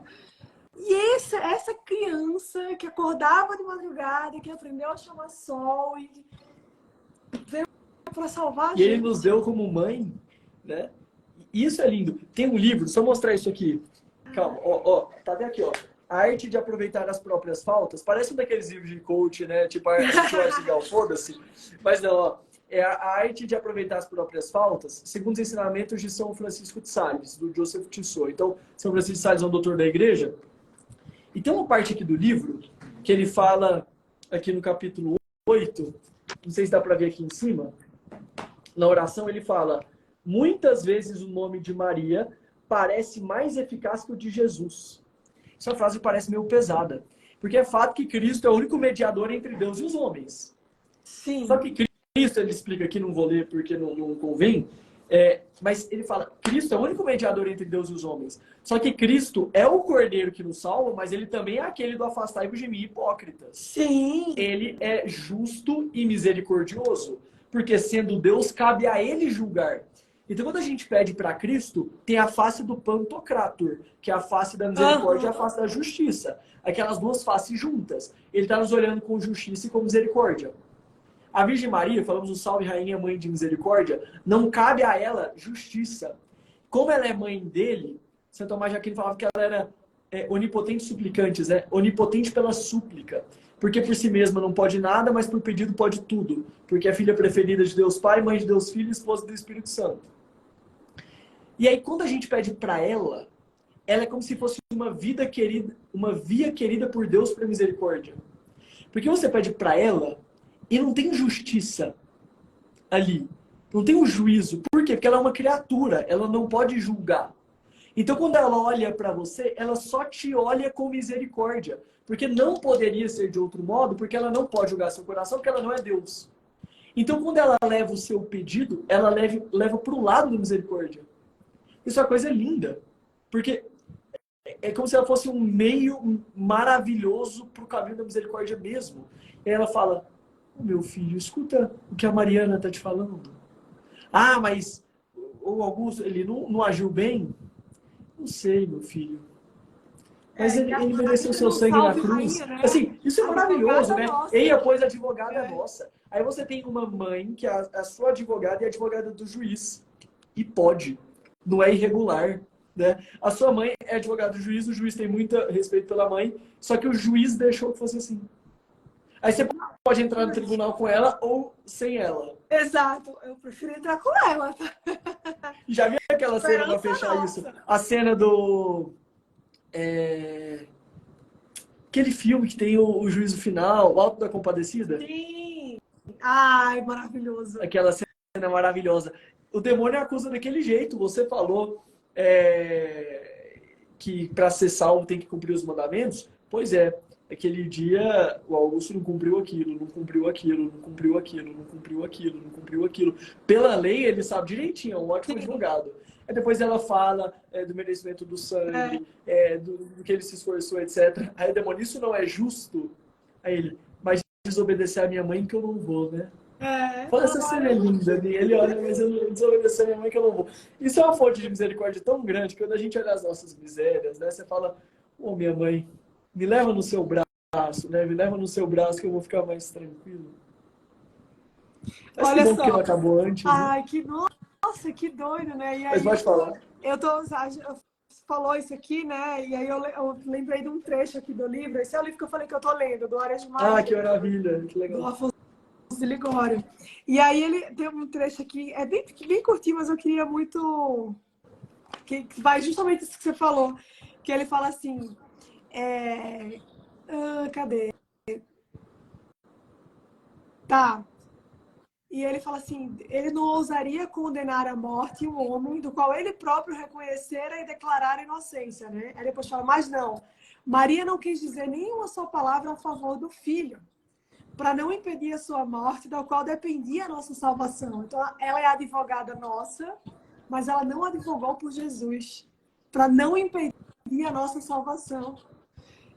E essa criança que acordava de madrugada, que aprendeu a chamar sol e veio para salvar a gente. E ele nos deu como mãe, né? Isso é lindo. Tem um livro, só mostrar isso aqui. Calma, tá até aqui, ó. A arte de aproveitar as próprias faltas. Parece um daqueles livros de coach, né? Tipo, a arte de Arcigal, foda-se. Mas não, ó. É a arte de aproveitar as próprias faltas, segundo os ensinamentos de São Francisco de Sales, do Joseph Tissot. Então, São Francisco de Sales é um doutor da igreja. E tem uma parte aqui do livro que ele fala, aqui no capítulo 8, não sei se dá para ver aqui em cima, na oração ele fala: muitas vezes o nome de Maria parece mais eficaz que o de Jesus. Essa frase parece meio pesada, porque é fato que Cristo é o único mediador entre Deus e os homens. Sim. Só que Cristo, ele explica aqui, não vou ler porque não convém, mas ele fala, Cristo é o único mediador entre Deus e os homens. Só que Cristo é o cordeiro que nos salva, mas ele também é aquele do afastai-vos de mim, hipócritas. Sim. Ele é justo e misericordioso, porque sendo Deus, cabe a ele julgar. Então, quando a gente pede para Cristo, tem a face do Pantocrator, que é a face da misericórdia e a face da justiça. Aquelas duas faces juntas. Ele está nos olhando com justiça e com misericórdia. A Virgem Maria, falamos o Salve Rainha, Mãe de Misericórdia, não cabe a ela justiça. Como ela é mãe dele, Santo Tomás de Aquino falava que ela era onipotente suplicante, né? Onipotente pela súplica. Porque por si mesma não pode nada, mas por pedido pode tudo. Porque é filha preferida de Deus Pai, mãe de Deus Filho e esposa do Espírito Santo. E aí, quando a gente pede para ela é como se fosse uma via querida por Deus para misericórdia. Porque você pede para ela e não tem justiça ali. Não tem um juízo. Por quê? Porque ela é uma criatura. Ela não pode julgar. Então, quando ela olha para você, ela só te olha com misericórdia. Porque não poderia ser de outro modo, porque ela não pode julgar seu coração, porque ela não é Deus. Então, quando ela leva o seu pedido, ela leva para o lado da misericórdia. Isso é uma coisa linda. Porque é como se ela fosse um meio maravilhoso para o caminho da misericórdia mesmo. E ela fala, meu filho, escuta o que a Mariana está te falando. Mas o Augusto, ele não agiu bem? Não sei, meu filho. Mas ele mereceu seu sangue na cruz. Rainha, né? Assim, isso é maravilhoso, né? Nossa. Eia, pois, advogada nossa. Aí você tem uma mãe que a sua advogada é advogada do juiz. E pode. Não é irregular. Né? A sua mãe é advogada do juiz, o juiz tem muito respeito pela mãe, só que o juiz deixou que fosse assim. Aí você pode entrar no tribunal com ela ou sem ela. Exato, eu prefiro entrar com ela. Já viu aquela cena pra fechar isso? A cena do... Aquele filme que tem o juízo final, o Alto da Compadecida? Sim! Ai, maravilhoso. Aquela cena maravilhosa. O demônio acusa daquele jeito. Você falou que para ser salvo tem que cumprir os mandamentos? Pois é. Aquele dia o Augusto não cumpriu aquilo, não cumpriu aquilo, não cumpriu aquilo, não cumpriu aquilo, não cumpriu aquilo. Pela lei, ele sabe direitinho, é um ótimo advogado. Aí depois ela fala do merecimento do sangue, do que ele se esforçou, etc. Aí o demônio, isso não é justo? Aí ele, mas desobedecer a minha mãe que eu não vou, né? Fala, essa cena é linda, né? Ele olha, mas eu não desobedecer a minha mãe que eu não vou. Isso é uma fonte de misericórdia tão grande que quando a gente olha as nossas misérias, né? Você fala, ô minha mãe, me leva no seu braço, né? Me leva no seu braço que eu vou ficar mais tranquilo. Mas que Olha bom que não só. acabou antes, né? Ai, que nossa, que doido, né? E Mas aí, pode falar. eu falou isso aqui, né? E aí eu lembrei de um trecho aqui do livro. Esse é o livro que eu falei que eu tô lendo, Glórias de Ah, Maria, que maravilha, que do legal. Afonso de Ligório. E aí ele tem um trecho aqui, é bem curtinho, mas eu queria muito que vai justamente isso que você falou, que ele fala assim, cadê? Tá. E ele fala assim, ele não ousaria condenar à morte um homem do qual ele próprio reconhecera e declarara inocência, né? Aí depois fala, mas não, Maria não quis dizer nenhuma só palavra a favor do filho, para não impedir a sua morte, da qual dependia a nossa salvação. Então, ela é a advogada nossa, mas ela não advogou por Jesus, para não impedir a nossa salvação,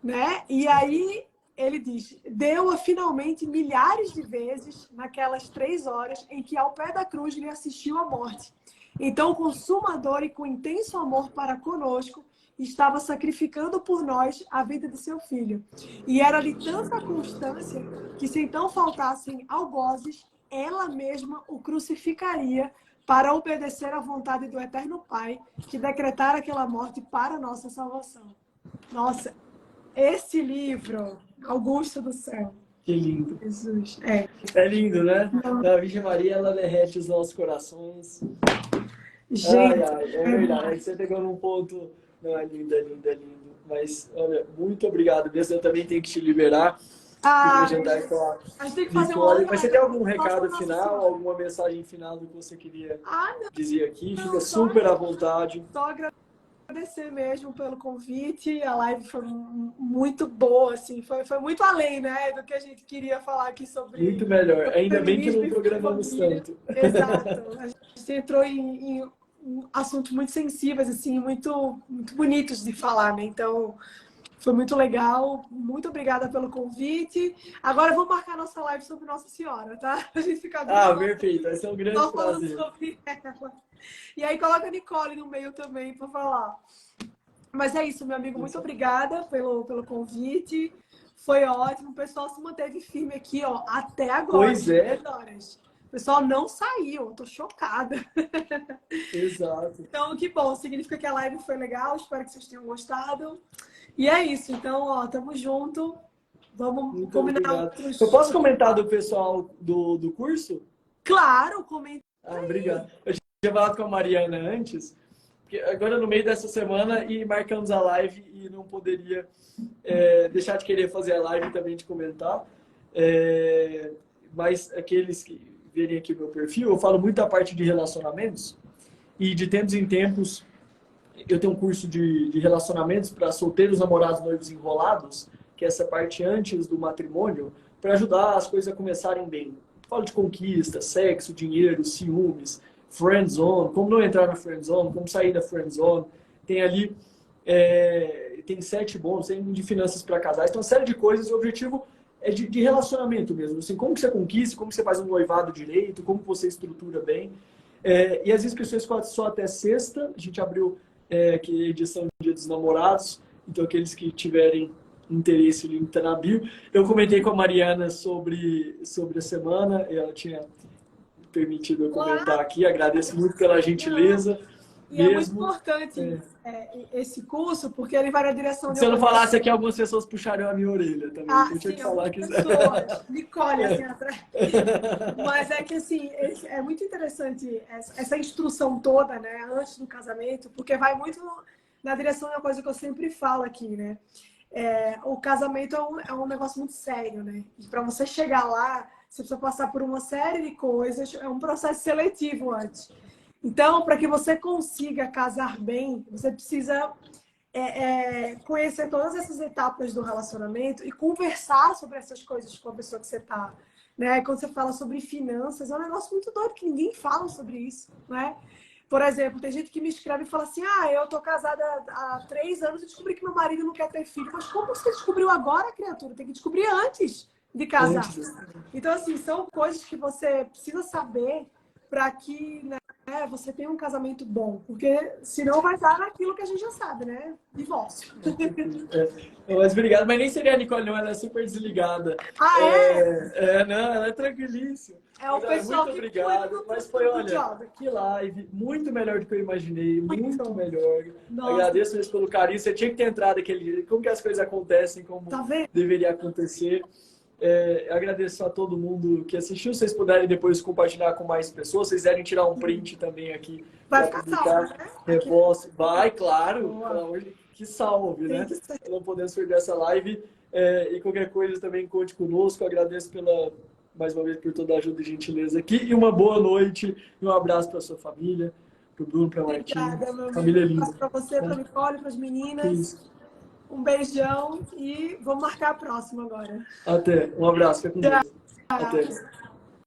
né? E aí ele diz, deu-a finalmente milhares de vezes naquelas 3 horas em que ao pé da cruz lhe assistiu à morte. Então, com suma dor e com intenso amor para conosco, estava sacrificando por nós a vida de seu filho. E era de tanta constância que, se então faltassem algozes, ela mesma o crucificaria para obedecer à vontade do Eterno Pai, que decretara aquela morte para a nossa salvação. Nossa, esse livro, Augusto do Céu, Que lindo. Jesus, É lindo, né? A Virgem Maria, ela derrete os nossos corações. Ai, gente, ai, é verdade. Você pegou num ponto. Não, é lindo, é lindo, é lindo. Mas, olha, muito obrigado mesmo. Eu também tenho que te liberar. Ir para jantar com a a gente tem que fazer uma Nicole. outra Mas você tem algum nossa recado Nossa final, Senhora. alguma mensagem final do que você queria Ah, dizer aqui? não, Fica só super à vontade. agradecer mesmo pelo convite. A live foi muito boa, assim, foi muito além, né, do que a gente queria falar aqui Muito melhor. sobre Ainda bem que feminismo não e programamos família. tanto. Exato. A gente entrou em assuntos muito sensíveis, assim, muito bonitos de falar, né? Então, foi muito legal. Muito obrigada pelo convite. Agora vamos marcar nossa live sobre Nossa Senhora, tá? A gente fica 2 Ah, horas perfeito. Vai ser um grande só falando prazer. sobre ela. E aí coloca a Nicole no meio também para falar. Mas é isso, meu amigo. Muito obrigada pelo convite. Foi ótimo. O pessoal se manteve firme aqui, ó, até agora. Pois é. 2 horas. O pessoal não saiu. Eu tô chocada. Exato. Então, que bom. Significa que a live foi legal. Espero que vocês tenham gostado. E é isso. Então, ó, tamo junto. Vamos Muito combinar obrigado. outros. Eu posso comentar do pessoal do curso? Claro, comenta Ah, aí. obrigado. Eu tinha falado com a Mariana antes, porque agora no meio dessa semana e marcamos a live e não poderia deixar de querer fazer a live e também de comentar. Mas aqueles que verem aqui o meu perfil, eu falo muito da parte de relacionamentos e de tempos em tempos eu tenho um curso de relacionamentos para solteiros, namorados, noivos enrolados, que é essa parte antes do matrimônio, para ajudar as coisas a começarem bem. Falo de conquista, sexo, dinheiro, ciúmes, friend zone, como não entrar na friend zone, como sair da friend zone. Tem ali, tem 7 bônus, tem de finanças para casais, então uma série de coisas. O objetivo é de relacionamento mesmo, assim, como que você conquista, como que você faz um noivado direito, como que você estrutura bem. E as inscrições só até sexta, a gente abriu que é a edição do Dia dos Namorados, então aqueles que tiverem interesse, o link está na bio. Eu comentei com a Mariana sobre a semana, e ela tinha permitido eu comentar aqui, agradeço muito pela gentileza. E mesmo. É muito importante esse curso, porque ele vai na direção de... Se eu não falasse aqui, algumas pessoas puxariam a minha orelha também. Ah, então eu tinha sim, que falar que... pessoas. Nicole, assim, atrás. Mas é que, assim, é muito interessante essa instrução toda, né, antes do casamento, porque vai muito na direção de uma coisa que eu sempre falo aqui, né? O casamento é um negócio muito sério, né? E para você chegar lá, você precisa passar por uma série de coisas, é um processo seletivo antes. Então, para que você consiga casar bem, você precisa conhecer todas essas etapas do relacionamento e conversar sobre essas coisas com a pessoa que você está. Né? Quando você fala sobre finanças, é um negócio muito doido, que ninguém fala sobre isso. Né? Por exemplo, tem gente que me escreve e fala assim: eu tô casada há 3 anos e descobri que meu marido não quer ter filho. Mas como você descobriu agora, criatura? Tem que descobrir antes. de casar. Antes. Então, assim, são coisas que você precisa saber para que, né, você tenha um casamento bom. Porque senão vai dar naquilo que a gente já sabe, né? Divórcio. Mas obrigado. Mas nem seria a Nicole, não. Ela é super desligada. Ah, é? Não, ela é tranquilíssima. É o Mas, pessoal muito que obrigado. cuida Mas foi, do olha, job. que live. Muito melhor do que eu imaginei. Muito melhor. Nossa. Agradeço mesmo pelo carinho. Você tinha que ter entrado aquele dia. Como que as coisas acontecem, como Tá vendo? deveria acontecer. Agradeço a todo mundo que assistiu. Se vocês puderem depois compartilhar com mais pessoas, se vocês quiserem tirar um print também aqui Vai para ficar salvo, publicar, né? reposto. Vai, claro. Boa. Pelo amor de que salve, Tem né? que ser. Não podemos perder essa live. E qualquer coisa também conte conosco. Agradeço mais uma vez por toda a ajuda e gentileza aqui. E uma boa noite e um abraço para sua família, para o Bruno, para a Martina. Obrigada, meu amigo. Família Um linda. abraço para você, para a Nicole, para as Que meninas. isso. Um beijão e vamos marcar a próxima agora. Até. Um abraço. Fica com Deus. Até.